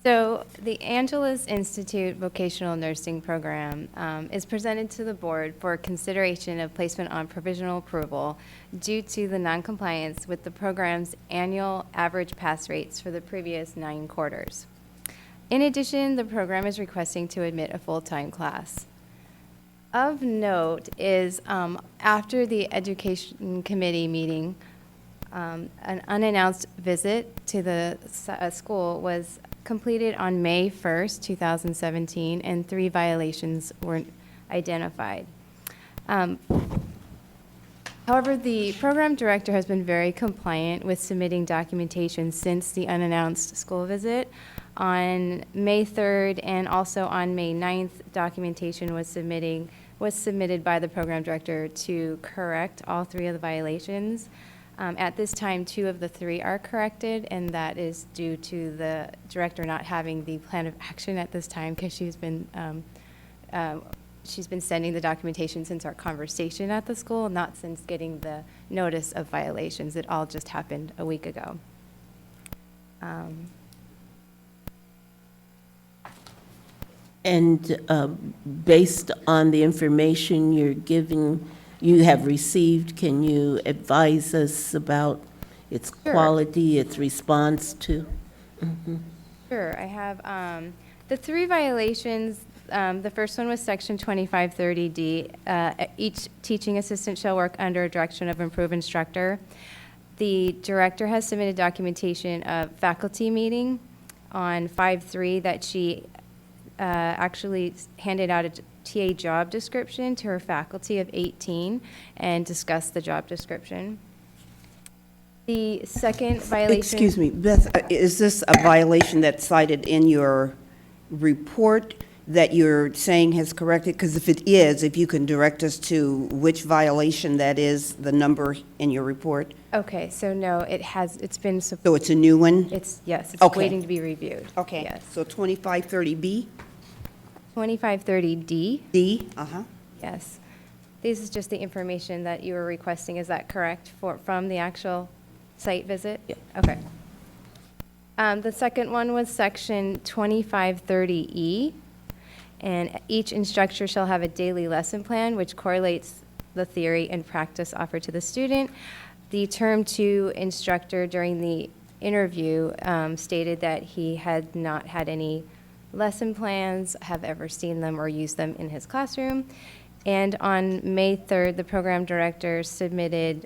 So the Angelus Institute Vocational Nursing Program is presented to the board for consideration of placement on provisional approval due to the noncompliance with the program's annual average pass rates for the previous 9 quarters. In addition, the program is requesting to admit a full-time class. Of note is after the Education Committee meeting, an unannounced visit to the school was completed on May 1st, 2017, and 3 violations were identified. However, the program director has been very compliant with submitting documentation since the unannounced school visit. On May 3rd and also on May 9th, documentation was submitted by the program director to correct all 3 of the violations. At this time, 2 of the 3 are corrected, and that is due to the director not having the plan of action at this time because she's been sending the documentation since our conversation at the school, not since getting the notice of violations. It all just happened a week ago. And based on the information you have received, can you advise us about its Sure. quality, its response to? Mhm. Sure, I have the 3 violations. The first one was section 2530D. Each teaching assistant shall work under direction of improved instructor. The director has submitted documentation of faculty meeting on 5/3 that she actually handed out a TA job description to her faculty of 18 and discussed the job description. The second violation. Excuse me, Beth, is this a violation that's cited in your report that you're saying has corrected? Because if it is, if you can direct us to which violation that is, the number in your report? Okay, so no, it's been. So it's a new one? Yes, it's Okay. waiting to be reviewed. Okay. Yes. So 2530B? 2530D? D, uh-huh. Yes. This is just the information that you were requesting, is that correct, from the actual site visit? Yeah. Okay. The second one was section 2530E, and each instructor shall have a daily lesson plan which correlates the theory and practice offered to the student. The term 2 instructor during the interview stated that he had not had any lesson plans, have ever seen them or used them in his classroom. And on May 3rd, the program director submitted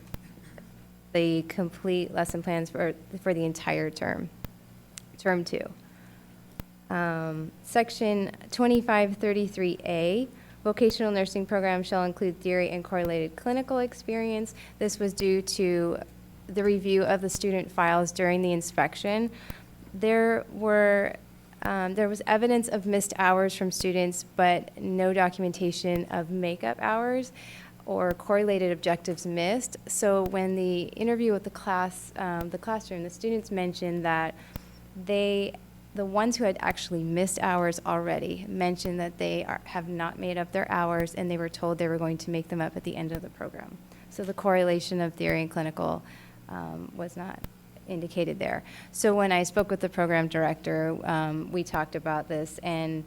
the complete lesson plans for the entire term 2. Section 2533A, vocational nursing program shall include theory and correlated clinical experience. This was due to the review of the student files during the inspection. There was evidence of missed hours from students, but no documentation of makeup hours or correlated objectives missed. So when the interview with the classroom, the students mentioned that the ones who had actually missed hours already mentioned that they have not made up their hours, and they were told they were going to make them up at the end of the program. So the correlation of theory and clinical was not indicated there. So when I spoke with the program director, we talked about this, and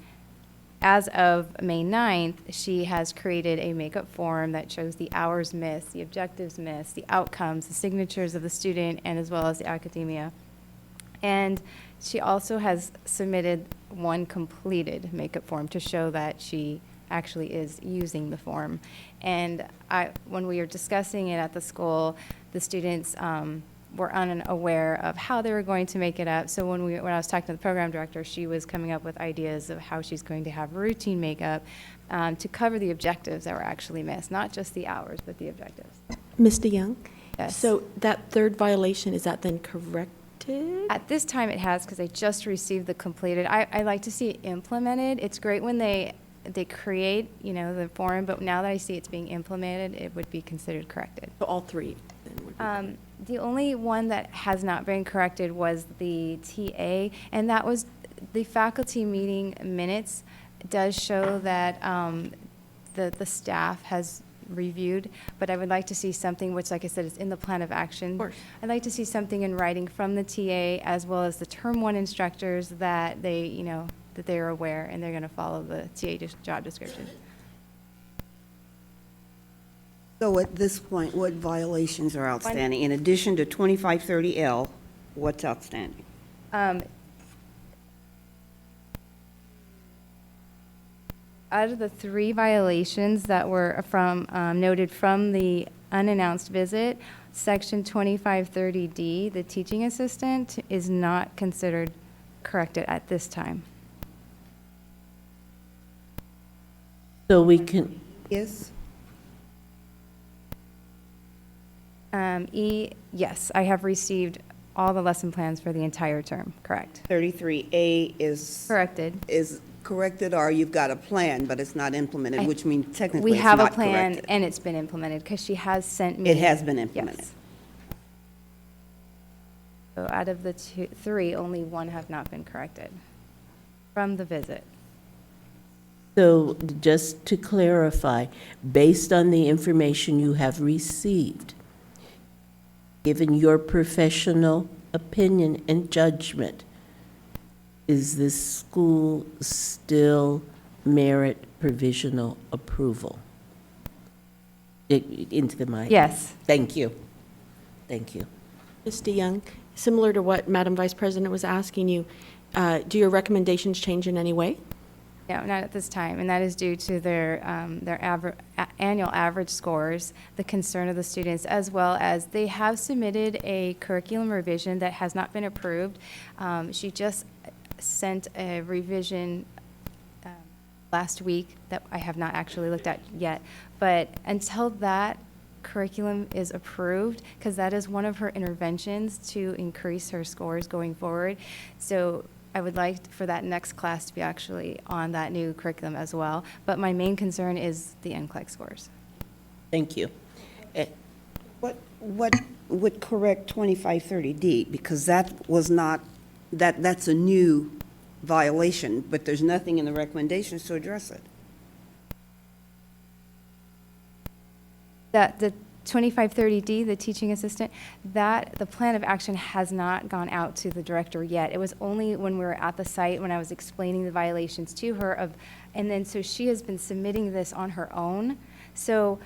as of May 9th, she has created a makeup form that shows the hours missed, the objectives missed, the outcomes, the signatures of the student, and as well as the academia. And she also has submitted one completed makeup form to show that she actually is using the form. And when we were discussing it at the school, the students were unaware of how they were going to make it up. So when I was talking to the program director, she was coming up with ideas of how she's going to have routine makeup to cover the objectives that were actually missed, not just the hours, but the objectives. Ms. DeYoung? Yes. So that third violation, is that then corrected? At this time it has, because I just received the completed. I like to see it implemented. It's great when they create, the form, but now that I see it's being implemented, it would be considered corrected. So all 3 then would be The only one that has not been corrected was the TA, and that was the faculty meeting minutes does show that the staff has reviewed, but I would like to see something, which, like I said, is in the plan of action. Of course. I'd like to see something in writing from the TA as well as the term 1 instructors that that they are aware and they're going to follow the TA job description. So at this point, what violations are outstanding? In addition to 2530L, what's outstanding? Out of the 3 violations that were noted from the unannounced visit, section 2530D, the teaching assistant, is not considered corrected at this time. So we can, Yes? Yes, I have received all the lesson plans for the entire term, correct. 33A is... Corrected. Is corrected, or you've got a plan, but it's not implemented, which means technically We it's have a not plan, corrected. and it's been implemented, because she has sent me. It has been implemented. Yes. So out of the 3, only 1 have not been corrected from the visit. so just to clarify, based on the information you have received, given your professional opinion and judgment, is this school still merit provisional approval? Into the mic. Yes. Thank you. Thank you. Ms. DeYoung, similar to what Madam Vice President was asking you, do your recommendations change in any way? No, not at this time, and that is due to their annual average scores, the concern of the students, as well as they have submitted a curriculum revision that has not been approved. She just sent a revision last week that I have not actually looked at yet, but until that curriculum is approved, because that is one of her interventions to increase her scores going forward. So I would like for that next class to be actually on that new curriculum as well. But my main concern is the NCLEX scores. Thank you. What would correct 2530D? Because that was not, that's a new violation, but there's nothing in the recommendations to address it. That the 2530D, the teaching assistant, that the plan of action has not gone out to the director yet. It was only when we were at the site when I was explaining the violations to her and then so she has been submitting this on her own. So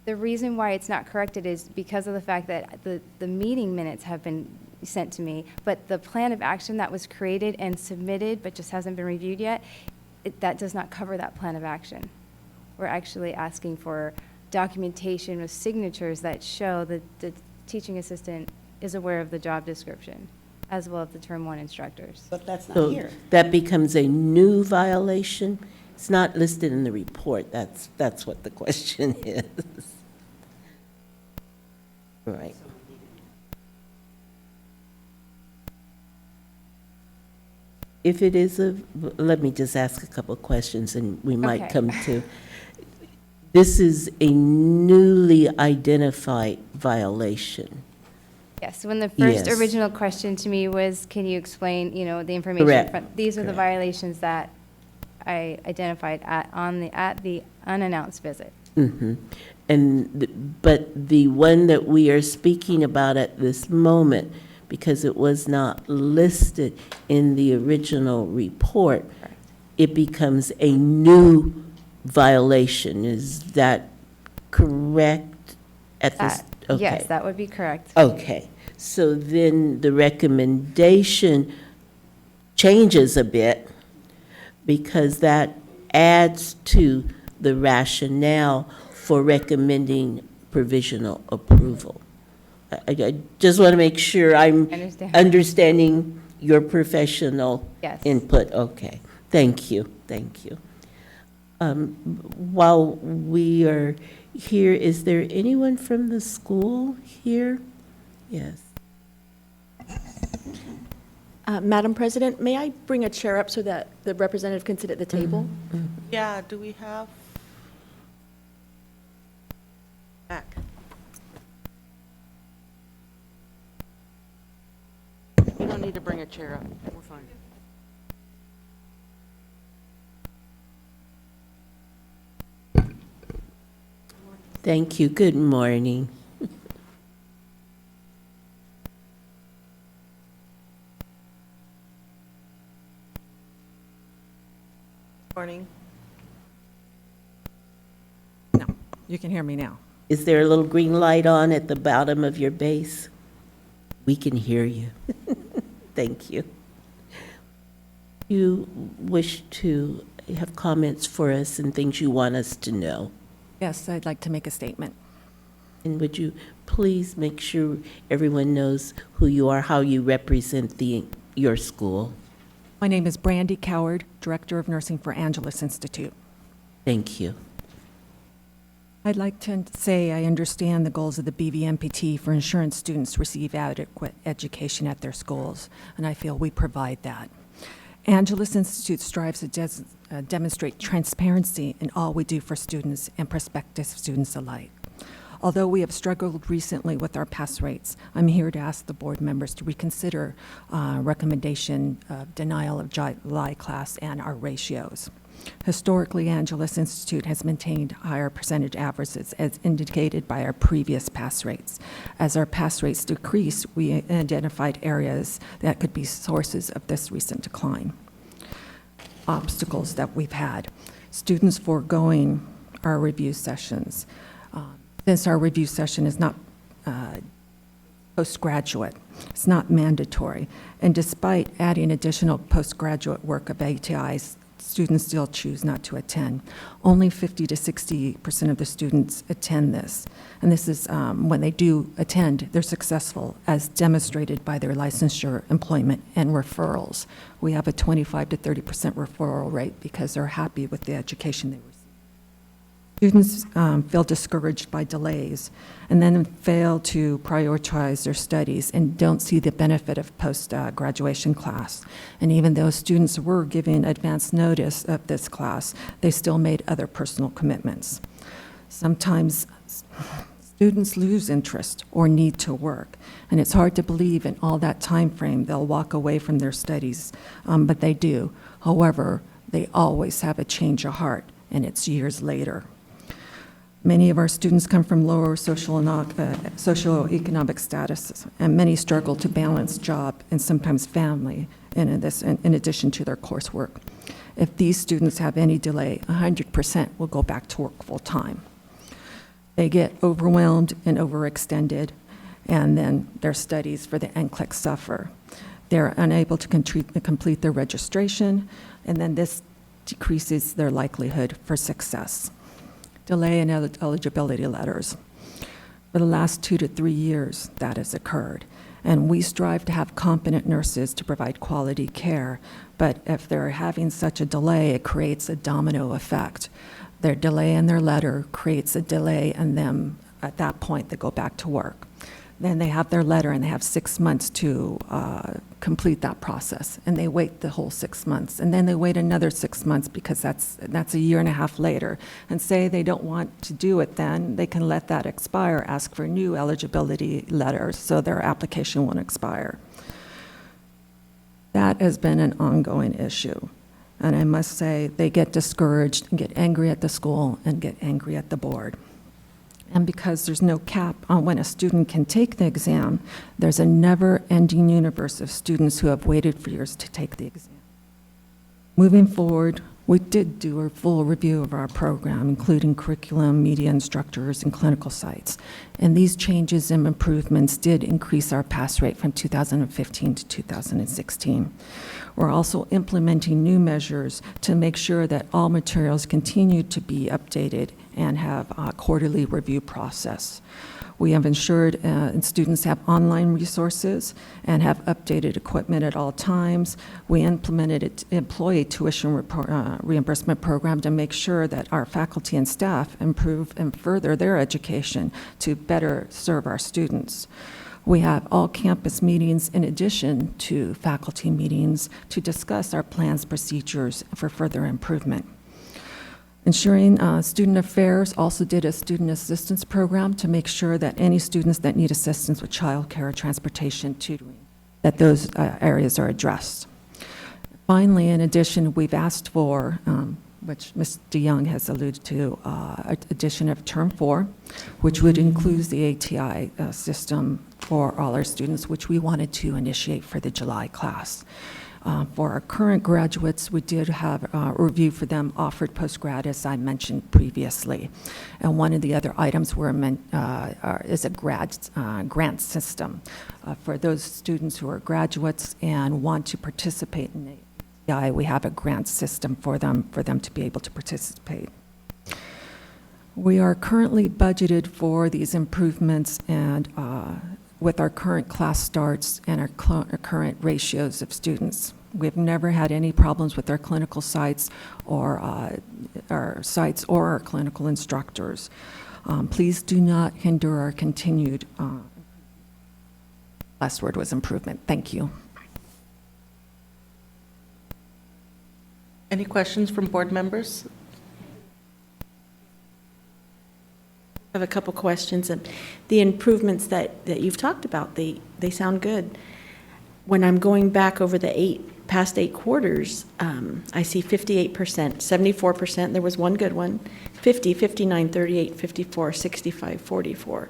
the reason why it's not corrected is because of the fact that the meeting minutes have been sent to me, but the plan of action that was created and submitted but just hasn't been reviewed yet, that does not cover that plan of action. We're actually asking for documentation with signatures that show that the teaching assistant is aware of the job description, as well as the Term 1 instructors. But that's not So here. that becomes a new violation? It's not listed in the report. That's what the question is. Right. If it is let me just ask a couple of questions and we might Okay. come to, this is a newly identified violation. Yes, when the first Yes. original question to me was, can you explain, the information? Correct. These are the Correct. violations that I identified at the unannounced visit. Mm-hmm. But the one that we are speaking about at this moment, because it was not listed in the original report, it becomes a new violation. Is that correct at this? Okay. Yes, that would be correct. Okay, so then the recommendation changes a bit because that adds to the rationale for recommending provisional approval. I just want to make sure I'm understanding your professional Yes. input. Okay, thank you, thank you. While we are here, is there anyone from the school here? Yes. Madam President, may I bring a chair up so that the representative can sit at the table? Yeah, do we have? Back. You don't need to bring a chair up. We're fine. Thank you. Good morning. Morning. No, you can hear me now. Is there a little green light on at the bottom of your base? We can hear you. Thank you. You wish to have comments for us and things you want us to know? Yes, I'd like to make a statement. And would you please make sure everyone knows who you are, how you represent your school? My name is Brandy Coward, Director of Nursing for Angeles Institute. Thank you. I'd like to say I understand the goals of the BVMPT for ensuring students receive adequate education at their schools, and I feel we provide that. Angeles Institute strives to demonstrate transparency in all we do for students and prospective students alike. Although we have struggled recently with our pass rates, I'm here to ask the board members to reconsider recommendation of denial of July class and our ratios. Historically, Angeles Institute has maintained higher percentage averages as indicated by our previous pass rates. As our pass rates decreased, we identified areas that could be sources of this recent decline. Obstacles that we've had. Students foregoing our review sessions. Since our review session is not postgraduate. It's not mandatory. And despite adding additional postgraduate work of ATIs, students still choose not to attend. Only 50 to 60% of the students attend this. And this is when they do attend, they're successful, as demonstrated by their licensure, employment, and referrals. We have a 25 to 30% referral rate because they're happy with the education they receive. Students feel discouraged by delays and then fail to prioritize their studies and don't see the benefit of post-graduation class. And even though students were given advance notice of this class, they still made other personal commitments. Sometimes students lose interest or need to work, and it's hard to believe in all that time frame they'll walk away from their studies, but they do. However, they always have a change of heart, and it's years later. Many of our students come from lower socioeconomic status, and many struggle to balance job and sometimes family in addition to their coursework. If these students have any delay, 100% will go back to work full-time. They get overwhelmed and overextended, and then their studies for the NCLEX suffer. They're unable to complete their registration, and then this decreases their likelihood for success. Delay in eligibility letters. For the last 2 to 3 years, that has occurred. And we strive to have competent nurses to provide quality care, but if they're having such a delay, it creates a domino effect. Their delay in their letter creates a delay in them. At that point, they go back to work. Then they have their letter and they have 6 months to complete that process, and they wait the whole 6 months, and then they wait another 6 months because that's a year and a half later. And say they don't want to do it then, they can let that expire, ask for new eligibility letters so their application won't expire. That has been an ongoing issue. And I must say, they get discouraged and get angry at the school and get angry at the board. And because there's no cap on when a student can take the exam, there's a never-ending universe of students who have waited for years to take the exam. Moving forward, we did do a full review of our program, including curriculum, media instructors, and clinical sites. And these changes and improvements did increase our pass rate from 2015 to 2016. We're also implementing new measures to make sure that all materials continue to be updated and have a quarterly review process. We have ensured students have online resources and have updated equipment at all times. We implemented an employee tuition reimbursement program to make sure that our faculty and staff improve and further their education to better serve our students. We have all campus meetings in addition to faculty meetings to discuss our plans, procedures for further improvement. Ensuring Student Affairs also did a student assistance program to make sure that any students that need assistance with childcare, transportation, tutoring, that those areas are addressed. Finally, in addition, we've asked for, which Ms. DeYoung has alluded to, addition of Term 4, which would include the ATI system for all our students, which we wanted to initiate for the July class. For our current graduates, we did have a review for them offered post-grad, as I mentioned previously. And one of the other items is a grant system for those students who are graduates and want to participate in ATI. We have a grant system for them to be able to participate. We are currently budgeted for these improvements, and with our current class starts and our current ratios of students. We've never had any problems with our clinical sites or our clinical instructors. Please do not hinder our continued, last word was improvement. Thank you. Any questions from board members? I have a couple questions. The improvements that you've talked about, they sound good. When I'm going back over the past 8 quarters, I see 58%, 74%, there was one good one, 50, 59, 38, 54, 65, 44.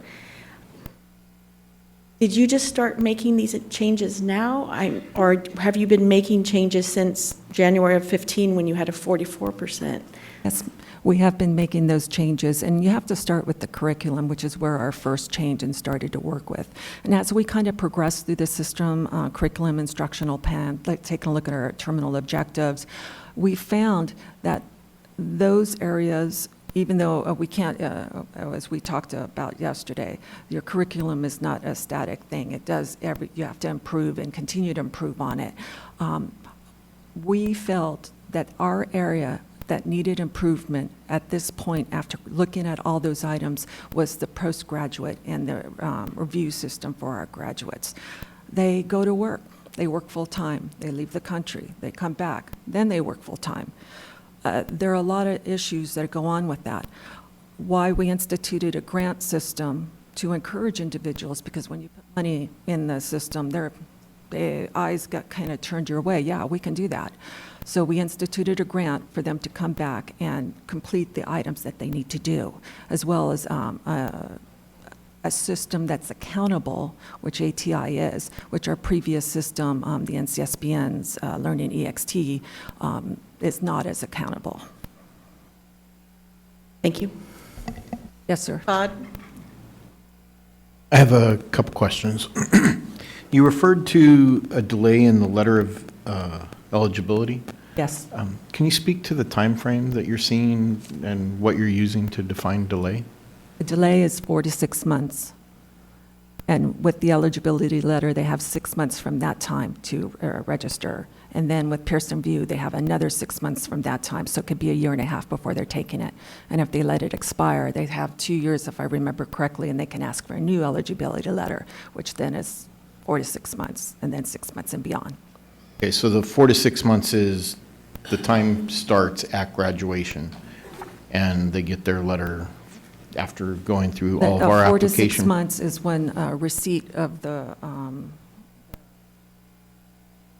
Did you just start making these changes now? Or have you been making changes since January of 15 when you had a 44%? Yes. We have been making those changes, and you have to start with the curriculum, which is where our first change and started to work with. And as we kind of progress through the system, curriculum, instructional plan, like taking a look at our terminal objectives, we found that those areas, even though we can't, as we talked about yesterday, your curriculum is not a static thing. It does you have to improve and continue to improve on it. We felt that our area that needed improvement at this point, after looking at all those items, was the postgraduate and the review system for our graduates. They go to work. They work full-time. They leave the country. They come back. Then they work full-time. There are a lot of issues that go on with that. Why we instituted a grant system to encourage individuals, because when you put money in the system, their eyes got kind of turned your way. Yeah, we can do that. So we instituted a grant for them to come back and complete the items that they need to do, as well as a system that's accountable, which ATI is, which our previous system, the NCSBN's Learning EXT, is not as accountable. Thank you. Yes, sir. Todd? I have a couple questions. You referred to a delay in the letter of eligibility. Yes. Can you speak to the time frame that you're seeing and what you're using to define delay? The delay is 4 to 6 months. And with the eligibility letter, they have 6 months from that time to register. And then with Pearson VUE, they have another 6 months from that time. So it could be a year and a half before they're taking it. And if they let it expire, they have 2 years, if I remember correctly, and they can ask for a new eligibility letter, which then is 4 to 6 months, and then 6 months and beyond. Okay, so the 4 to 6 months is the time starts at graduation, and they get their letter after going through all of our 4 to 6 application. months is when receipt of the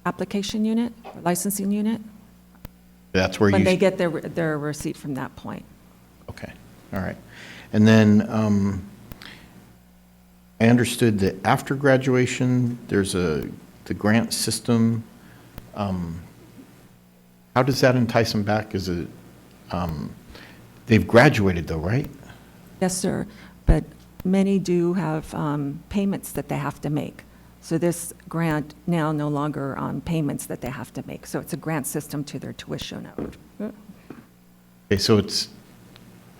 application unit, licensing unit, That's where when you, they get their receipt from that point. okay, all right. And then I understood that after graduation, there's the grant system. How does that entice them back? Is it, they've graduated though, right? Yes, sir, but many do have payments that they have to make. So this grant now no longer payments that they have to make. So it's a grant system to their tuition. Okay, so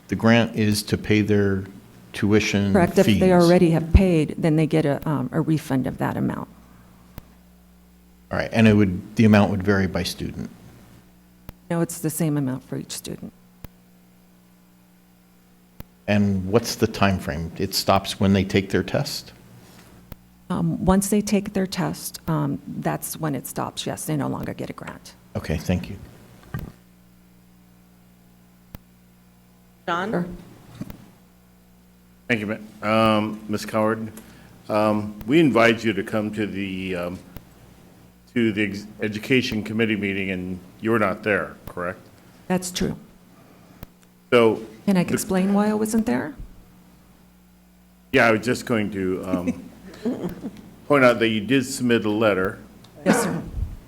the grant is to pay their tuition Correct. fees. If they already have paid, then they get a refund of that amount. All right, and the amount would vary by student. No, it's the same amount for each student. And what's the time frame? It stops when they take their test? Once they take their test, that's when it stops. Yes, they no longer get a grant. Okay, thank you. John? Sure. Thank you, Ms. Coward. We invite you to come to the Education Committee meeting, and you were not there, correct? That's true. So. Can I explain why I wasn't there? Yeah, I was just going to point out that you did submit a letter. Yes, sir.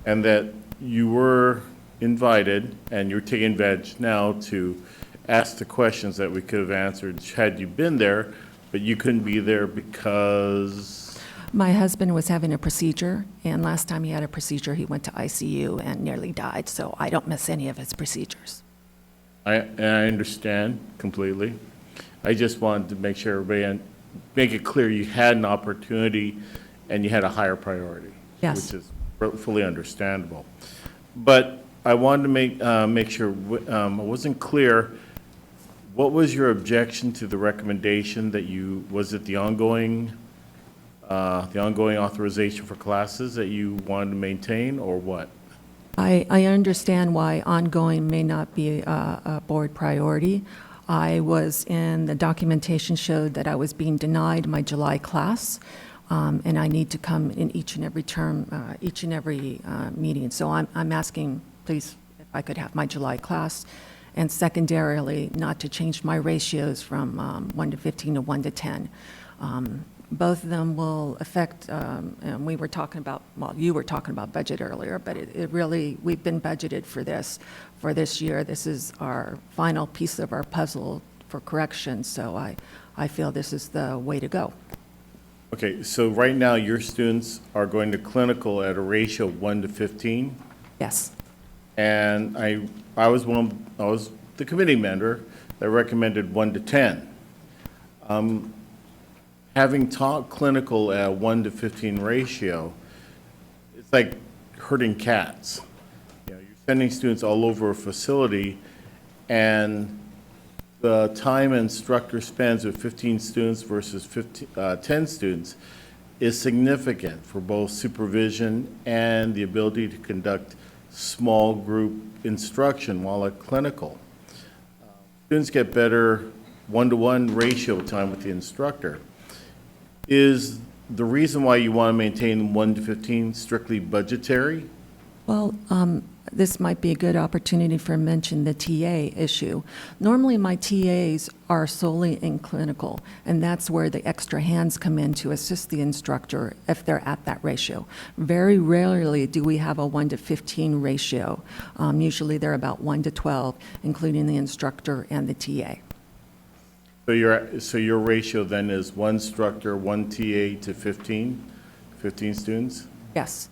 And that you were invited, and you're taking advantage now to ask the questions that we could have answered had you been there, but you couldn't be there because? My husband was having a procedure, and last time he had a procedure, he went to ICU and nearly died, so I don't miss any of his procedures. I understand completely. I just wanted to make sure everybody, make it clear you had an opportunity and you had a higher priority. Yes. Which is fully understandable. But I wanted to make sure, I wasn't clear, what was your objection to the recommendation that was it the ongoing authorization for classes that you wanted to maintain, or what? I understand why ongoing may not be a board priority. I was in, the documentation showed that I was being denied my July class, and I need to come in each and every term, each and every meeting. So I'm asking, please, if I could have my July class, and secondarily, not to change my ratios from 1 to 15 to 1 to 10. both of them will affect, and we were talking about, well, you were talking about budget earlier, but it really, we've been budgeted for this year. This is our final piece of our puzzle for corrections, so I feel this is the way to go. Okay, so right now, your students are going to clinical at a ratio of 1 to 15? Yes. And I was the committee member that recommended 1 to 10. Having taught clinical at a 1 to 15 ratio, it's like herding cats. You know, you're sending students all over a facility, and the time an instructor spends with 15 students versus 10 students is significant for both supervision and the ability to conduct small group instruction while at clinical. Students get better one-to-one ratio time with the instructor. Is the reason why you want to maintain 1 to 15 strictly budgetary? Well, this might be a good opportunity for mention the TA issue. Normally, my TAs are solely in clinical, and that's where the extra hands come in to assist the instructor if they're at that ratio. Very rarely do we have a 1 to 15 ratio. Usually, they're about 1 to 12, including the instructor and the TA. So your ratio then is 1 instructor, 1 TA to 15 students? Yes.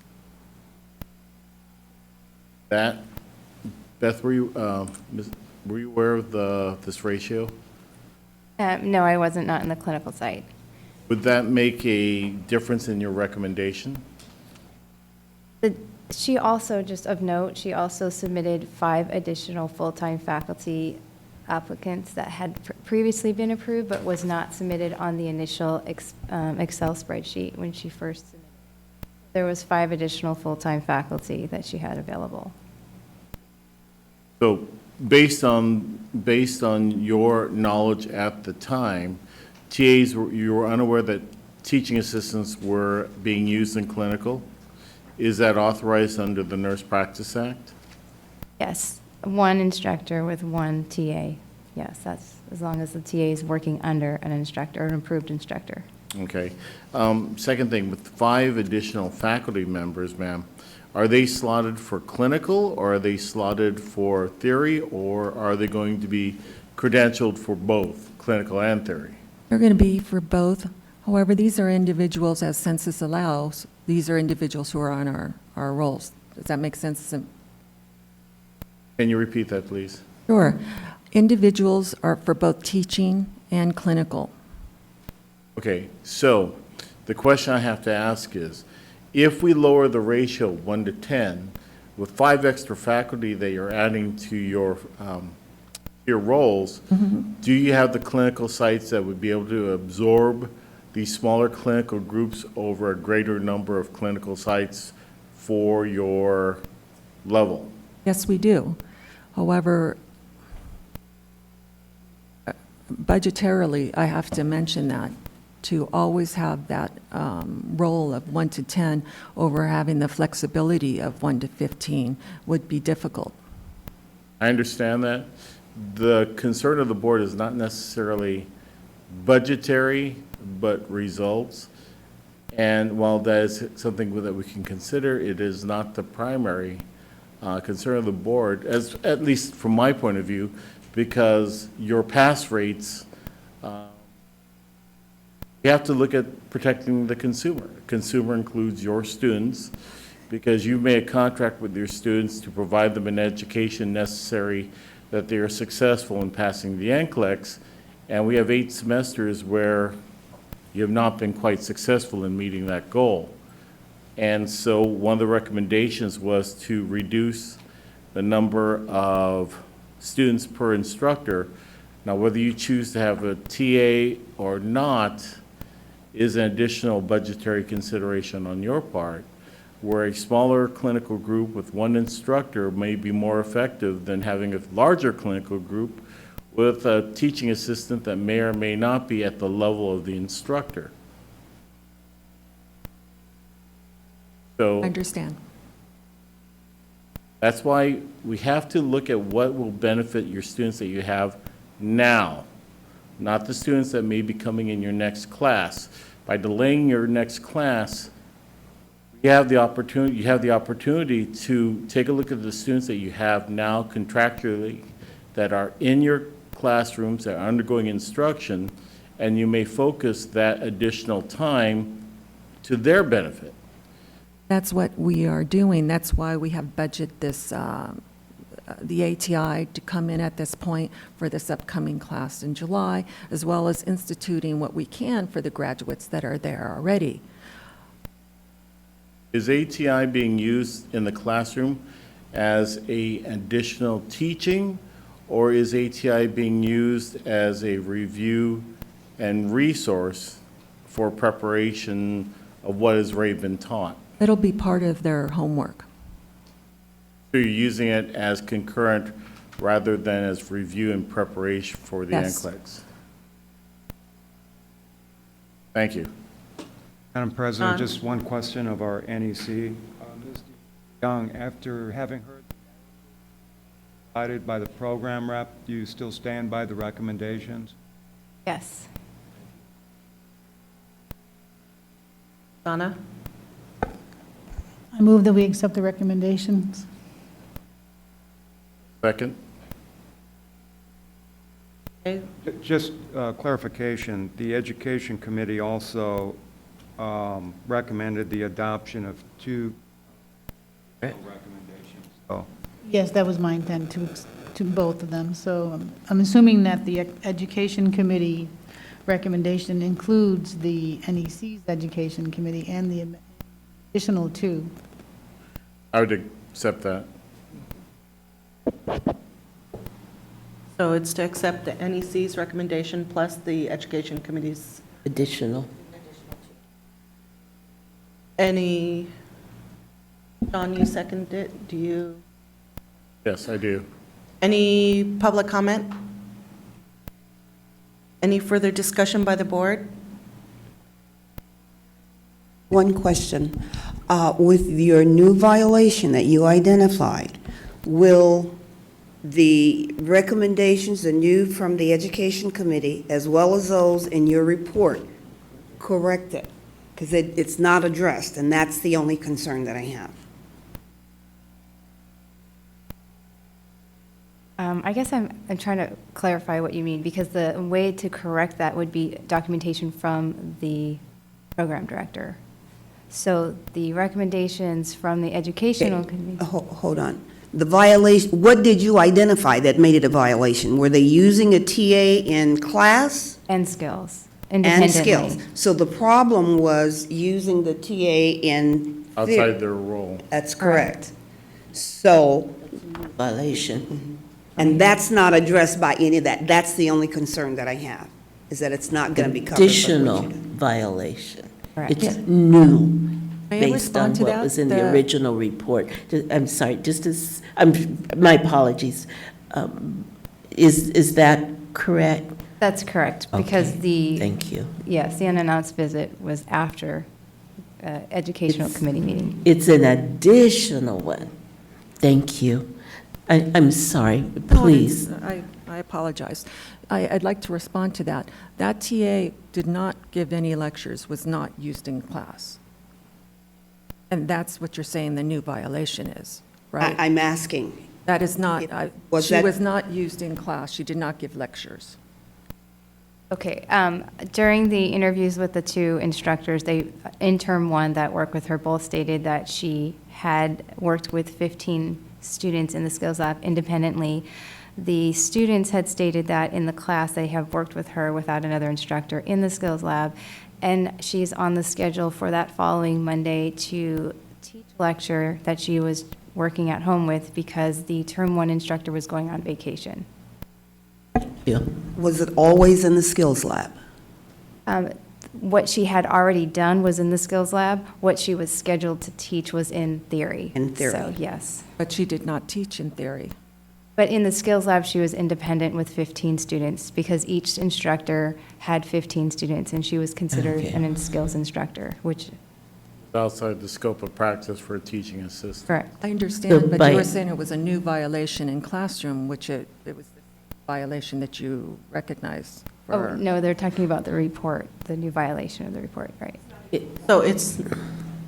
Beth, were you aware of this ratio? No, I wasn't, not in the clinical site. Would that make a difference in your recommendation? She also, just of note, she also submitted 5 additional full-time faculty applicants that had previously been approved but was not submitted on the initial Excel spreadsheet when she first submitted. There was 5 additional full-time faculty that she had available. So based on your knowledge at the time, TAs, you were unaware that teaching assistants were being used in clinical? Is that authorized under the Nurse Practice Act? Yes, 1 instructor with 1 TA. Yes, that's as long as the TA is working under an instructor, or an approved instructor. Okay. Second thing, with 5 additional faculty members, ma'am, are they slotted for clinical, or are they slotted for theory, or are they going to be credentialed for both clinical and theory? They're going to be for both. However, these are individuals, as census allows, these are individuals who are on our rolls. Does that make sense? Can you repeat that, please? Sure. Individuals are for both teaching and clinical. Okay, so the question I have to ask is, if we lower the ratio 1 to 10, with 5 extra faculty that you're adding to your roles, do you have the clinical sites that would be able to absorb these smaller clinical groups over a greater number of clinical sites for your level? Yes, we do. However, budgetarily, I have to mention that to always have that role of 1 to 10 over having the flexibility of 1 to 15 would be difficult. I understand that. The concern of the board is not necessarily budgetary, but results. And while that is something that we can consider, it is not the primary concern of the board, as at least from my point of view, because your pass rates, you have to look at protecting the consumer. Consumer includes your students, because you've made a contract with your students to provide them an education necessary that they are successful in passing the NCLEX, and we have 8 semesters where you have not been quite successful in meeting that goal. And so one of the recommendations was to reduce the number of students per instructor. Now, whether you choose to have a TA or not is an additional budgetary consideration on your part, where a smaller clinical group with 1 instructor may be more effective than having a larger clinical group with a teaching assistant that may or may not be at the level of the instructor. So I understand. that's why we have to look at what will benefit your students that you have now, not the students that may be coming in your next class. By delaying your next class, you have the opportunity to take a look at the students that you have now contractually that are in your classrooms, that are undergoing instruction, and you may focus that additional time to their benefit. That's what we are doing. That's why we have budgeted this, the ATI to come in at this point for this upcoming class in July, as well as instituting what we can for the graduates that are there already. Is ATI being used in the classroom as an additional teaching, or is ATI being used as a review and resource for preparation of what has already been taught? It'll be part of their homework. So you're using it as concurrent rather than as review and preparation for the Yes. NCLEX? Thank you. Madam President, just one question of our NEC. Ms. Young, after having heard guided by the program rep, do you still stand by the recommendations? Yes. Donna? I move that we accept the recommendations. Second? Okay. Just clarification, the Education Committee also recommended the adoption of two recommendations. So, Yes, that was my intent, to both of them. So I'm assuming that the Education Committee recommendation includes the NEC's Education Committee and the additional two. I would accept that. So it's to accept the NEC's recommendation plus the Education Committee's. Additional. Any, John, you seconded it? Do you? Yes, I do. Any public comment? Any further discussion by the board? One question. With your new violation that you identified, will the recommendations, the new from the Education Committee, as well as those in your report, correct it? Because it's not addressed, and that's the only concern that I have. I guess I'm trying to clarify what you mean, because the way to correct that would be documentation from the program director. So the recommendations from the educational committee. Hold on. The violation, what did you identify that made it a violation? Were they using a TA in class? And skills, And independently. skills. So the problem was using the TA in. Outside their role. That's correct. So. Violation. And that's not addressed by any of that. That's the only concern that I have, is that it's not going to be covered. by what Additional you do. violation. Correct. It's new, May I based on respond to what that? was in the original report. I'm sorry, just as, my apologies. Is that correct? That's correct, Okay, because thank you. Yes, the unannounced visit was after educational committee meeting. It's an additional one. Thank you. I'm sorry, No, please. I apologize. I'd like to respond to that. That TA did not give any lectures, was not used in class. And that's what you're saying the new violation is, right? I'm asking. That is not, Was that- she was not used in class. She did not give lectures. Okay, during the interviews with the two instructors, in term one that worked with her, both stated that she had worked with 15 students in the skills lab independently. The students had stated that in the class they have worked with her without another instructor in the skills lab, and she's on the schedule for that following Monday to teach a lecture that she was working at home with because the term one instructor was going on vacation. Yeah. Was it always in the skills lab? What she had already done was in the skills lab. What she was scheduled to teach was in theory. In theory. So, yes. But she did not teach in theory. But in the skills lab, she was independent with 15 students because each instructor had 15 students, and she was considered Okay. an skills instructor, which, Outside the scope of practice for a teaching assistant. correct. I understand, So but by- you were saying it was a new violation in classroom, which it was the violation that you recognized Oh, no, they're talking about the report, the new violation of the report, right? So it's,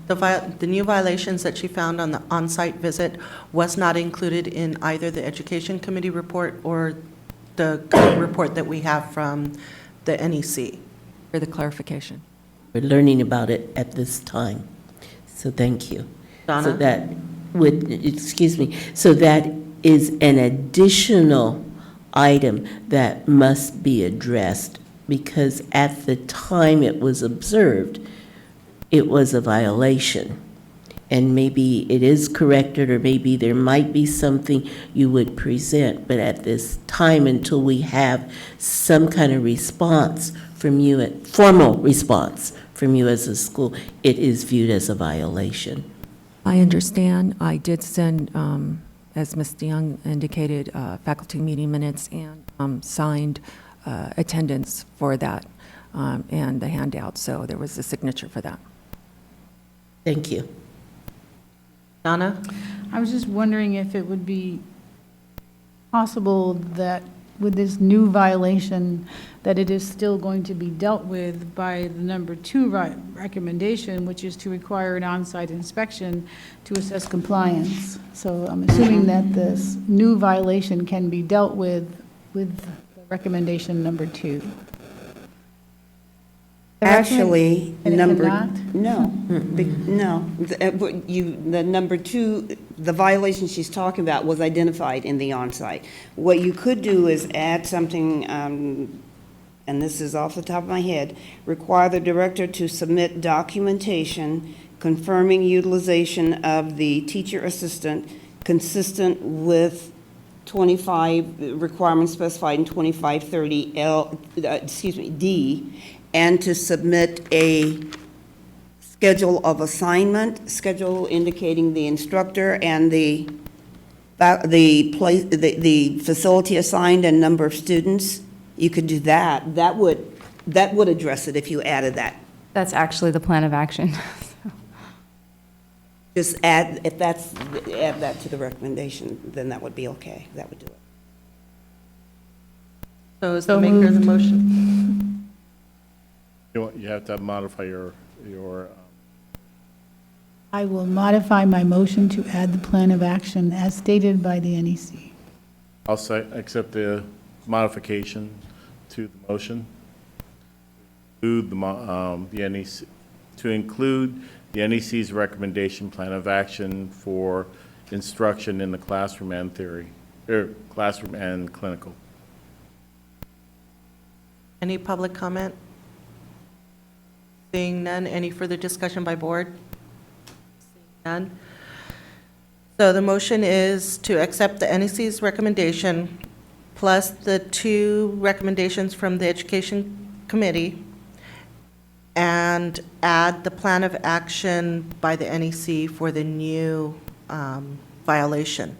the new violations that she found on the on-site visit was not included in either the Education Committee report or the current report that we have from the NEC. For the clarification. We're learning about it at this time, so thank you. Donna? So that would, excuse me, so that is an additional item that must be addressed, because at the time it was observed, it was a violation. And maybe it is corrected, or maybe there might be something you would present, but at this time, until we have some kind of response from you, formal response from you as a school, it is viewed as a violation. I understand. I did send, as Ms. DeYoung indicated, faculty meeting minutes and signed attendance for that and the handout, so there was a signature for that. Thank you. Donna? I was just wondering if it would be possible that with this new violation, that it is still going to be dealt with by the number 2 recommendation, which is to require an on-site inspection to assess compliance. So I'm assuming that this new violation can be dealt with the recommendation number 2. Actually, And it number, cannot? no, no. The number 2, the violation she's talking about was identified in the onsite. What you could do is add something, and this is off the top of my head, require the director to submit documentation confirming utilization of the teacher assistant consistent with 25 requirements specified in 2530 D, and to submit a schedule of assignment, schedule indicating the instructor and the facility assigned and number of students. You could do that. That would address it if you added that. That's actually the plan of action. Just add that to the recommendation, then that would be okay. That would do it. So is the maker of the motion? You have to modify your I will modify my motion to add the plan of action as stated by the NEC. I'll accept the modification to the motion. To include the NEC's recommendation plan of action for instruction in the classroom and classroom and clinical. Any public comment? Seeing none, any further discussion by board? Seeing none. So the motion is to accept the NEC's recommendation plus the 2 recommendations from the Education Committee and add the plan of action by the NEC for the new violation.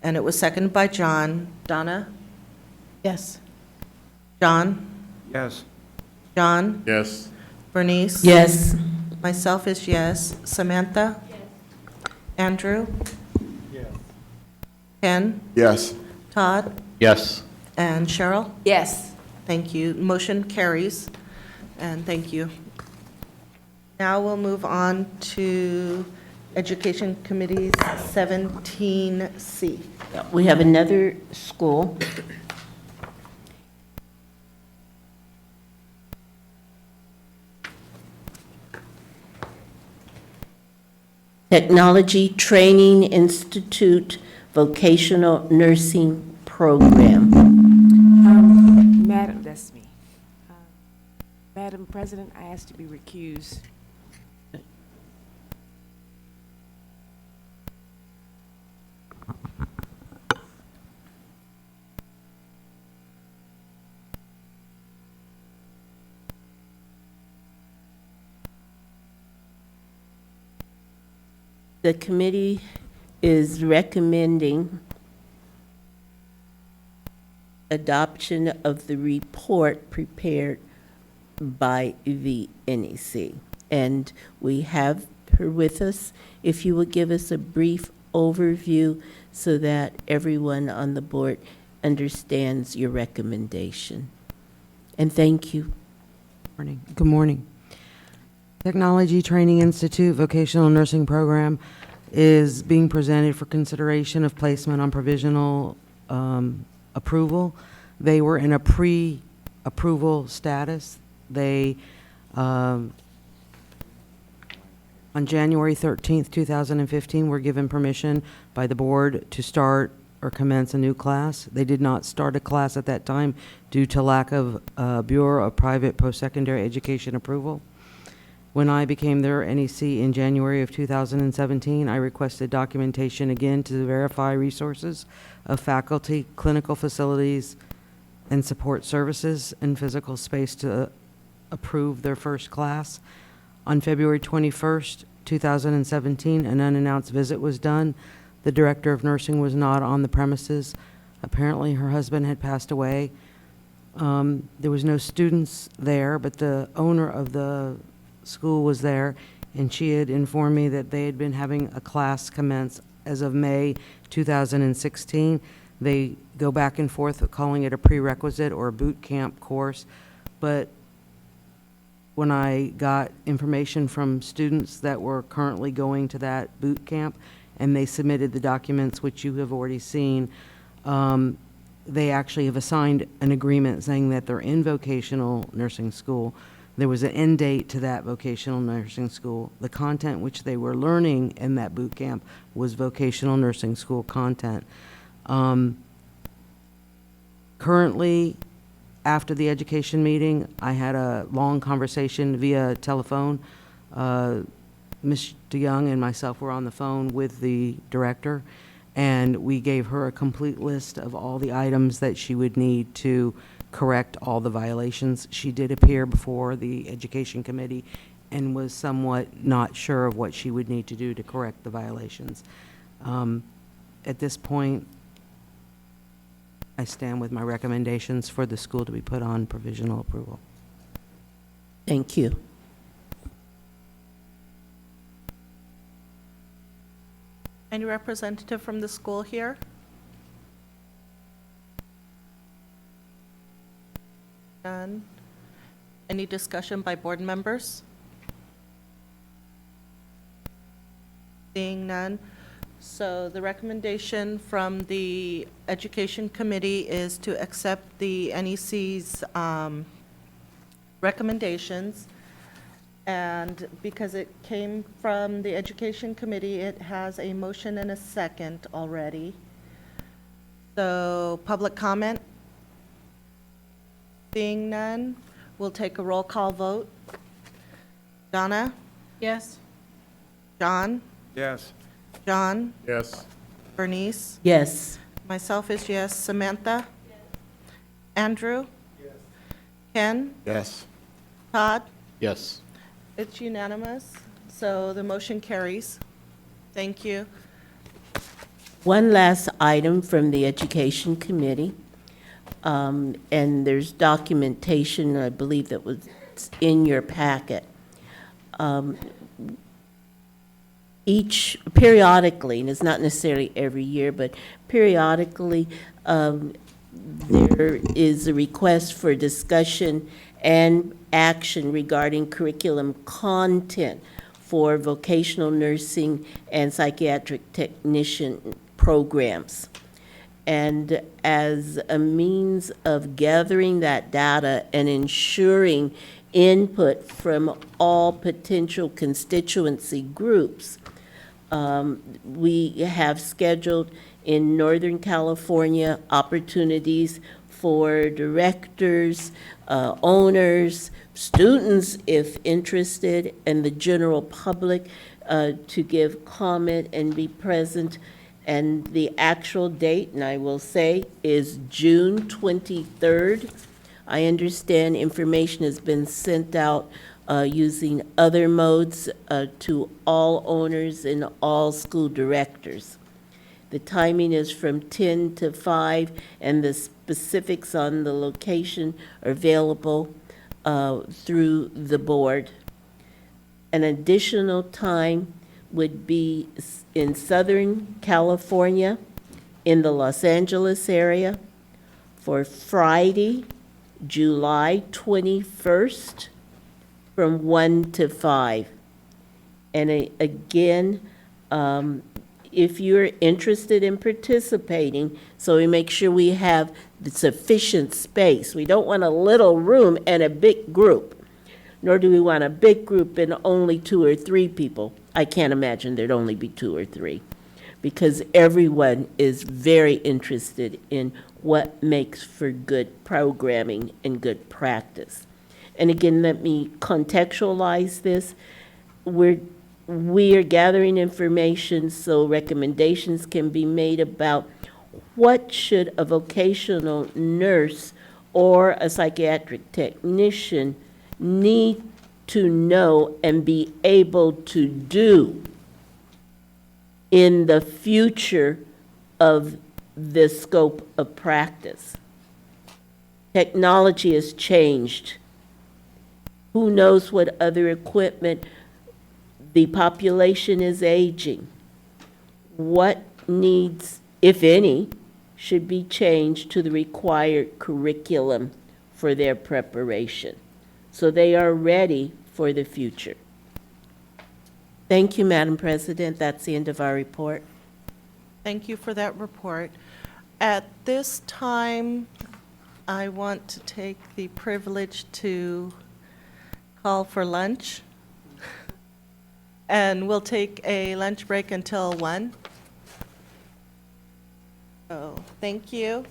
And it was seconded by John. Donna? Yes. John? Yes. John? Yes. Bernice? Yes. Myself is yes. Samantha? Yes. Andrew? Yes. Ken? Yes. Todd? Yes. And Cheryl? Yes. Thank you. Motion carries, and thank you. Now we'll move on to Education Committee's 17C. We have another school. Technology Training Institute Vocational Nursing Program. Madam, that's me. Madam President, I ask to be recused. The committee is recommending adoption of the report prepared by the NEC. And we have her with us. If you would give us a brief overview so that everyone on the board understands your recommendation. And thank you. Morning. Good morning. Technology Training Institute Vocational Nursing Program is being presented for consideration of placement on provisional approval. They were in a pre-approval status. They, on January 13th, 2015, were given permission by the board to start or commence a new class. They did not start a class at that time due to lack of Bureau of Private Post-Secondary Education approval. When I became their NEC in January of 2017, I requested documentation again to verify resources of faculty, clinical facilities, and support services and physical space to approve their first class. On February 21st, 2017, an unannounced visit was done. The director of nursing was not on the premises. Apparently, her husband had passed away. There was no students there, but the owner of the school was there, and she had informed me that they had been having a class commence as of May 2016. They go back and forth calling it a prerequisite or a boot camp course, but when I got information from students that were currently going to that boot camp, and they submitted the documents which you have already seen, they actually have assigned an agreement saying that they're in vocational nursing school. There was an end date to that vocational nursing school. The content which they were learning in that boot camp was vocational nursing school content. Currently, after the education meeting, I had a long conversation via telephone. Ms. DeYoung and myself were on the phone with the director, and we gave her a complete list of all the items that she would need to correct all the violations. She did appear before the Education Committee and was somewhat not sure of what she would need to do to correct the violations. At this point, I stand with my recommendations for the school to be put on provisional approval. Thank you. Any representative from the school here? None. Any discussion by board members? Seeing none. So the recommendation from the Education Committee is to accept the NEC's recommendations. And because it came from the Education Committee, it has a motion and a second already. So public comment? Seeing none, we'll take a roll call vote. Donna? Yes. John? Yes. John? Yes. Bernice? Yes. Myself is yes. Samantha? Yes. Andrew? Yes. Ken? Yes. Todd? Yes. It's unanimous, so the motion carries. Thank you. One last item from the Education Committee, and there's documentation, I believe, that was in your packet. Periodically, and it's not necessarily every year, but periodically, there is a request for discussion and action regarding curriculum content for vocational nursing and psychiatric technician programs. And as a means of gathering that data and ensuring input from all potential constituency groups, we have scheduled in Northern California opportunities for directors, owners, students, if interested, and the general public to give comment and be present. And the actual date, and I will say, is June 23rd. I understand information has been sent out using other modes to all owners and all school directors. The timing is from 10 to 5, and the specifics on the location are available through the board. An additional time would be in Southern California, in the Los Angeles area, for Friday, July 21st from 1 to 5. And again, if you're interested in participating, so we make sure we have the sufficient space. We don't want a little room and a big group, nor do we want a big group and only 2 or 3 people. I can't imagine there'd only be 2 or 3, because everyone is very interested in what makes for good programming and good practice. And again, let me contextualize this. We are gathering information so recommendations can be made about what should a vocational nurse or a psychiatric technician need to know and be able to do in the future of the scope of practice. Technology has changed. Who knows what other equipment? The population is aging. What needs, if any, should be changed to the required curriculum for their preparation, so they are ready for the future? Thank you, Madam President. That's the end of our report. Thank you for that report. At this time, I want to take the privilege to call for lunch. And we'll take a lunch break until 1. So, thank you.